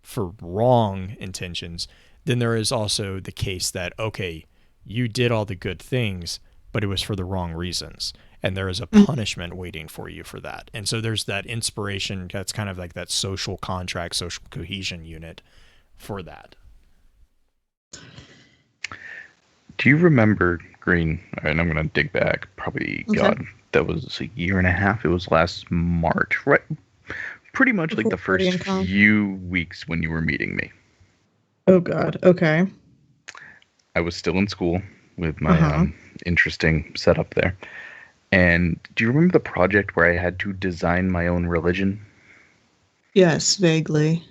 for wrong intentions, then there is also the case that, okay, you did all the good things, but it was for the wrong reasons, and there is a punishment waiting for you for that. And so there's that inspiration. That's kind of like that social contract, social cohesion unit for that. Do you remember Green? All right, I'm gonna dig back. Probably, Okay. God, that was a year and a half. It was last March, right? Pretty much like Before the first Guardian Con? few weeks when you were meeting me. Oh God. Okay. I was still in school with my Uh-huh. interesting setup there. And do you remember the project where I had to design my own religion? Yes, vaguely.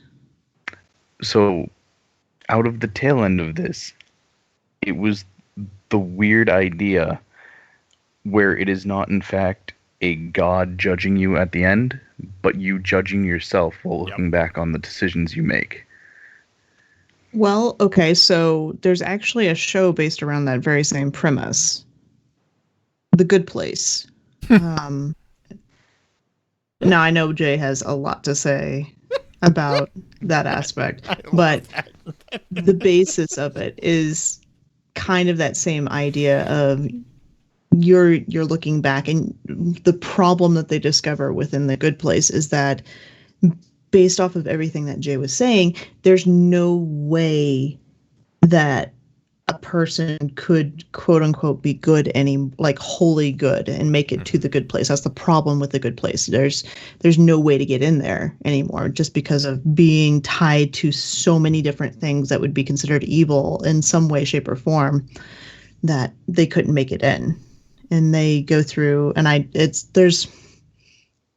So, out of the tail end of this, it was the weird idea where it is not, in fact, a God judging you at the end, but you judging yourself while looking back on the decisions you make. Well, okay, so there's actually a show based around that very same premise. The Good Place. um, now I know Jay has a lot to say about that aspect, but the basis of it is kind of that same idea of you're looking back, and the problem that they discover within The Good Place is that based off of everything that Jay was saying, there's no way that a person could quote unquote be good, like wholly good and make it to the good place. That's the problem with the good place. There's no way to get in there anymore, just because of being tied to so many different things that would be considered evil in some way, shape, or form, that they couldn't make it in. And they go through, and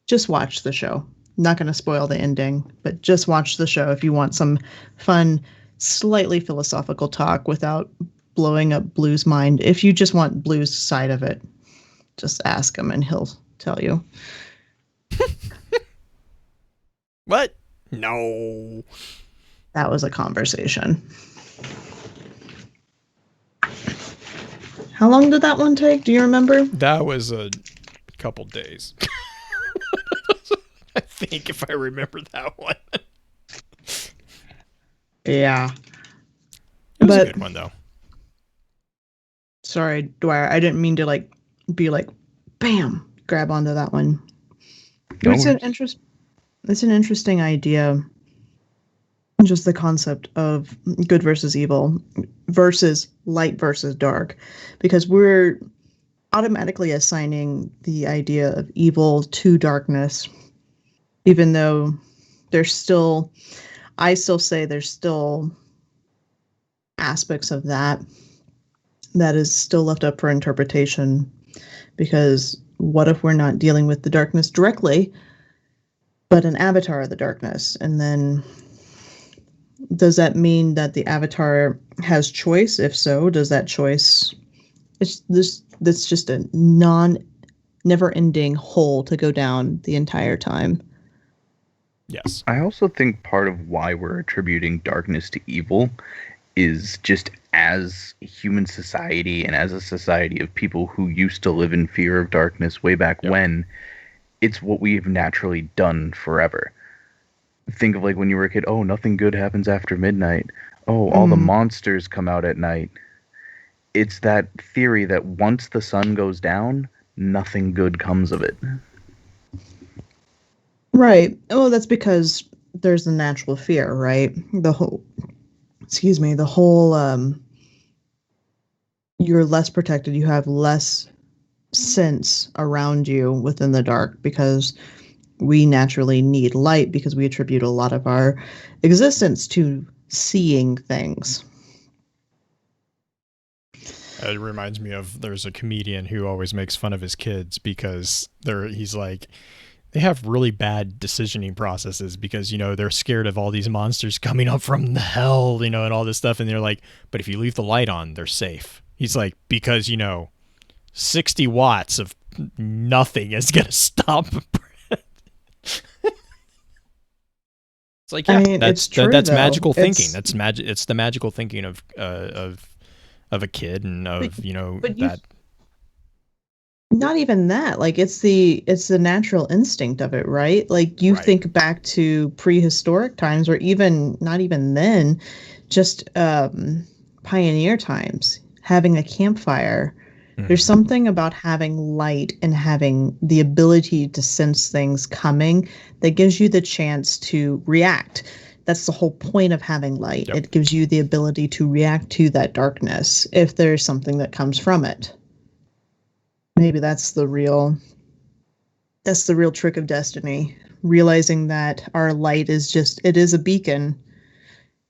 just watch the show. I'm not going to spoil the ending, but just watch the show if you want some fun, slightly philosophical talk without blowing up Blue's mind. If you just want Blue's side of it, just ask him and he'll tell you. What? No. That was a conversation. How long did that one take? Do you remember? That was a couple days. I think, if I remember that one. Yeah. It was a good one, though. Sorry, Dwyer. I didn't mean to be bam, grab onto that one. It's an interesting idea. Just the concept of good versus evil versus light versus dark, because we're automatically assigning the idea of evil to darkness, even though I still say there's still aspects of that is still left up for interpretation, because what if we're not dealing with the darkness directly, but an avatar of the darkness? And then does that mean that the avatar has choice? If so, does that choice, that's just a never-ending hole to go down the entire time. Yes. I also think part of why we're attributing darkness to evil is just as human society and as a society of people who used to live in fear of darkness way back when, it's what we've naturally done forever. Think of when you were a kid, oh, nothing good happens after midnight. Oh, all the monsters come out at night. It's that theory that once the sun goes down, nothing good comes of it. Right. Oh, that's because there's the natural fear, right? You're less protected. You have less sense around you within the dark, because we naturally need light, because we attribute a lot of our existence to seeing things. It reminds me of, there's a comedian who always makes fun of his kids because he's like, they have really bad decisioning processes because, they're scared of all these monsters coming up from the hell, and all this stuff. And they're like, but if you leave the light on, they're safe. He's like, because, 60 watts of nothing is going to stop. It's like, yeah, it's true, that's though. magical thinking. That's magic. It's the magical thinking of a kid, and of, that. Not even that. It's the natural instinct of it, right? You Right. think back to prehistoric times, or even not even then, just pioneer times, having a campfire. There's something about having light and having the ability to sense things coming that gives you the chance to react. that's the whole point of having light. Yep. It gives you the ability to react to that darkness if there's something that comes from it. Maybe that's the real trick of destiny, realizing that our light is just, it is a beacon.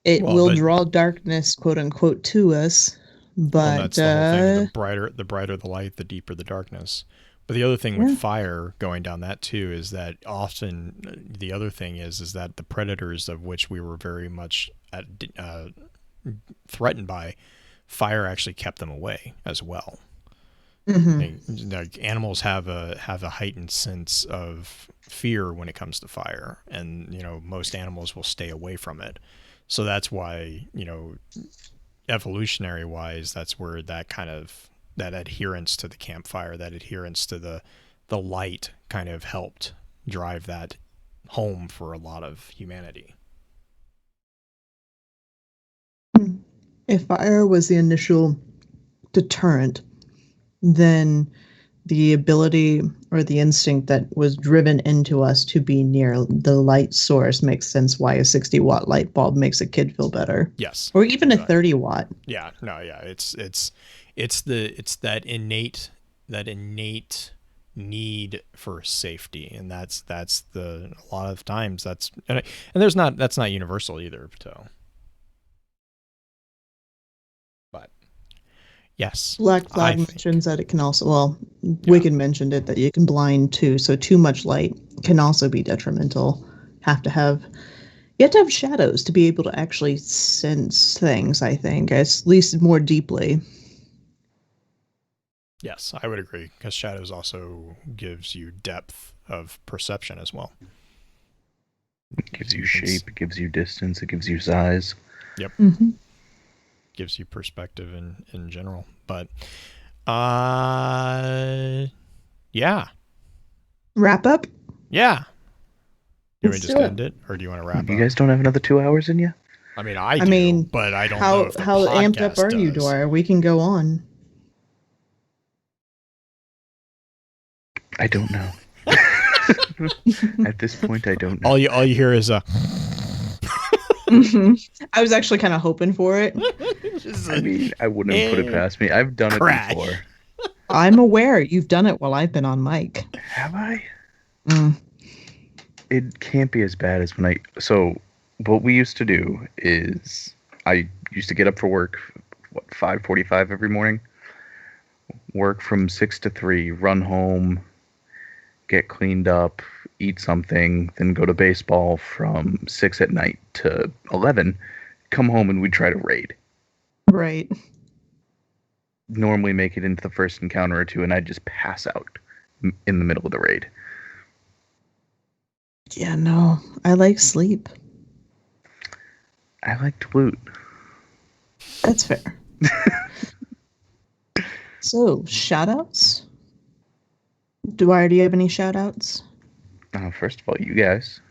It Well, will but- draw darkness, quote unquote, to us. But Well, that's the whole thing. The brighter the light, the deeper the darkness. But the other thing with Yeah. fire, going down that too, is that often the other thing is that the predators of which we were very much threatened by, fire actually kept them away as well. Like animals have a heightened sense of fear when it comes to fire, and most animals will stay away from it. So that's why evolutionary wise, that's where that kind of that adherence to the campfire, that adherence to the light, kind of helped drive that home for a lot of humanity. if fire was the initial deterrent, then the ability or the instinct that was driven into us to be near the light source makes sense why a 60-watt light bulb makes a kid feel better. Yes. Or even a Exactly. 30-watt. Yeah, no, yeah, it's that innate need for safety, and that's a lot of times that's that's not universal either. So, but yes, Black Flag mentions that it can also, Wicked mentioned it, that you can blind too, so too much light can also be detrimental. You have to have shadows to be able to actually sense things, I think, at least more deeply. Yes, I would agree, because shadows also gives you depth of perception as well. It gives you shape, it gives you distance, it gives you size. Yep. Gives you perspective in general. But yeah. Wrap up? Yeah. Do we Let's just do it. end it, or do you want to wrap You up? guys don't have another 2 hours in you? I mean, I do, mean, but I don't know if the how amped up podcast are you, does. Dwyer? We can go on. I don't know. At this point, I don't know. All you hear is a. I was actually kind of hoping for it. I mean, I wouldn't have put it past me. I've done Crash. it before. I'm aware you've done it while I've been on mic. Have I? Mm. It can't be as bad as when I... So, what we used to do is... I used to get up for work, 5:45 every morning. Work from 6 to 3, run home, get cleaned up, eat something, then go to baseball from 6 at night to 11, come home, and we'd try to raid. Right. Normally make it into the first encounter or two, and I'd just pass out in the middle of the raid. Yeah, no. I like sleep. I like to loot. That's fair. So, shout-outs? Dwyer, do you have any shout-outs? First of all, you guys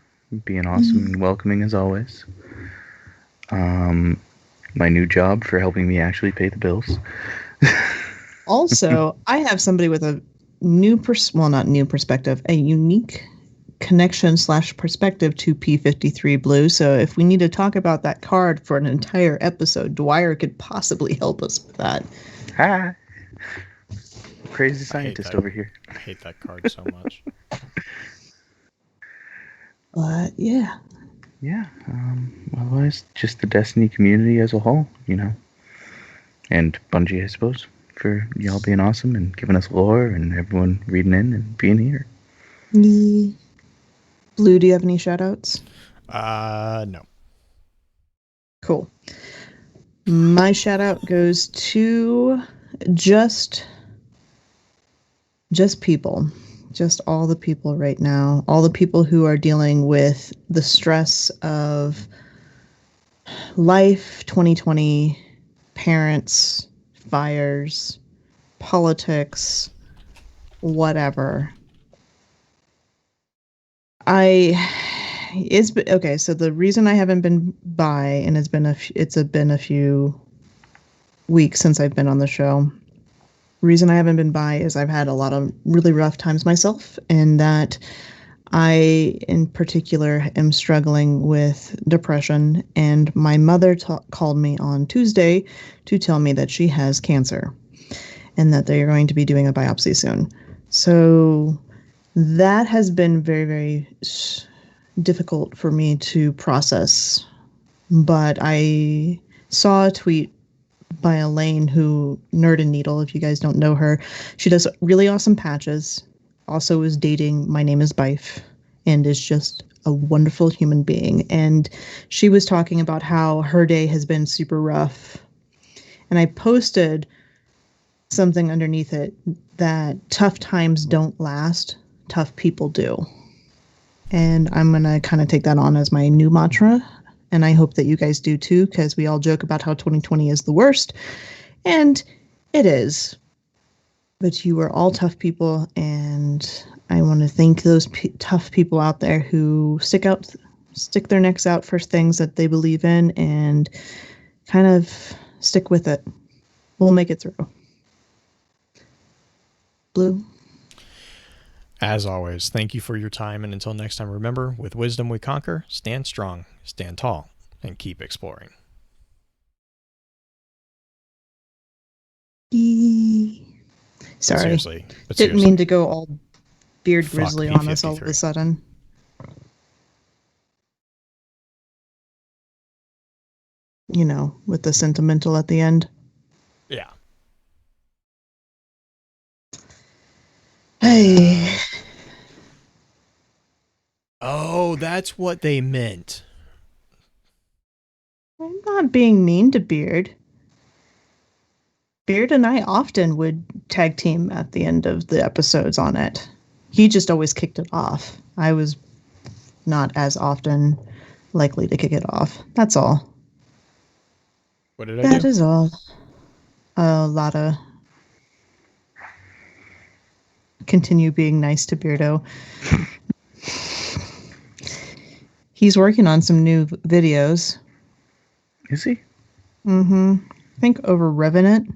being awesome and welcoming as always. My new job for helping me actually pay the bills. Also, I have somebody with a new not new perspective, a unique connection / perspective to P53 Blue. So if we need to talk about that card for an entire episode, Dwyer could possibly help us with that. Hi. Crazy I hate scientist that. over here. I hate that card so much. But yeah. Yeah. Otherwise, just the Destiny community as a whole, And Bungie, I suppose, for y'all being awesome and giving us lore and everyone reading in and being here. Blue, do you have any shout-outs? No. Cool. My shout-out goes to just people. Just all the people right now. All the people who are dealing with the stress of life, 2020, parents, fires, politics, whatever. Okay, so the reason I haven't been by, and it's been a few weeks since I've been on the show. Reason I haven't been by is I've had a lot of really rough times myself, and that I, in particular, am struggling with depression, and my mother called me on Tuesday to tell me that she has cancer and that they're going to be doing a biopsy soon. So that has been very, very difficult for me to process. But I saw a tweet by Elaine, who Nerd and Needle, if you guys don't know her, she does really awesome patches. Also is dating My Name is Bife and is just a wonderful human being. And she was talking about how her day has been super rough. And I posted something underneath it that tough times don't last, tough people do. And I'm going to kind of take that on as my new mantra. And I hope that you guys do too, because we all joke about how 2020 is the worst. And it is. But you are all tough people. And I want to thank those tough people out there who stick their necks out for things that they believe in and kind of stick with it. We'll make it through. Blue. As always, thank you for your time, and until next time, remember, with wisdom we conquer, stand strong, stand tall, and keep exploring. Sorry. Seriously. Didn't mean to go all beard Fuck grizzly on us all of P53. a sudden. You know, with the sentimental at the end. Yeah. Hey. Oh, that's what they meant. I'm not being mean to Beard. Beard and I often would tag team at the end of the episodes on it. He just always kicked it off. I was not as often likely to kick it off. That's all. What did I That do? is all. A lot of continue being nice to Beardo. He's working on some new videos. Is he? I think over Revenant,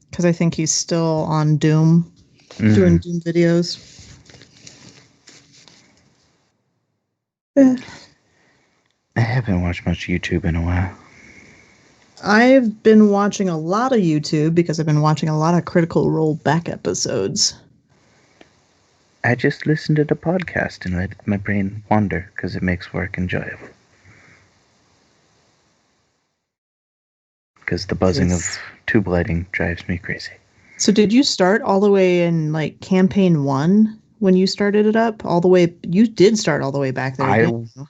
because I think he's still on Doom, doing Doom videos. I haven't watched much YouTube in a while. I've been watching a lot of YouTube because I've been watching a lot of Critical Role back episodes. I just listened to the podcast and let my brain wander because it makes work enjoyable. Because the buzzing of tube lighting drives me crazy. So did you start all the way in like campaign 1 when you started it up? All the way, you did start all the way back there, didn't you?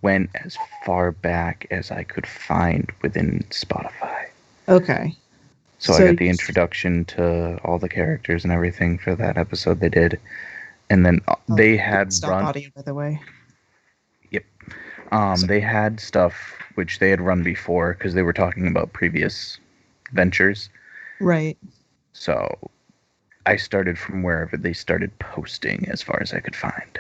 Went as far back as I could find within Spotify. Okay. So I got the introduction to all the characters and everything for that episode they did. And then they had stop audio, by the way. Yep. They had stuff which they had run before because they were talking about previous ventures. Right. So I started from wherever they started posting as far as I could find.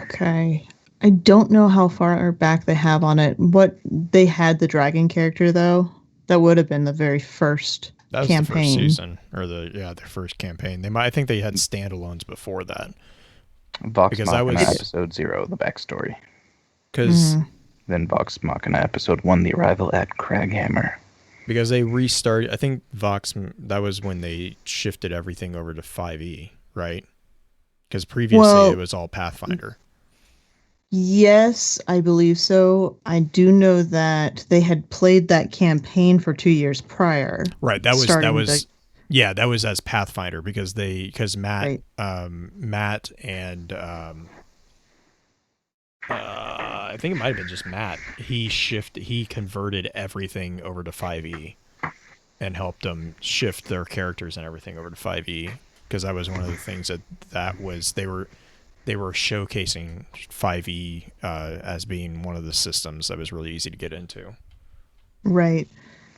Okay. I don't know how far back they have on it. What they had the dragon character though. That would have been the very first That was campaign. the first season, or their first campaign. I think they had standalones before that. Vox Machina episode 0, the backstory. Because then Vox Machina episode 1, the arrival at Craghammer. Because they restarted. I think that was when they shifted everything over to 5e, right? Because previously it was all Pathfinder. Yes, I believe so. I do know that they had played that campaign for 2 years prior. Right. That was as Pathfinder because Matt, right. Matt and I think it might have been just Matt. He converted everything over to 5e and helped them shift their characters and everything over to 5e because that was one of the things that was they were showcasing 5e as being one of the systems that was really easy to get into. Right.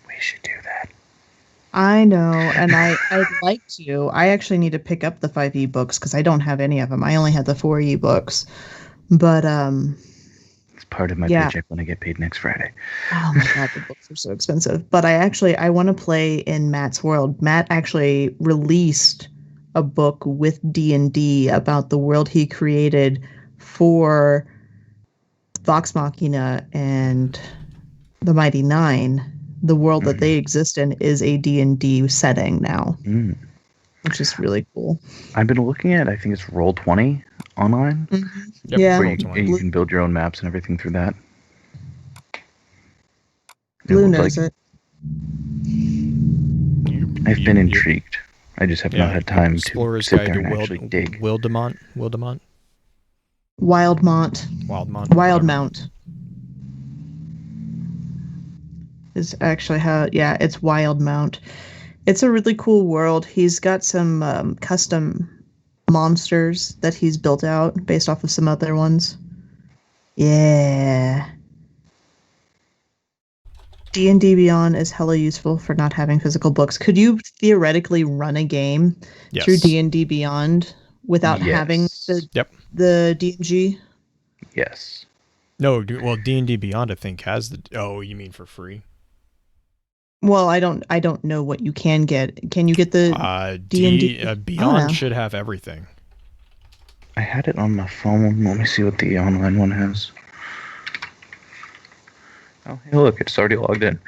We should do that. I know, and I'd like to. I actually need to pick up the 5e books because I don't have any of them. I only had the 4e books. But it's part of my paycheck when I get paid next Friday. Oh my god, the books are so expensive. But I want to play in Matt's world. Matt actually released a book with D&D about the world he created for Vox Machina and the Mighty Nine, the world that they exist in is a D&D setting now, which is really cool. I've been looking at, I think it's Roll20 online, Yep, Yeah. where Roll20. you can build your own maps and everything through that. Blue It knows like, it. I've been intrigued. I just have not had time to Explorer's sit Guide there to and actually dig. Wildemont. Wildmont. Wildmont. Wildmount is actually how, yeah, it's Wildmount. It's a really cool world. He's got some custom monsters that he's built out based off of some other ones. Yeah. D&D Beyond is hella useful for not having physical books. Could you theoretically run a game through Yes. D&D Beyond without having Yes. the DMG? Yes. No, well, D&D Beyond, I think, has the... Oh, you mean for free? Well, I don't know what you can get. Can you get the D&D? Beyond should have everything. I had it on my phone. Let me see what the online one has. Oh, hey, look, it's already logged in.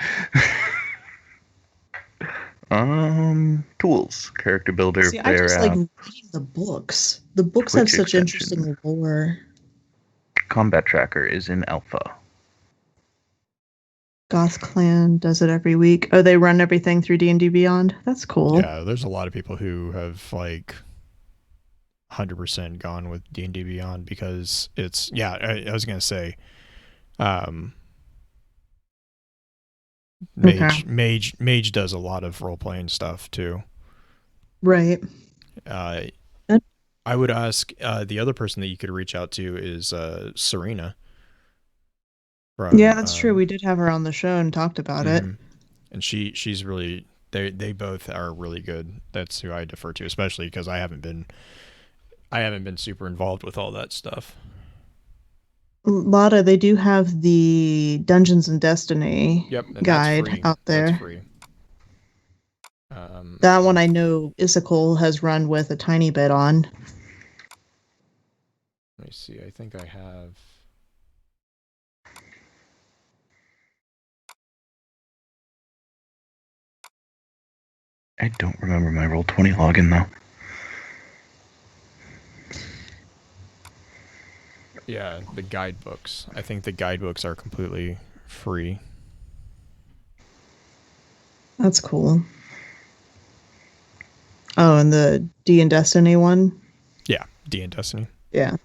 Tools, character builder, See, I player just app, like reading the books. The books have Twitch such extension. interesting lore. combat tracker is in alpha. Goth Clan does it every week. Oh, they run everything through D&D Beyond? That's cool. Yeah, there's a lot of people who have, like, 100% gone with D&D Beyond because it's... Yeah, I was going to say... Mage does a lot of role-playing stuff, too. Right. I would ask the other person that you could reach out to is Serena. Yeah, that's true. We did have her on the show and talked about it. And she's really... They both are really good. That's who I defer to, especially because I haven't been super involved with all that stuff. Lotta, they do have the Dungeons and Destiny guide out there. That's free. That one I know Issachel has run with a tiny bit on. Let me see. I think I have... I don't remember my Roll20 login, though. Yeah, the guidebooks. I think the guidebooks are completely free. That's cool. Oh, and the D and Destiny one? Yeah, D and Destiny. Yeah.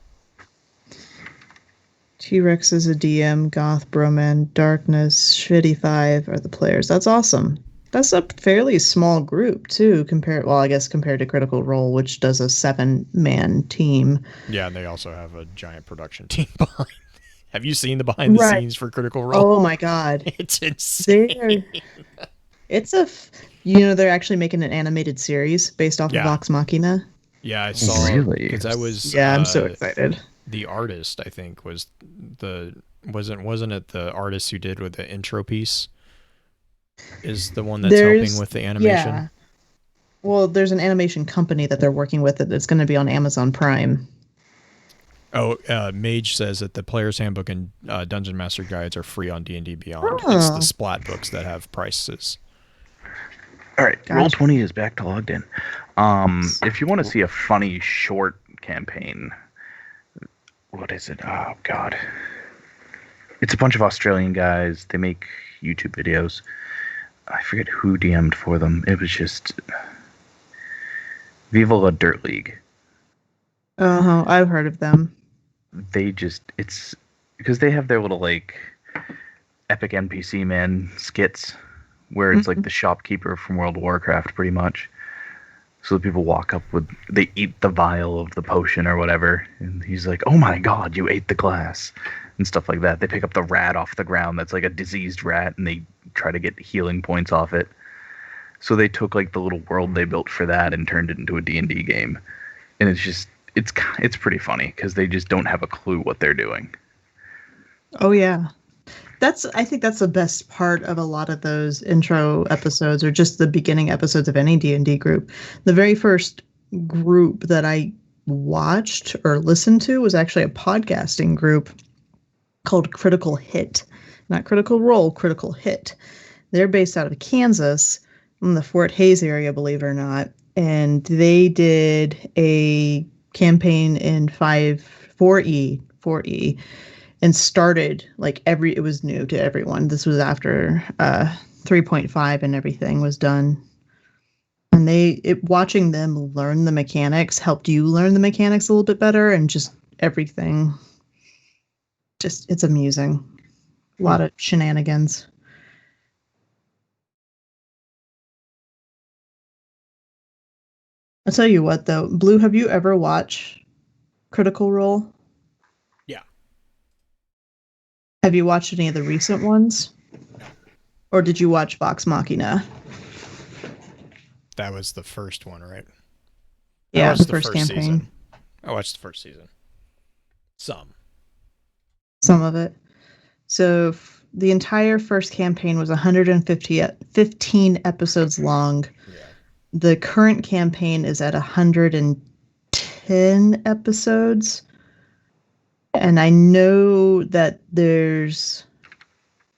T-Rex is a DM, Goth, Broman, Darkness, Shitty 5 are the players. That's awesome. That's a fairly small group, too, compared to Critical Role, which does a 7-man team. Yeah, and they also have a giant production team behind. Have you seen the behind the scenes for Critical Role? Oh my god. It's insane. They're actually making an animated series based off of Vox Machina. Yeah, I saw. Really? Because I was. Yeah, I'm so excited. The artist, I think, wasn't it the artist who did with the intro piece? Is the one that's helping with the animation? Yeah. Well, there's an animation company that they're working with that's going to be on Amazon Prime. Oh, Mage says that the Player's Handbook and Dungeon Master Guides are free on D&D Beyond. It's the Splat books that have prices. All right, Roll20 is back to logged in. If you want to see a funny short campaign, what is it? Oh, God. It's a bunch of Australian guys. They make YouTube videos. I forget who DM'd for them. It was just Viva La Dirt League. Uh-huh, I've heard of them. It's because they have their little, like, epic NPC man skits where it's like the shopkeeper from World of Warcraft, pretty much. So the people walk up they eat the vial of the potion or whatever, and he's like, "Oh my god, you ate the glass," and stuff like that. They pick up the rat off the ground that's like a diseased rat, and they try to get healing points off it. So they took like the little world they built for that and turned it into a D&D game, and it's pretty funny because they just don't have a clue what they're doing. Oh yeah. I think that's the best part of a lot of those intro episodes, or just the beginning episodes of any D&D group. The very first group that I watched or listened to was actually a podcasting group called Critical Hit. Not Critical Role, Critical Hit. They're based out of Kansas in the Fort Hays area, believe it or not. And they did a campaign in 4E, and started like it was new to everyone. This was after 3.5 and everything was done. And watching them learn the mechanics helped you learn the mechanics a little bit better, and just everything. Just, it's amusing. A lot of shenanigans. I'll tell you what, though. Blue, have you ever watched Critical Role? Yeah. Have you watched any of the recent ones? No. Or did you watch Vox Machina? That was the first one, right? Yeah, the first campaign. Season. I watched the first season. Some of it. So the entire first campaign was 115 episodes long. Yeah. The current campaign is at 110 episodes. And I know that there's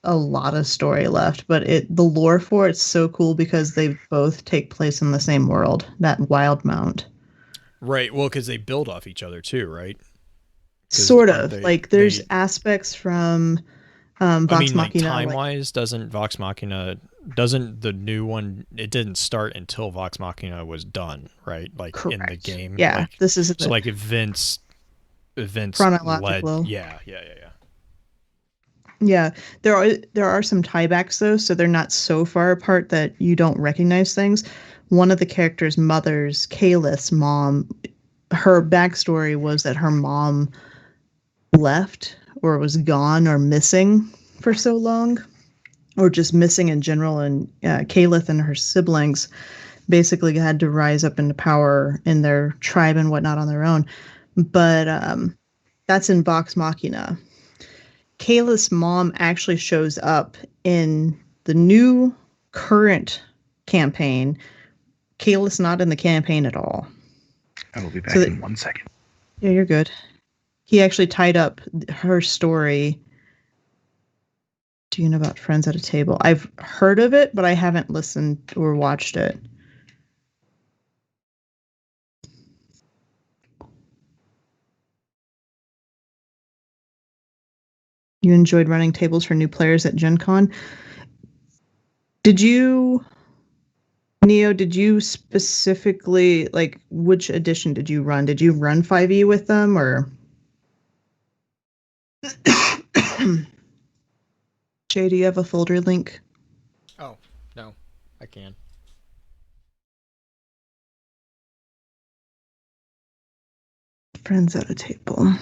a lot of story left, but the lore for it's so cool because they both take place in the same world, that Wild Mount. Right. Well, because they build off each other too, right? Sort of. There's aspects from Vox Machina. Time-wise, doesn't the new one, it didn't start until Vox Machina was done, right? Like, correct. In the game. Yeah, this is so like events chronological. led. Yeah. Yeah, there are some tiebacks though, so they're not so far apart that you don't recognize things. One of the characters' mothers, Kaylith's mom, her backstory was that her mom left or was gone or missing for so long, or just missing in general, and Kaylith and her siblings basically had to rise up into power in their tribe and whatnot on their own. But that's in Vox Machina. Kaylith's mom actually shows up in the new current campaign. Kaylith's not in the campaign at all. I will be back in 1 second. Yeah, you're good. He actually tied up her story. Do you know about Friends at a Table? I've heard of it, but I haven't listened or watched it. You enjoyed running tables for new players at Gen Con. Neo, did you specifically, like, which edition did you run? Did you run 5e with them, or? Jay, do you have a folder link? Oh, no, I can. Friends at a Table.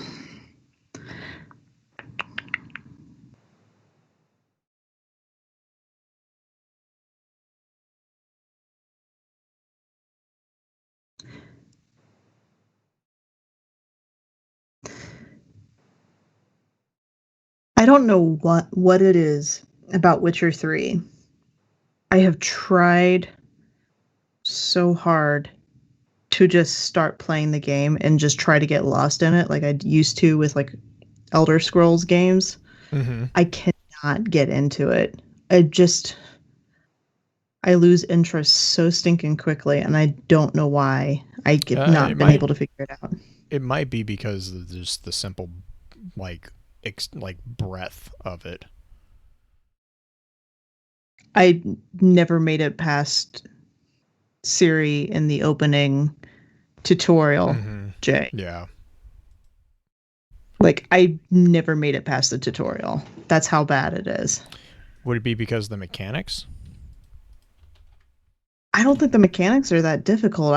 I don't know what it is about Witcher 3. I have tried so hard to just start playing the game and just try to get lost in it like I used to with like Elder Scrolls games. Mm-hmm. I cannot get into it. I lose interest so stinking quickly, and I don't know why. I've not been able to figure it out. It might be because of just the simple, like breadth of it. I never made it past Ciri in the opening tutorial, Jay. Yeah. Like, I never made it past the tutorial. That's how bad it is. Would it be because of the mechanics? I don't think the mechanics are that difficult.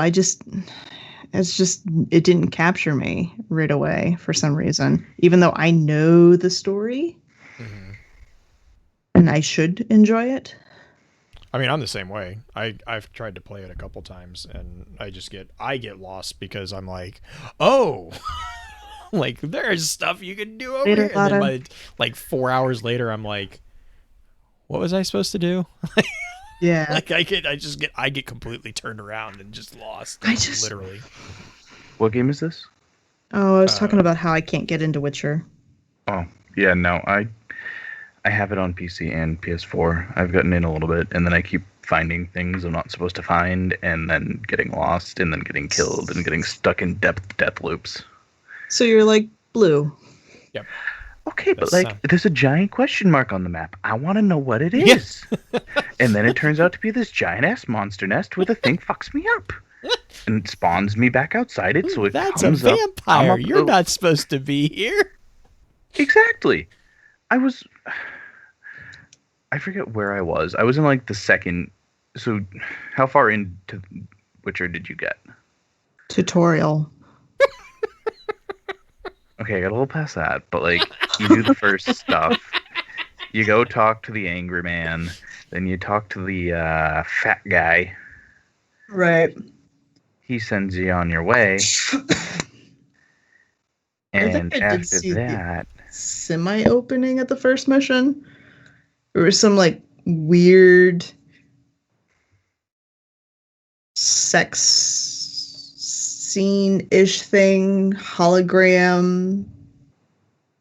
It didn't capture me right away for some reason, even though I know the story and I should enjoy it. I mean, I'm the same way. I've tried to play it a couple times and I get lost because I'm like, oh, like there's stuff you can do over here. And then like 4 hours later, I'm like, what was I supposed to do? Yeah. Like I get completely turned around and just lost. Literally. What game is this? Oh, I was talking about how I can't get into Witcher. Oh, yeah, no, I have it on PC and PS4. I've gotten in a little bit, and then I keep finding things I'm not supposed to find, and then getting lost, and then getting killed, and getting stuck in death loops. So you're like Blue. Yep. Okay, but That's, like, there's a giant question mark on the map. I want to know what it is. And then it turns out to be this giant ass monster nest where the thing fucks me up and spawns me back outside it. So it That's a comes up. I'm vampire. up, You're not supposed to be here. Exactly. I forget where I was. I was in like the second. So, how far into Witcher did you get? Tutorial. Okay, I got a little past that, but like, you do the first stuff. You go talk to the angry man, then you talk to the fat guy. Right. He sends you on your way, I and think I did after see that, the semi-opening at the first mission. There was some like weird sex scene-ish thing, hologram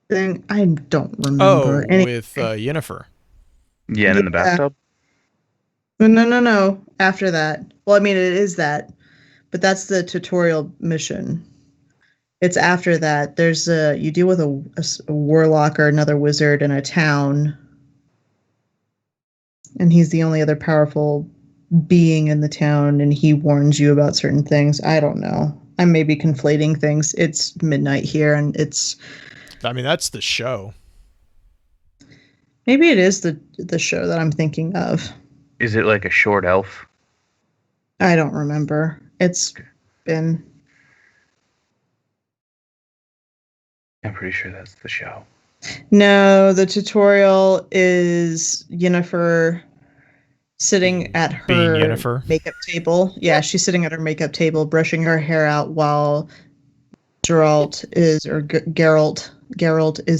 thing. I don't remember. With Yennefer. yeah, and in the bathtub. No. After that. Well, I mean, it is that, but that's the tutorial mission. It's after that. There's you deal with a warlock or another wizard in a town, and he's the only other powerful being in the town, and he warns you about certain things. I don't know. I may be conflating things. It's midnight here, and it's I mean, that's the show. maybe it is the show that I'm thinking of. Is it like a short elf? I don't remember. It's been. I'm pretty sure that's the show. No, the tutorial is Yennefer sitting at Being her Yennefer. makeup table. Yeah, she's sitting at her makeup table, brushing her hair out while Geralt is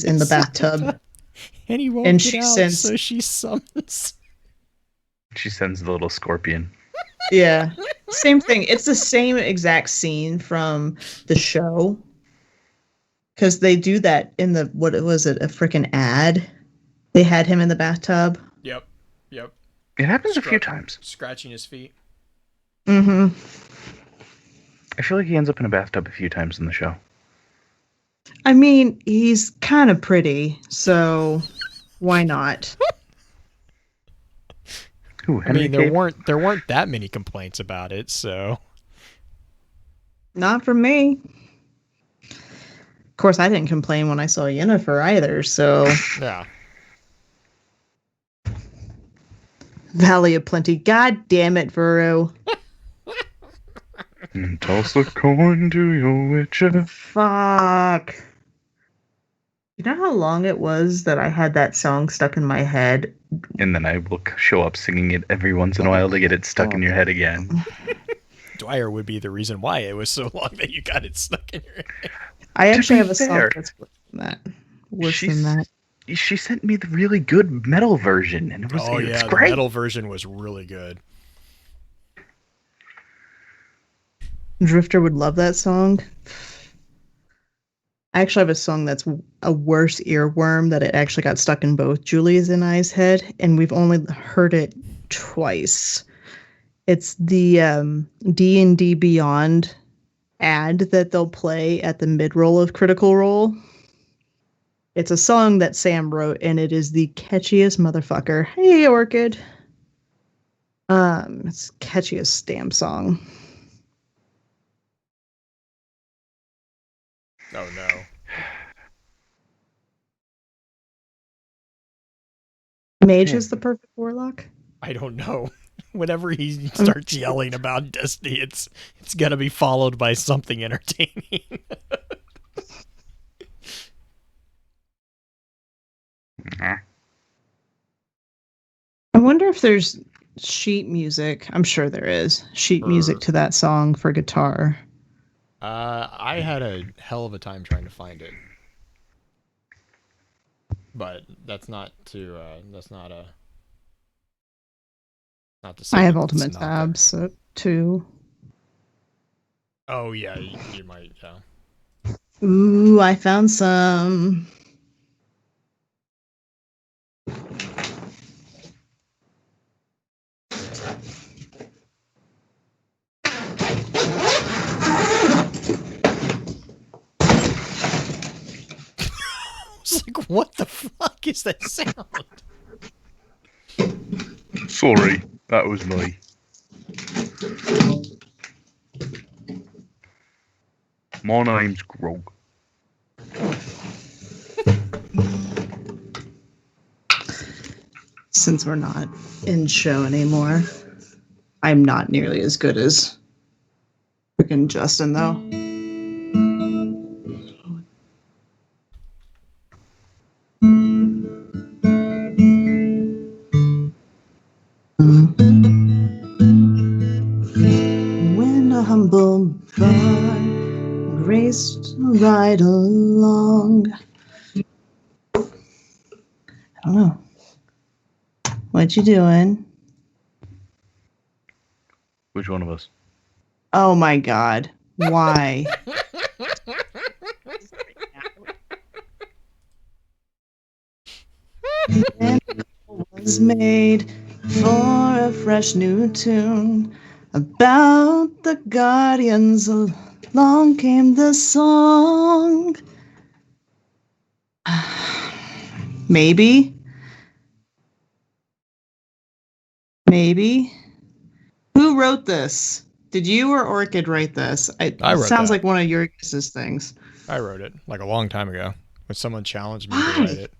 in the bathtub. And he won't And get she out, sends- so she summons. She sends the little scorpion. Yeah, same thing. It's the same exact scene from the show. Because they do that in the, what was it, a freaking ad? They had him in the bathtub. Yep. It happens a few times. Scratching his feet. Mm-hmm. I feel like he ends up in a bathtub a few times in the show. I mean, he's kind of pretty, so why not? Ooh, I mean, Henry there weren't that many complaints about it, so Not from me. Of course, I didn't complain when I saw Yennefer either, so yeah. Valley of Plenty. God damn it, Vuru. Toss the coin to your witcher. Fuck. You know how long it was that I had that song stuck in my head? And then I will show up singing it every once in a while to get it stuck in your head again. Dwyer would be the reason why it was so long that you got it stuck in your head. I actually be have a song fair, that's worse than that. Worse than that. She sent me the really good metal version, and it was The great. metal version was really good. Drifter would love that song. I actually have a song that's a worse earworm that it actually got stuck in both Julie's and I's head, and we've only heard it twice. It's the D&D Beyond ad that they'll play at the mid-roll of Critical Role. It's a song that Sam wrote, and it is the catchiest motherfucker. Hey, Orchid. It's catchiest damn song. Oh no. Mage is the perfect warlock? I don't know. Whenever he starts yelling about Destiny, it's gonna be followed by something entertaining. I wonder if there's sheet music. I'm sure there is sheet music to that song for guitar. I had a hell of a time trying to find it, but that's not to say I have it's Ultimate not there. Tabs too. Oh yeah, you might. Yeah. Ooh, I found some. It's like, what the fuck is that sound? Sorry, that was me. My name's Grog. Since we're not in show anymore, I'm not nearly as good as freaking Justin, though. When a humble bard raced right along. I don't know. What you doing? Which one of us? Oh my god. Why? And was made for a fresh new tune about the guardians. Along came the song. Maybe. Maybe. Who wrote this? Did you or Orchid write this? I It wrote sounds that. like one of your guys' things. I wrote it like a long time ago when someone challenged me to Why? write it.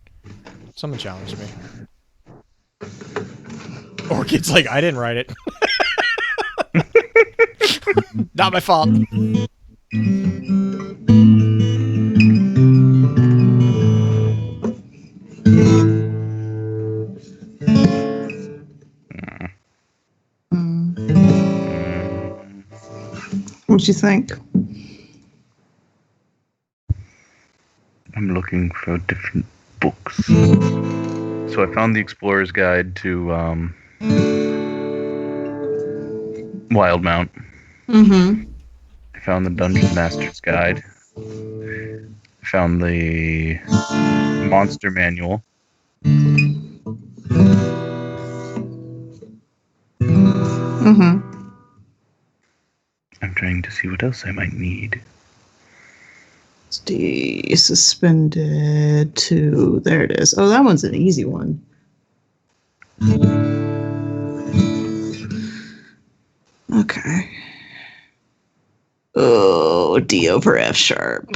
Someone challenged me. Orchid's like, I didn't write it. Not my fault. What you think? I'm looking for different books. So I found the Explorer's Guide to Wildmount. Mm-hmm. I found the Dungeon Master's Guide. I found the Monster Manual. Mm-hmm. I'm trying to see what else I might need. Stay suspended to. There it is. Oh, that one's an easy one. Okay. Oh, D over F sharp.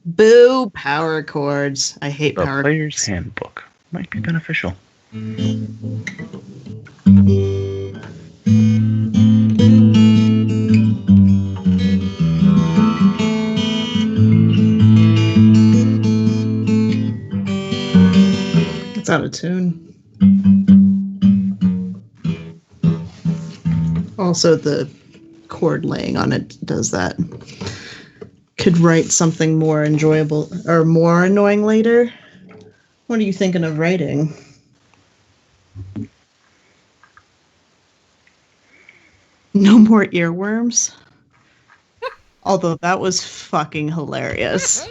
Boo, power chords. I hate The power Player's chords. Handbook might be beneficial. It's out of tune. Also, the chord laying on it does that. Could write something more enjoyable or more annoying later. What are you thinking of writing? No more earworms? Although that was fucking hilarious.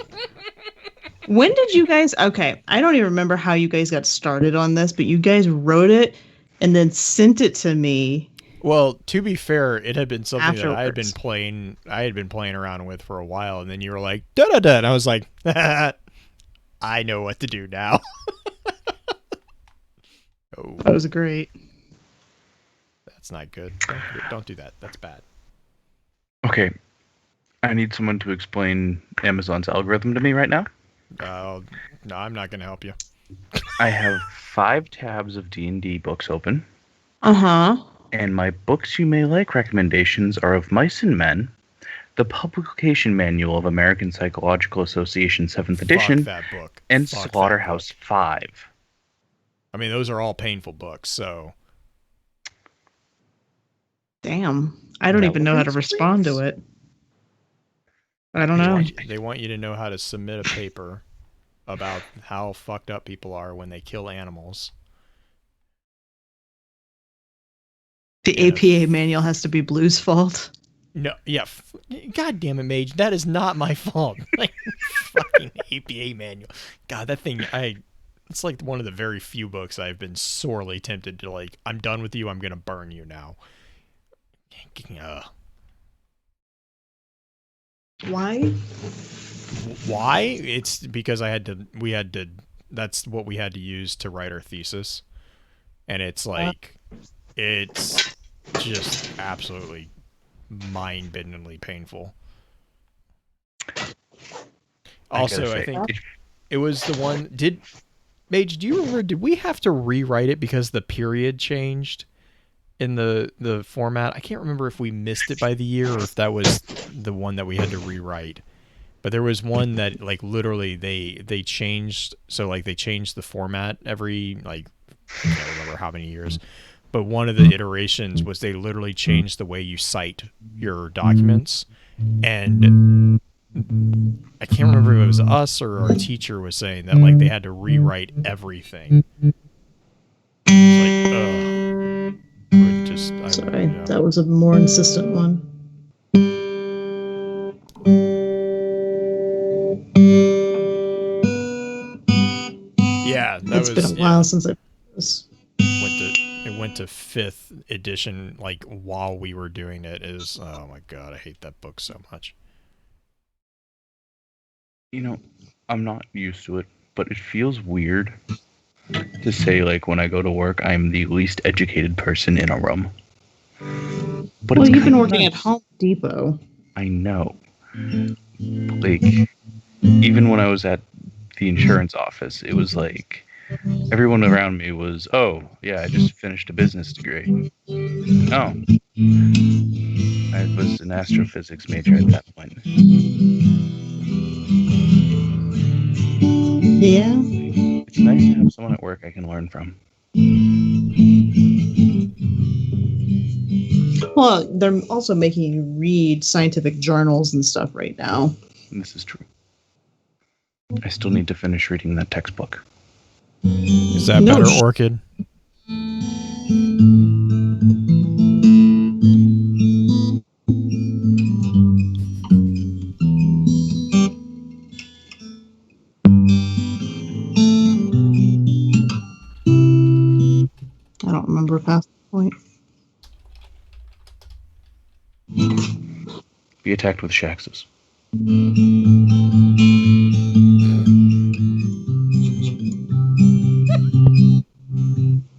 When did you guys... Okay, I don't even remember how you guys got started on this, but you guys wrote it and then sent it to me. Well, to be fair, it had been something that I had been Afterwards. playing. I had been playing around with for a while, and then you were like, "Da da da," and I was like, "I know what to do now." Oh, That was great. that's not good. Don't do that. That's bad. Okay. I need someone to explain Amazon's algorithm to me right now. No, I'm not gonna help you. I have 5 tabs of D&D books open, Uh-huh. and my books you may like recommendations are of Mice and Men, the Publication Manual of American Psychological Association 7th edition, Fuck that book. and Fuck that Slaughterhouse book. 5. I mean, those are all painful books, so Damn. I don't even know how to respond to it. I don't know. they want you to know how to submit a paper about how fucked up people are when they kill animals. The in a APA manual has to be Blue's fault. No, yeah. God damn it, Mage. That is not my fault. Like, fucking APA manual. God, that thing, it's like one of the very few books I've been sorely tempted to, like, I'm done with you, I'm going to burn you now. Why? Why? It's because that's what we had to use to write our thesis. And it's like, it's just absolutely mind-bendingly painful. Also, I think it was the one. Mage, do you remember? Did we have to rewrite it because the period changed in the format? I can't remember if we missed it by the year or if that was the one that we had to rewrite. But there was one that like literally they changed. So like they changed the format every like I can't remember how many years. But one of the iterations was they literally changed the way you cite your documents, and I can't remember if it was us or our teacher was saying that like they had to rewrite everything. It's like, Sorry, that was a more insistent one. Yeah, It's been a while since I was. It went to 5th edition like while we were doing it. Is oh my god, I hate that book so much. You know, I'm not used to it, but it feels weird to say like when I go to work I'm the least educated person in a room. But well, you've been working at Home Depot. I know. Like even when I was at the insurance office, it was like everyone around me was, oh yeah, I just finished a business degree. No, I was an astrophysics major at that point. Yeah. It's nice to have someone at work I can learn from. Well, they're also making you read scientific journals and stuff right now. And this is true. I still need to finish reading that textbook. Is that better, Orchid? I don't remember past the point. Be attacked with Shaxes.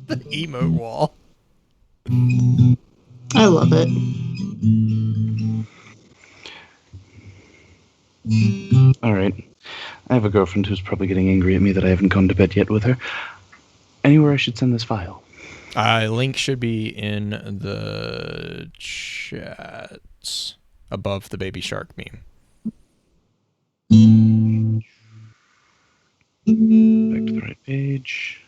The emote wall. I love it. Alright. I have a girlfriend who's probably getting angry at me that I haven't gone to bed yet with her. Anywhere I should send this file? Link should be in the chat above the baby shark meme. Back to the right page.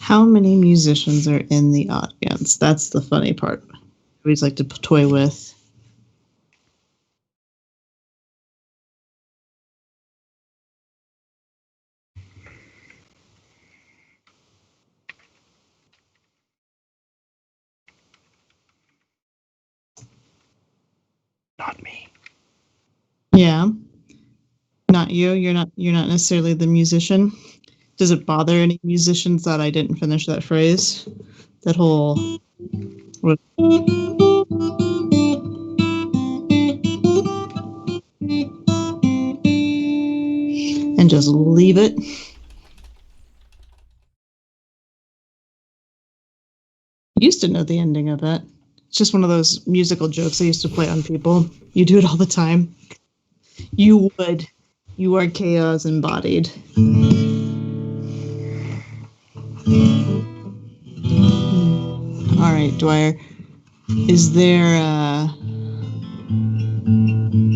How many musicians are in the audience? That's the funny part. I always like to toy with. Not me. Yeah. Not you. You're not necessarily the musician. Does it bother any musicians that I didn't finish that phrase? That whole and just leave it. Used to know the ending of that. It's just one of those musical jokes I used to play on people. You do it all the time. You would. You are chaos embodied. All right, Dwyer. Is there are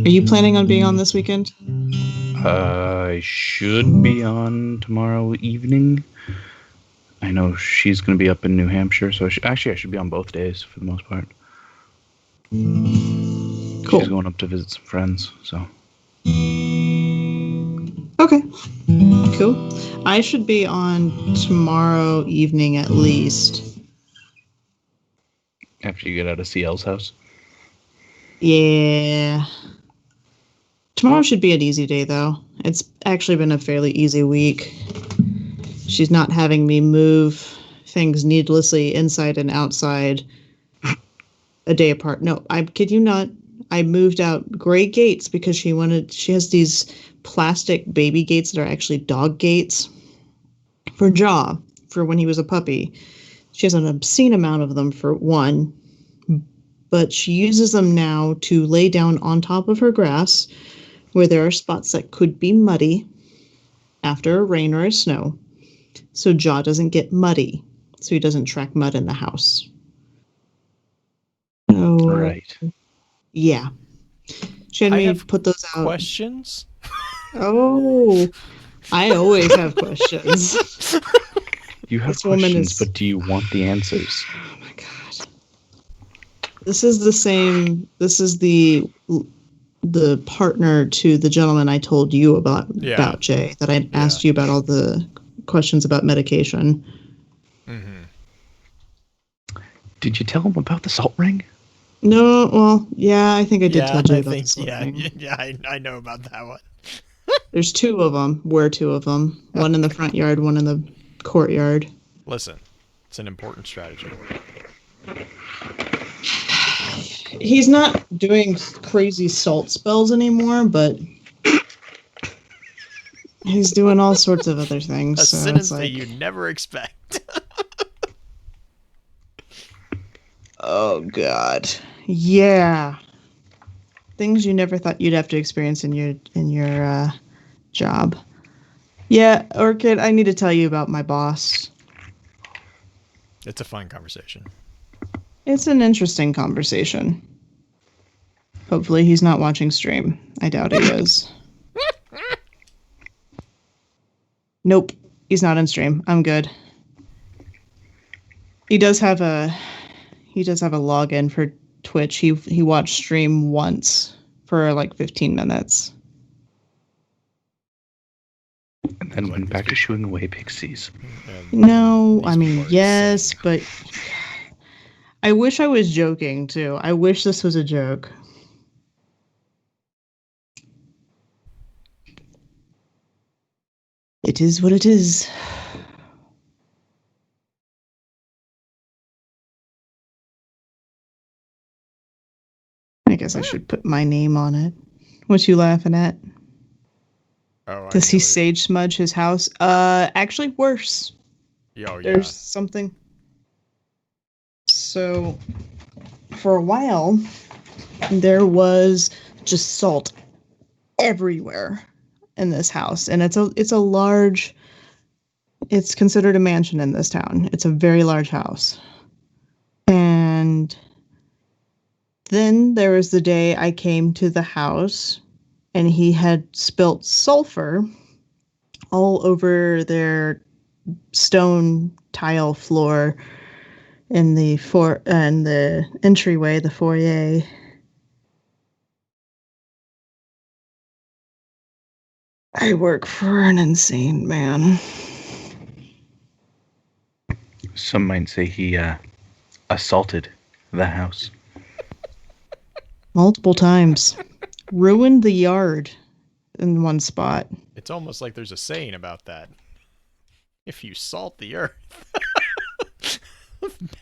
you planning on being on this weekend? I should be on tomorrow evening. I know she's going to be up in New Hampshire, so I should be on both days for the most part. Cool. She's going up to visit some friends, so. Okay. Cool. I should be on tomorrow evening at least. After you get out of CL's house. Yeah. Tomorrow should be an easy day, though. It's actually been a fairly easy week. She's not having me move things needlessly inside and outside a day apart. No, I kid you not. I moved out gray gates because she has these plastic baby gates that are actually dog gates for Jaw, for when he was a puppy. She has an obscene amount of them for one, but she uses them now to lay down on top of her grass where there are spots that could be muddy after a rain or a snow. So Jaw doesn't get muddy, so he doesn't track mud in the house. Oh, Right. yeah. She had I me have put those out. Questions? Oh, I always have questions. You have This woman questions, is- but do you want the answers? Oh my god. This is the same. This is the partner to the gentleman I told you about Jay, that I asked you about all the questions about medication. Mm-hmm. Did you tell him about the salt ring? No, well, yeah, I think I did tell you I about think, this whole thing. I know about that one. There's two of them. We're two of them. One in the front yard, one in the courtyard. Listen, it's an important strategy. He's not doing crazy salt spells anymore, but he's doing all sorts of other things. A so sentence it's like, that you never expect. oh god, yeah, things you never thought you'd have to experience in your job. Yeah, Orchid, I need to tell you about my boss. It's a fun conversation. It's an interesting conversation. Hopefully he's not watching stream. I doubt he is. Nope, he's not on stream. I'm good. He does have a login for Twitch. He watched stream once for like 15 minutes. And then went back to shooing away pixies. No, These I mean, people are yes, insane. but I wish I was joking too. I wish this was a joke. It is what it is. I guess I should put my name on it. What you laughing at? Oh, Does he know it. sage smudge his house? Actually worse. Oh, yeah. There's something. So, for a while, there was just salt everywhere in this house, and it's a large. It's considered a mansion in this town. It's a very large house, and then there was the day I came to the house, and he had spilt sulfur all over their stone tile floor in the entryway, the foyer. I work for an insane man. Some might say he assaulted the house. Multiple times. Ruined the yard in one spot. It's almost like there's a saying about that. If you salt the earth,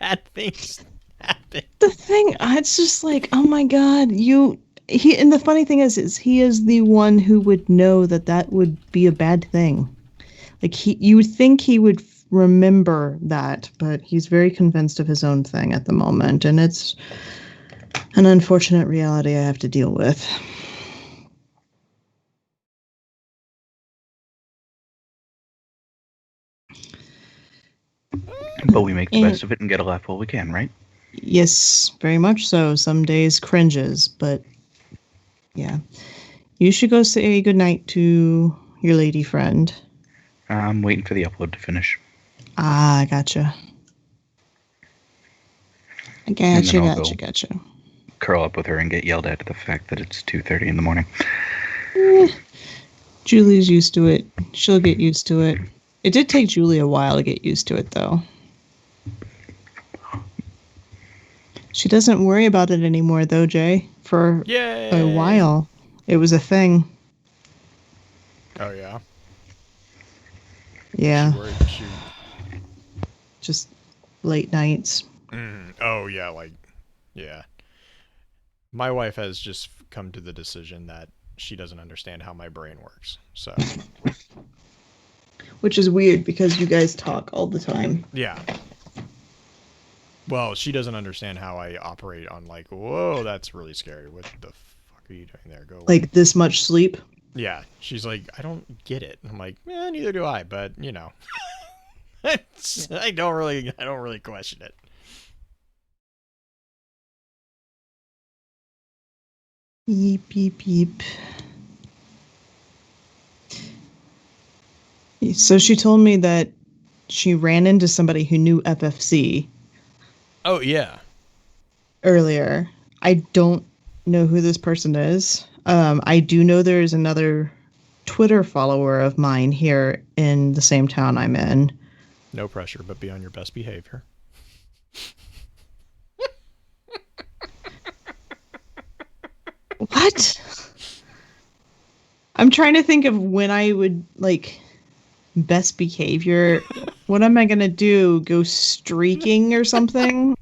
bad things happen. The thing, it's just like, oh my god, and the funny thing is he is the one who would know that would be a bad thing. Like, you would think he would remember that, but he's very convinced of his own thing at the moment, and it's an unfortunate reality I have to deal with. But we make the best of it and get a laugh while we can, right? Yes, very much so. Some days cringes, but yeah. You should go say goodnight to your lady friend. I'm waiting for the upload to finish. Ah, gotcha. then I'll go. Gotcha. curl up with her and get yelled at the fact that it's 2:30 in the morning. Julie's used to it. She'll get used to it. It did take Julie a while to get used to it, though. She doesn't worry about it anymore, though, Jay. For Yay! a while, it was a thing. Oh yeah. Yeah, She just late nights. Oh yeah, yeah. My wife has just come to the decision that she doesn't understand how my brain works. So Which is weird because you guys talk all the time. yeah. Well, she doesn't understand how I operate on whoa, that's really scary. What the fuck are you doing there? Go away. Like this much sleep. Yeah, she's like, I don't get it. I'm like, neither do I, but I don't really question it. Beep, beep, beep. So she told me that she ran into somebody who knew FFC Oh yeah. earlier. I don't know who this person is. I do know there's another Twitter follower of mine here in the same town I'm in. No pressure, but be on your best behavior. What? I'm trying to think of when I would best behavior. What am I gonna do? Go streaking or something?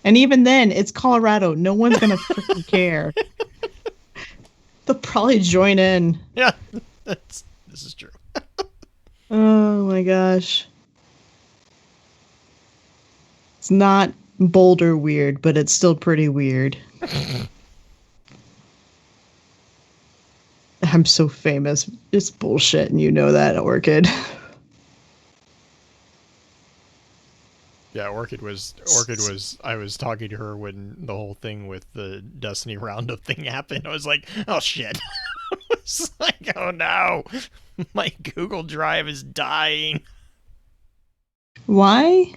And even then, it's Colorado. No one's gonna freaking care. They'll probably join in. Yeah, this is true. Oh my gosh. It's not Boulder weird, but it's still pretty weird. I'm so famous. It's bullshit, and you know that, Orchid. Yeah, Orchid was. I was talking to her when the whole thing with the Destiny Roundup thing happened. I was like, oh shit. I was like, oh no, my Google Drive is dying. Why?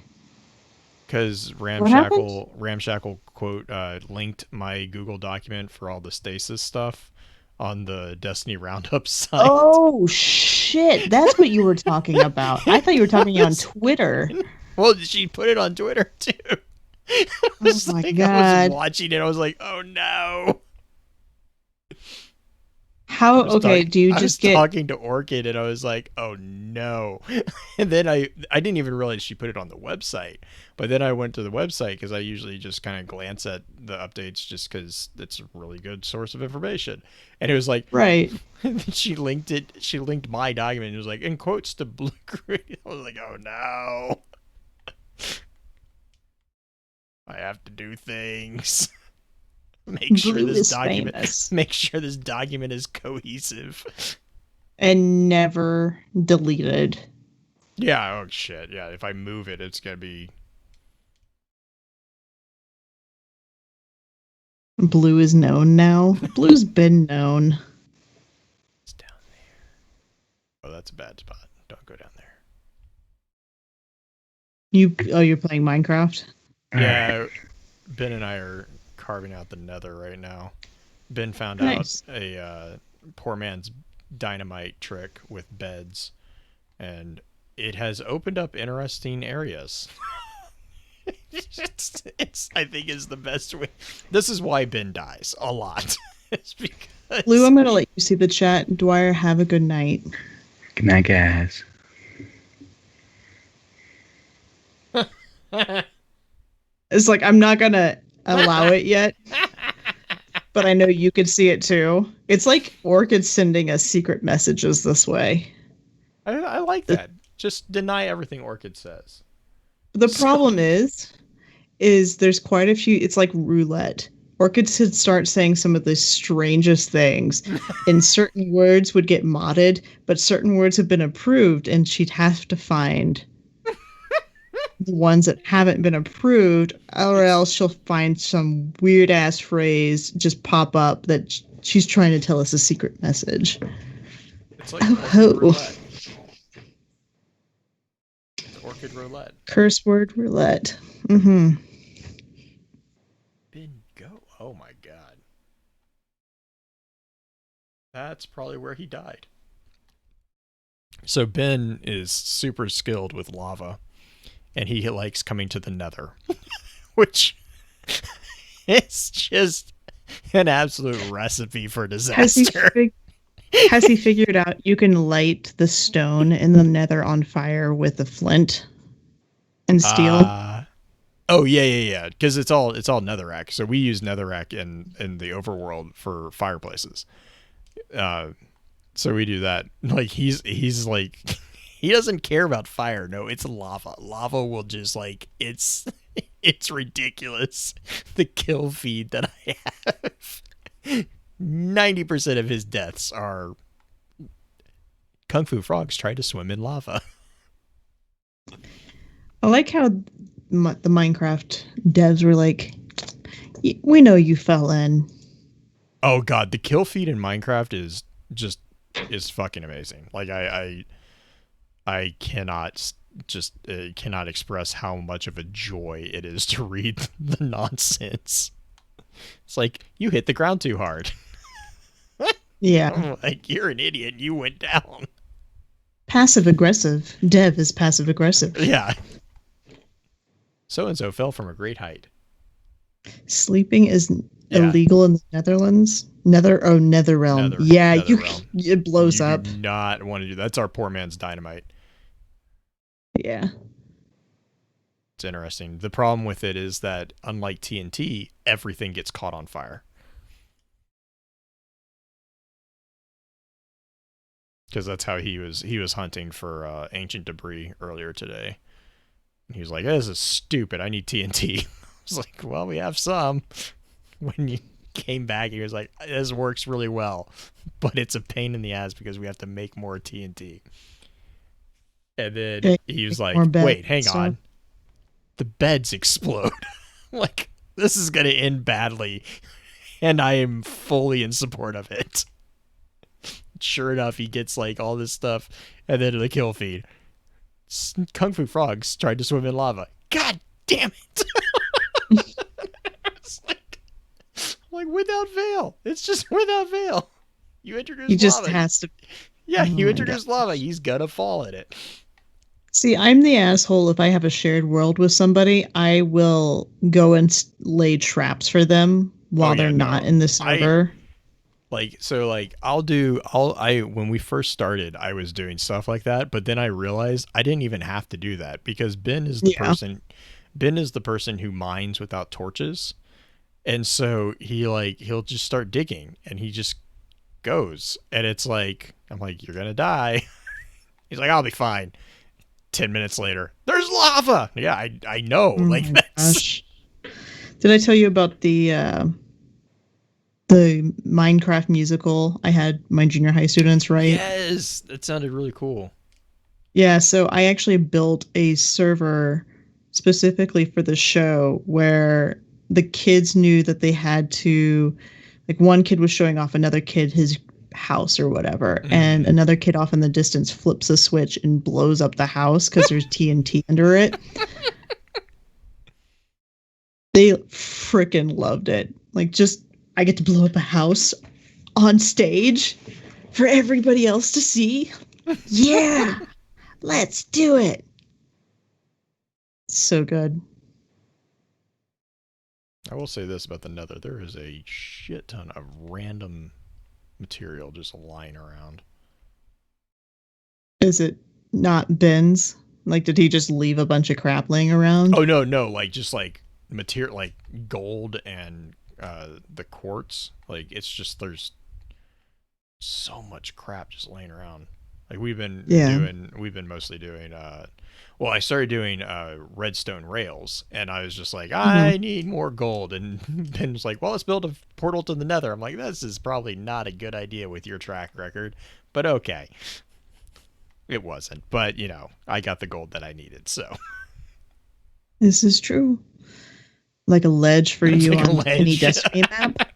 Because happened? Ramshackle quote linked my Google document for all the stasis stuff on the Destiny Roundup site. Oh shit! That's what you were talking about. I thought you were talking on Twitter. Well, she put it on Twitter too. I was Oh my I God. was watching it. I was like, oh no. How? Okay, do you I was just get? talking to Orchid and I was like, oh no. And then I didn't even realize she put it on the website. But then I went to the website because I usually just kind of glance at the updates just because it's a really good source of information. And it was like, Right. she linked it. She linked my document. It was like, in quotes to Blue Green. I was like, oh no. I have to do things. Make sure Blue this is document. famous. Make sure this document is cohesive. And never deleted. Yeah. Oh shit. Yeah. If I move it, it's gonna be. Blue is known now. Blue's been known. It's down there. Oh, that's a bad spot. Don't go down there. You're playing Minecraft? Yeah. Ben and I are carving out the nether right now. Ben found Nice. out a poor man's dynamite trick with beds, and it has opened up interesting areas. it's I think is the best way. This is why Ben dies a lot. It's because Blue, I'm gonna let you see the chat. Dwyer, have a good night. Good night, guys. It's like I'm not gonna allow it yet, but I know you could see it too. It's like Orchid sending us secret messages this way. I like that. Just deny everything Orchid says. The problem is there's quite a few. It's like roulette. Orchid should start saying some of the strangest things, and certain words would get modded, but certain words have been approved, and she'd have to find the ones that haven't been approved, or else she'll find some weird ass phrase just pop up that she's trying to tell us a secret message. It's like Oh. roulette. It's Orchid roulette. Curse word roulette. Mm-hmm. Ben, go Oh my god. That's probably where he died. So Ben is super skilled with lava, and he likes coming to the Nether, which is just an absolute recipe for disaster. Has he figured out you can light the stone in the Nether on fire with a flint and steel? Oh yeah. Because it's all netherrack. So we use netherrack in the overworld for fireplaces. So we do that. Like he's like he doesn't care about fire. No, it's lava. Lava will just like it's ridiculous. The kill feed that I have. 90% of his deaths are Kung Fu frogs try to swim in lava. I like how the Minecraft devs were like, we know you fell in. Oh god, the kill feed in Minecraft is fucking amazing. Like I cannot cannot express how much of a joy it is to read the nonsense. It's like you hit the ground too hard. Yeah. I'm like, you're an idiot. You went down. Passive aggressive. Dev is passive aggressive. Yeah. So and so fell from a great height. Sleeping is illegal in the Netherlands. Netherrealm. Nether realm. It blows up. You do not want to do that. That's our poor man's dynamite. Yeah. It's interesting. The problem with it is that unlike TNT, everything gets caught on fire. Because that's how he was hunting for ancient debris earlier today. And he was like, this is stupid. I need TNT. I was like, well, we have some. When you came back, he was like, this works really well. But it's a pain in the ass because we have to make more TNT. And then he was like, wait, hang on. The beds explode. Like, this is going to end badly. And I am fully in support of it. Sure enough, he gets like all this stuff, and then the kill feed. Kung Fu frogs tried to swim in lava. God damn it! It's like without veil. It's just without veil. You introduce lava. He just has to. Yeah, you introduce lava. He's gonna fall in it. See, I'm the asshole. If I have a shared world with somebody, I will go and lay traps for them while they're not in the server. When we first started, I was doing stuff like that, but then I realized I didn't even have to do that because Ben is the person who mines without torches. And so he'll just start digging and he just goes. And it's like, I'm like, you're going to die. He's like, I'll be fine. 10 minutes later, there's lava. Yeah, I know. Oh like that's. Gosh. Did I tell you about the Minecraft musical I had my junior high students write? Yes, that sounded really cool. Yeah, so I actually built a server specifically for the show where the kids knew that they had to, like, one kid was showing off another kid his house or whatever, and another kid off in the distance flips a switch and blows up the house because there's TNT under it. They freaking loved it. Like, just, I get to blow up a house on stage for everybody else to see. Yeah, let's do it. So good. I will say this about the Nether. There is a shit ton of random material just lying around. Is it not Ben's? Like, did he just leave a bunch of crap laying around? Oh, no. Like, just like material, like gold and the quartz. Like, it's just, there's so much crap just laying around. Like, we've been mostly doing, I started doing redstone rails, and I was just like, I need more gold. And Ben was like, well, let's build a portal to the Nether. I'm like, this is probably not a good idea with your track record, but okay. It wasn't, but, I got the gold that I needed, so. This is true. Like a ledge for you on any Destiny map?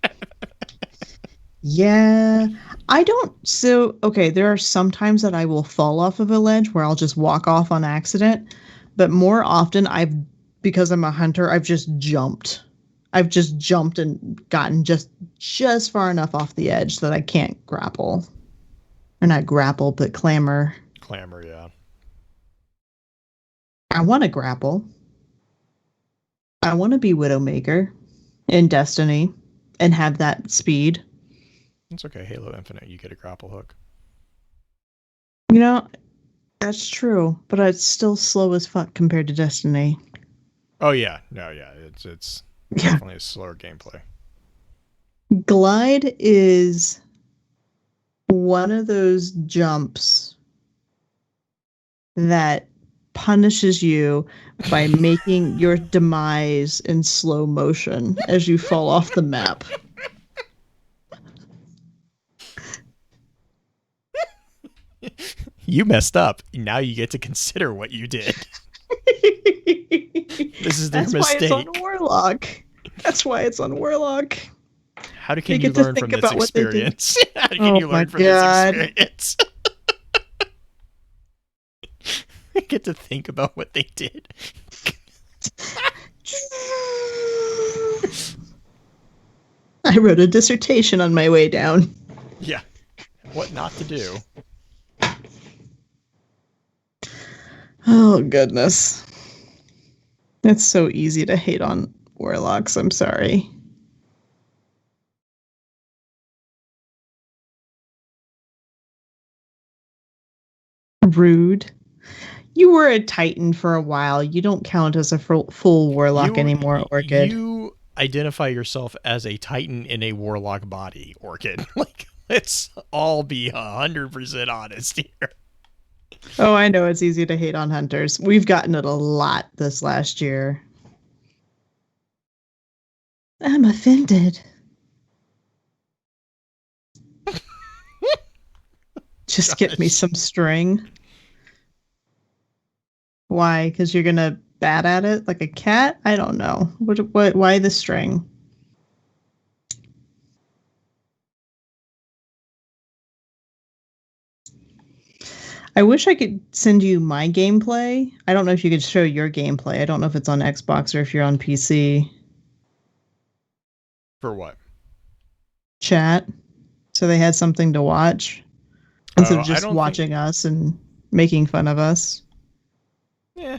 Yeah. There are some times that I will fall off of a ledge where I'll just walk off on accident, but more often because I'm a hunter, I've just jumped. I've just jumped and gotten just far enough off the edge that I can't grapple. Or not grapple, but clamber. Clamor, yeah. I want to grapple. I want to be Widowmaker in Destiny and have that speed. It's okay. Halo Infinite, you get a grapple hook. You know, that's true, but it's still slow as fuck compared to Destiny. Oh yeah, no, yeah, it's Yeah. definitely a slower gameplay. Glide is one of those jumps that punishes you by making your demise in slow motion as you fall off the map. You messed up. Now you get to consider what you did. This is their That's mistake. why it's on Warlock. That's why it's on Warlock. How They can you get to learn from think this about what they did. experience? How can Oh you my learn from God. this experience? I get to think about what they did. I wrote a dissertation on my way down. Yeah. What not to do. Oh, goodness. It's so easy to hate on Warlocks. I'm sorry. Rude. You were a Titan for a while. You don't count as a full Warlock anymore, Orchid. You identify yourself as a Titan in a Warlock body, Orchid. Like, let's all be 100% honest here. Oh, I know it's easy to hate on Hunters. We've gotten it a lot this last year. I'm offended. Just get me Gosh. some string. Why? Because you're gonna bat at it like a cat? I don't know. What? Why the string? I wish I could send you my gameplay. I don't know if you could show your gameplay. I don't know if it's on Xbox or if you're on PC. For what? Chat. So they had something to watch instead of I just don't watching us and making fun of us. Yeah.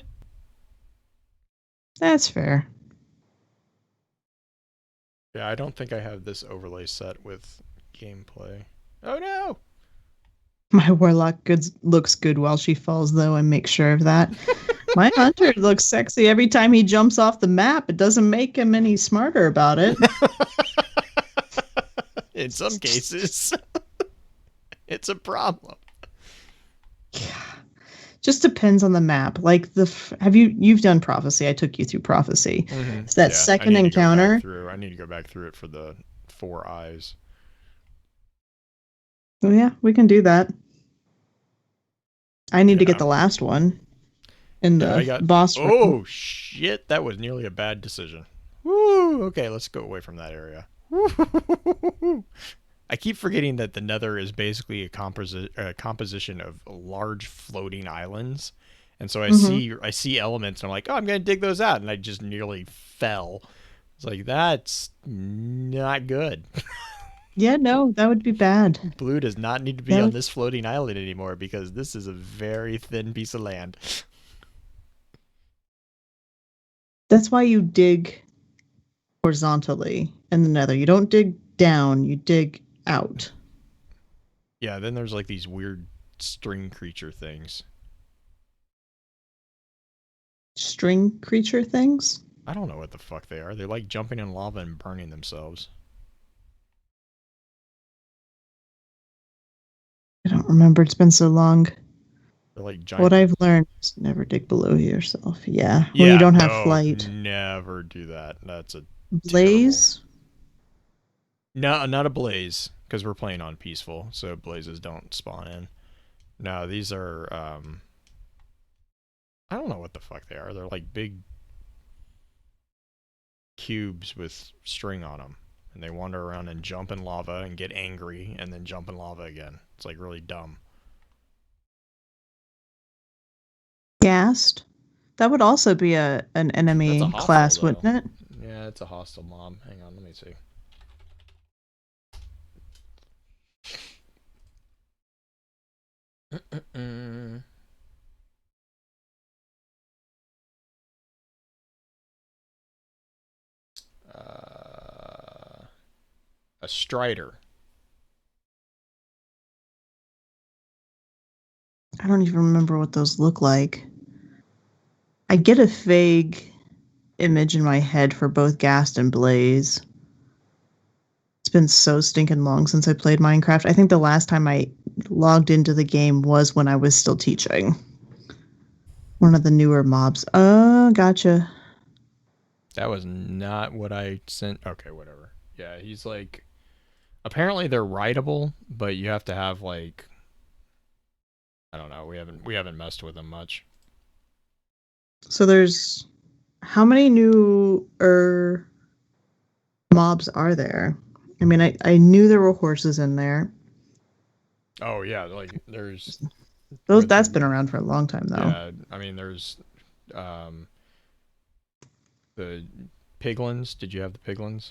That's fair. Yeah, I don't think I have this overlay set with gameplay. Oh no! My Warlock looks good while she falls, though, and make sure of that. My Hunter looks sexy every time he jumps off the map. It doesn't make him any smarter about it. In some cases, it's a problem. Just depends on the map. Like you've done Prophecy? I took you through Prophecy. Mm-hmm. So that second encounter. I need to go back through it for the 4 eyes. Oh yeah, we can do that. I need to Yeah. get the last one in the boss room. Oh shit! That was nearly a bad decision. Woo! Okay, let's go away from that area. I keep forgetting that the Nether is basically a composition of large floating islands, and so I see elements, and I'm like, oh, I'm gonna dig those out, and I just nearly fell. It's like, that's not good. Yeah, no, that would be bad. Blue does not need to be on this floating island anymore because this is a very thin piece of land. That's why you dig horizontally in the Nether. You don't dig down, you dig out. Yeah, then there's like these weird string creature things. String creature things? I don't know what the fuck they are. They're like jumping in lava and burning themselves. I don't remember. It's been so long. They're like giant. What I've learned is never dig below yourself. Yeah, when you don't have flight. Never do that. That's a Blaze? No, not a blaze, because we're playing on peaceful, so blazes don't spawn in. No, these are I don't know what the fuck they are. They're like big cubes with string on them, and they wander around and jump in lava and get angry and then jump in lava again. It's like really dumb. Ghast? That would also be an enemy That's a hostile, class, though. wouldn't it? Yeah, It's a hostile mob. Hang on, let me see. A Strider. I don't even remember what those look like. I get a vague image in my head for both Ghast and Blaze. It's been so stinking long since I played Minecraft. I think the last time I logged into the game was when I was still teaching. One of the newer mobs. Oh, gotcha. That was not what I sent. Okay, whatever. Yeah, he's like. Apparently they're rideable, but you have to have like. I don't know. We haven't messed with them much. So there's how many new mobs are there? I mean, I knew there were horses in there. Oh yeah, like there's That's been around for a long time though. Yeah, I mean there's the piglins. Did you have the piglins?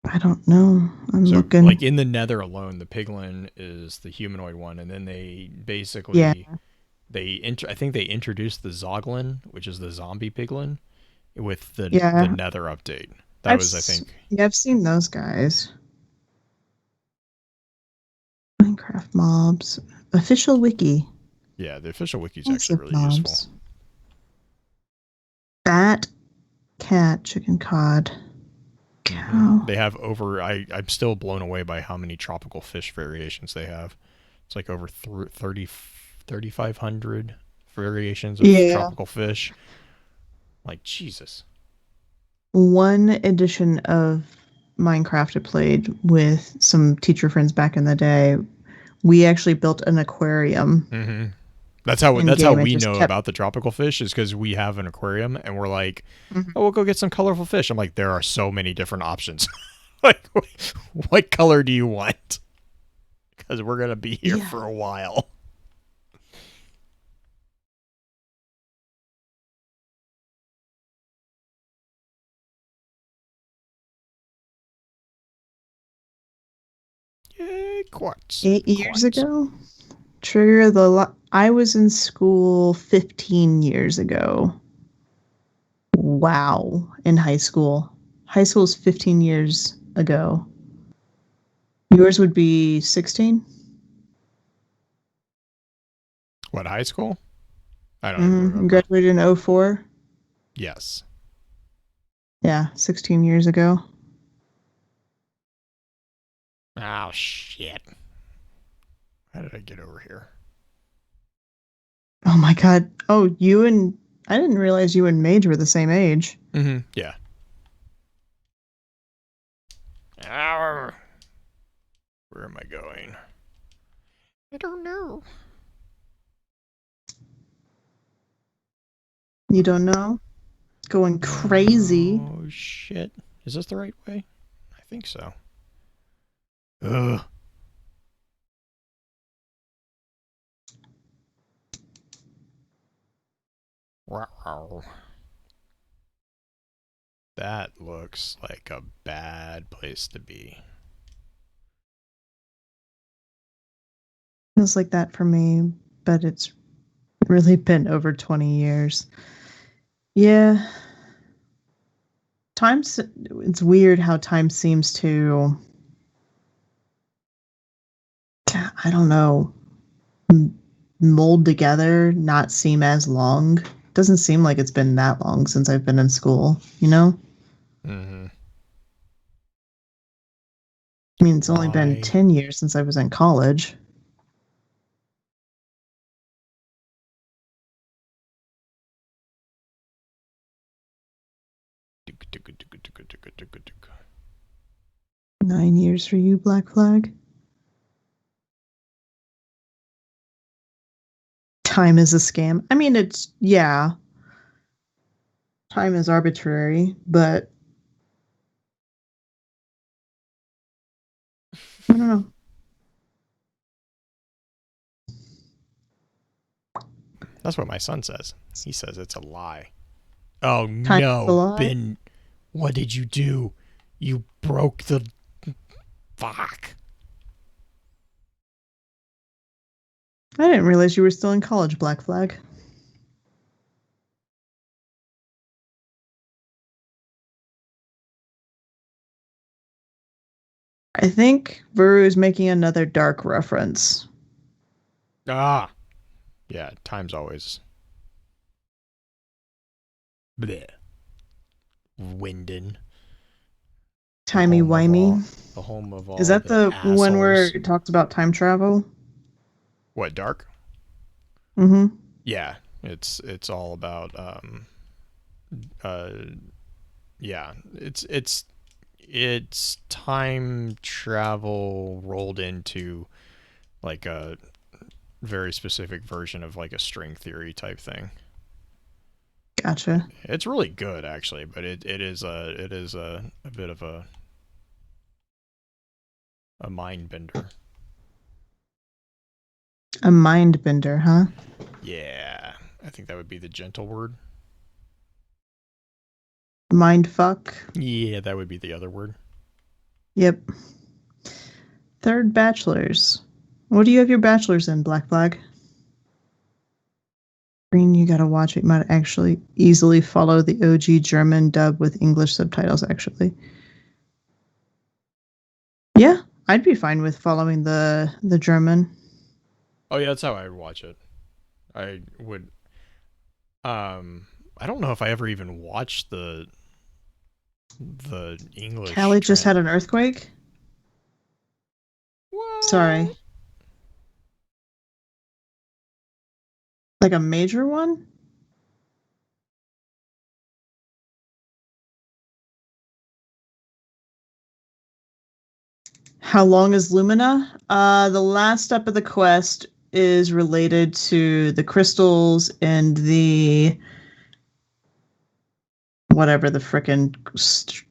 I don't know. I'm So looking. like in the Nether alone, the piglin is the humanoid one, and then they basically I think they introduced the zoglin, which is the zombie piglin, with the Nether update. I think. Yeah, I've seen those guys. Minecraft mobs. Official wiki. Yeah, the official wiki is actually really useful. Bat, cat, chicken, cod, cow. They have over. I'm still blown away by how many tropical fish variations they have. It's like over 3,500 variations of tropical fish. Like, Jesus. One edition of Minecraft I played with some teacher friends back in the day. We actually built an aquarium. Mm-hmm. That's how we know about the tropical fish, is because we have an aquarium and we're like, oh, we'll go get some colorful fish. I'm like, there are so many different options. Like, what color do you want? Because we're going to be here for a while. Yay, quartz. 8 years ago? I was in school 15 years ago. Wow. In high school. High school is 15 years ago. Yours would be 16? What, high school? I don't even remember. You graduated in 2004? Yes. Yeah, 16 years ago. Oh, shit. How did I get over here? Oh my god. Oh, I didn't realize you and Mage were the same age. Mm-hmm. Yeah. Where am I going? I don't know. You don't know? Going crazy. Oh, shit. Is this the right way? I think so. Ugh. Wow. That looks like a bad place to be. Feels like that for me, but it's really been over 20 years. Yeah. It's weird how time seems to, I don't know, mold together, not seem as long. Doesn't seem like it's been that long since I've been in school, you know? Mm-hmm. I mean, it's only been 10 years since I was in college. Nine years for you, Black Flag. Time is a scam. I mean, time is arbitrary, but I don't know. That's what my son says. He says it's a lie. Oh, Time no. is a lie? Ben, What did you do? You broke the... Fuck. I didn't realize you were still in college, Black Flag. I think Vuru is making another dark reference. Ah. Yeah, time's always... Bleh. Winden. Timey-wimey. The home of all Is that the one where assholes. it talks about time travel? What, Dark? Mm-hmm. Yeah, it's all about yeah, it's time travel rolled into like a very specific version of like a string theory type thing. Gotcha. It's really good actually, but it is a bit of a mind bender. A mind bender, huh? Yeah, I think that would be the gentle word. Mind fuck. Yeah, that would be the other word. Yep. Third bachelor's. What do you have your bachelor's in, Black Flag? Green, you gotta watch it. You might actually easily follow the OG German dub with English subtitles, actually. Yeah, I'd be fine with following the German. Oh yeah, that's how I would watch it. I would I don't know if I ever even watched the English. Callie just had an earthquake? What? Sorry. Like a major one? How long is Lumina? The last step of the quest is related to the crystals and the whatever the frickin'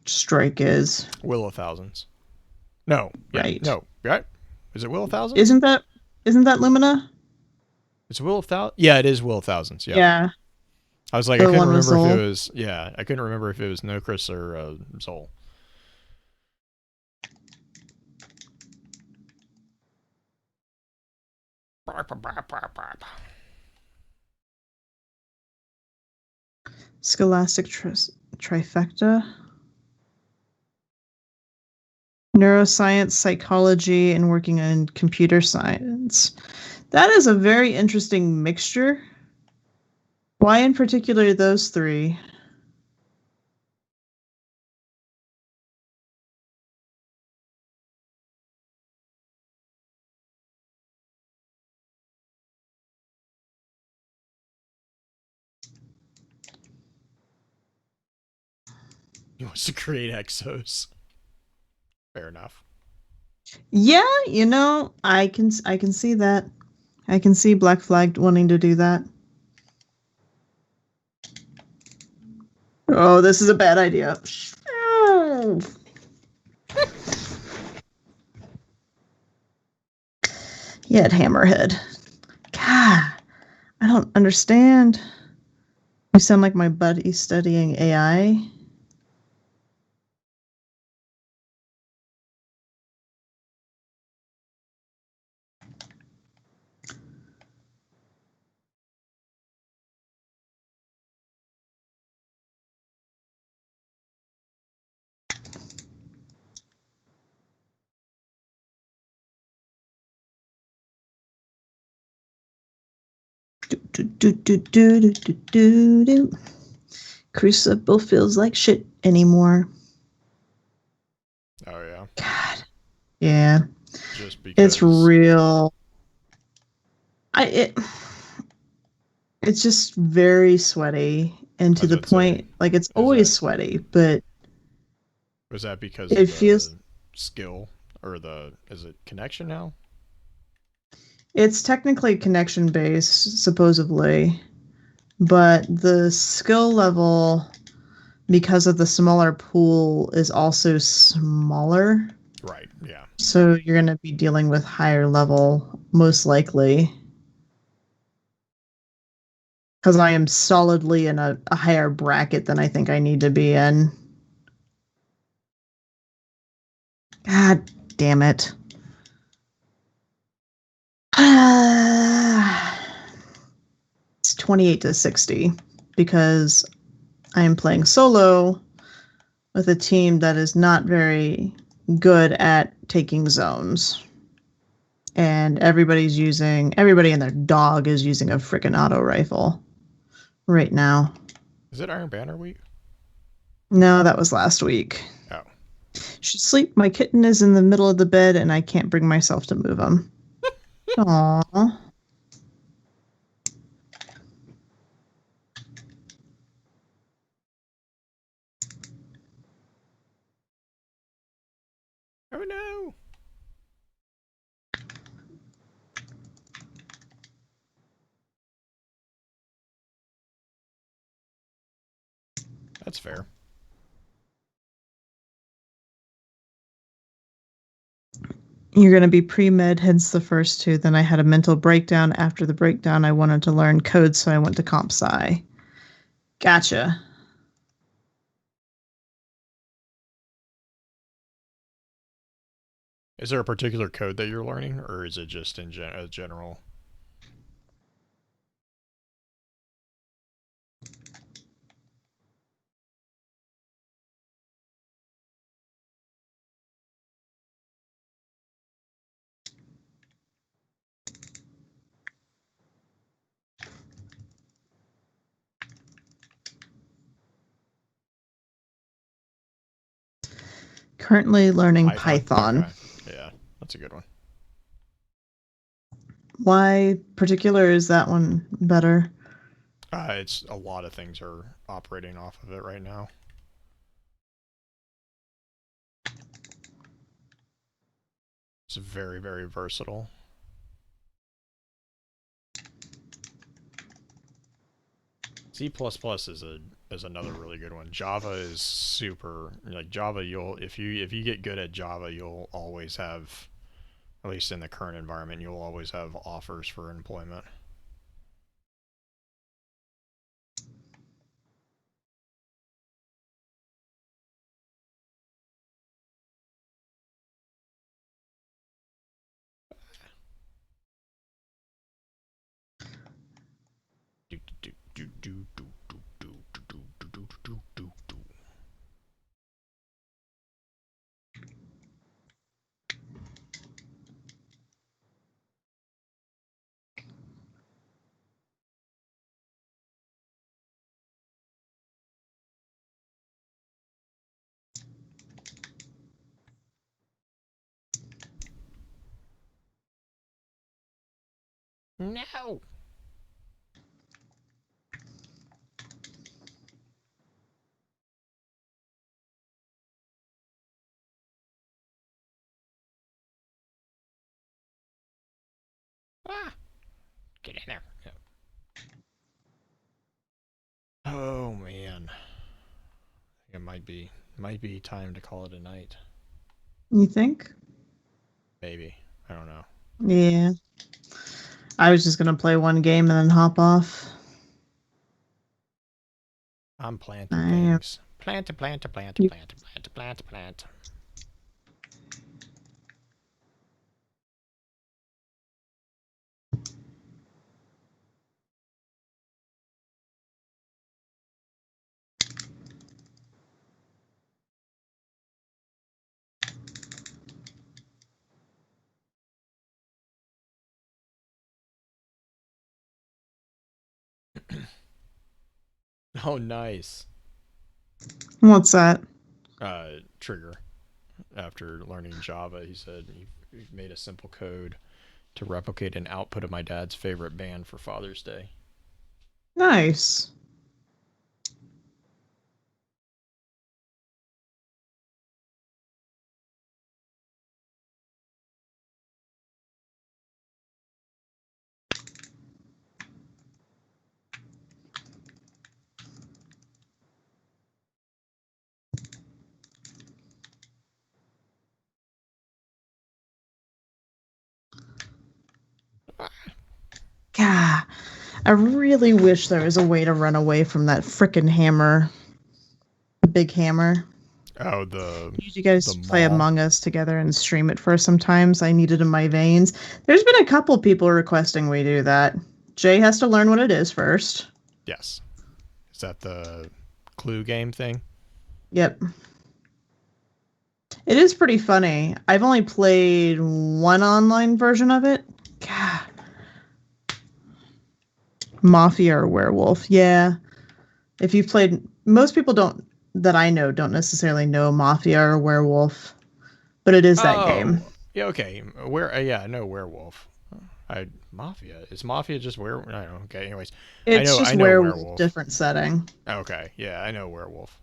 strike is. Will of Thousands. No. Yeah, Right. no. Right? Is it Will of Thousands? Isn't that Lumina? It's Will of Thousands? Yeah, it is Will of Thousands. Yeah. Yeah. I was like, The I couldn't one with remember if Zol. it was... Yeah, I couldn't remember if it was Nokris or Zol. Scholastic trifecta. Neuroscience, psychology, and working in computer science. That is a very interesting mixture. Why in particular those three? He wants to create exos. Fair enough. Yeah, I can see that. I can see Black Flag wanting to do that. Oh, this is a bad idea. Yeah, Hammerhead. God, I don't understand. You sound like my buddy studying AI. Do. Crucible feels like shit anymore. Oh, yeah. God. Yeah. Just because... It's real. It's just very sweaty, and to the point, like it's always sweaty, but was that because it of feels the skill or is it connection now? it's technically connection based, supposedly, but the skill level, because of the smaller pool, is also smaller. Right. Yeah. So you're going to be dealing with higher level, most likely. Because I am solidly in a higher bracket than I think I need to be in. God damn it. It's 28-60 because I am playing solo with a team that is not very good at taking zones. And everybody and their dog is using a freaking auto rifle right now. Is it Iron Banner week? No, that was last week. Oh. She's asleep. My kitten is in the middle of the bed, and I can't bring myself to move him. Aww. Oh no. That's fair. You're going to be pre-med, hence the first two. Then I had a mental breakdown. After the breakdown, I wanted to learn code, so I went to comp sci. Gotcha. Is there a particular code that you're learning, or is it just in general? Currently learning Python. Okay. Yeah, that's a good one. Why particular is that one better? It's a lot of things are operating off of it right now. It's very, very versatile. C++ is another really good one. Java is super, like Java, if you get good at Java, you'll always have, at least in the current environment, you'll always have offers for employment. No. Ah, get in there. Yeah. Oh man, it might be time to call it a night. You think? Maybe, I don't know. Yeah. I was just going to play one game and then hop off. I'm planting I am. things. Plant. Oh, nice. What's that? Trigger. After learning Java, he said he made a simple code to replicate an output of my dad's favorite band for Father's Day. Nice. God, I really wish there was a way to run away from that frickin' hammer. The big hammer. Oh, the You guys the play mall. Among Us together and stream it for sometimes. I need it in my veins. There's been a couple people requesting we do that. Jay has to learn what it is first. Yes. Is that the Clue game thing? Yep. It is pretty funny. I've only played one online version of it. God. Mafia or Werewolf. Yeah. If you've played, most people don't, that I know, don't necessarily know Mafia or Werewolf, but it is that game. Oh, yeah. Okay. Yeah, I know Werewolf. Mafia is Mafia just where? I don't know. Okay. Anyways, It's I just know Werewolf, Werewolf. different setting. Okay. Yeah, I know Werewolf.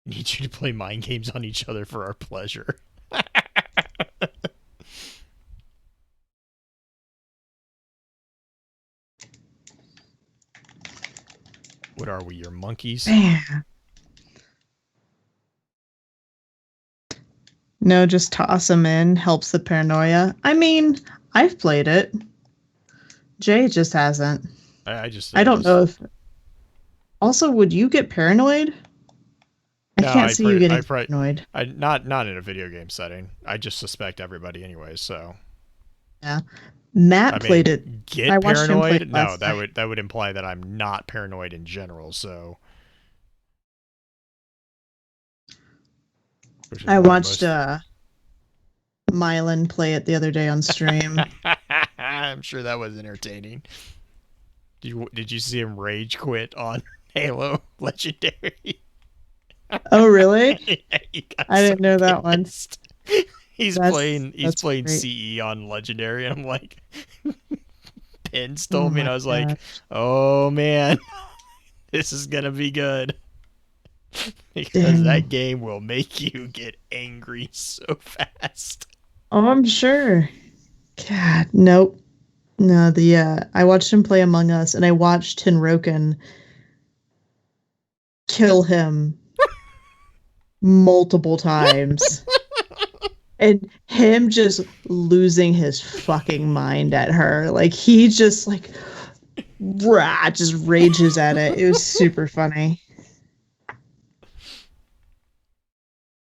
Need you to play mind games on each other for our pleasure. What are we, your monkeys? Man. No, just toss them in. Helps the paranoia. I mean, I've played it. Jay just hasn't. I don't know if. Also, would you get paranoid? I No, can't see you getting paranoid. not in a video game setting. I just suspect everybody anyways. So Yeah, Matt I played it. mean, get I watched him play paranoid? it No, last night. that would imply that I'm not paranoid in general. So which is I why watched most. Mylan play it the other day on stream. I'm sure that was entertaining. Did you see him rage quit on Halo Legendary? Oh, really? He got I didn't know that one. pissed. He's That's playing great. CE on Legendary, and I'm like, Pins Oh told me, and my I was like, gosh. oh man, this is gonna be good because that Dang. game will make you get angry so fast. Oh, I'm sure. God, nope. No, I watched him play Among Us, and I watched Tinroken kill him multiple times. And him just losing his fucking mind at her. Like, he just, like, rah, just rages at it. It was super funny.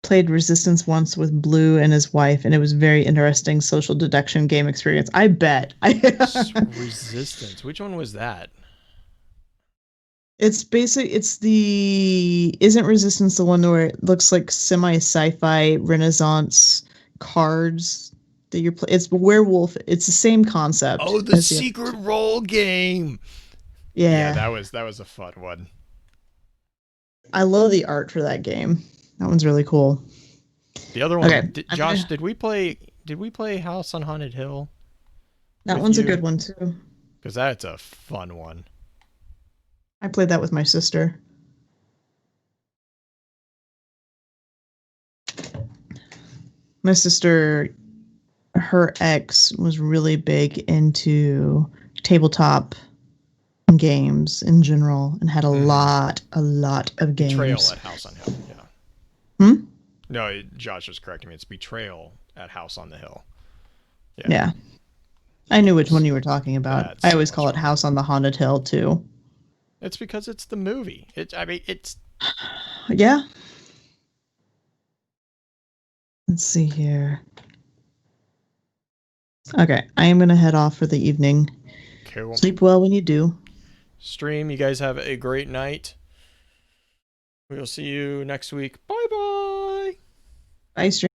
Played Resistance once with Blue and his wife, and it was very interesting social deduction game experience. I bet. Resistance. Which one was that? It's the isn't Resistance the one where it looks like semi sci-fi Renaissance cards that you're playing? It's werewolf. It's the same concept Oh, the as the other secret two. roll game. Yeah, Yeah, that was a fun one. I love the art for that game. That one's really cool. The other Okay, one, Josh, did we play House on Haunted Hill that with one's a you? good one too. Because that's a fun one. I played that with my sister. My sister, her ex was really big into tabletop games in general and had a lot of Betrayal games. at House on Hill. Yeah. Hmm? No, Josh was correcting me. It's Betrayal at House on the Hill. Yeah. I knew which one you were talking about. That's I so always much call it fun. House on the Haunted Hill too. It's because it's the movie. I mean, it's Yeah. Let's see here. Okay, I am gonna head off for the evening. cool. Sleep well when you do. Stream. You guys have a great night. We'll see you next week. Bye bye. Bye, stream.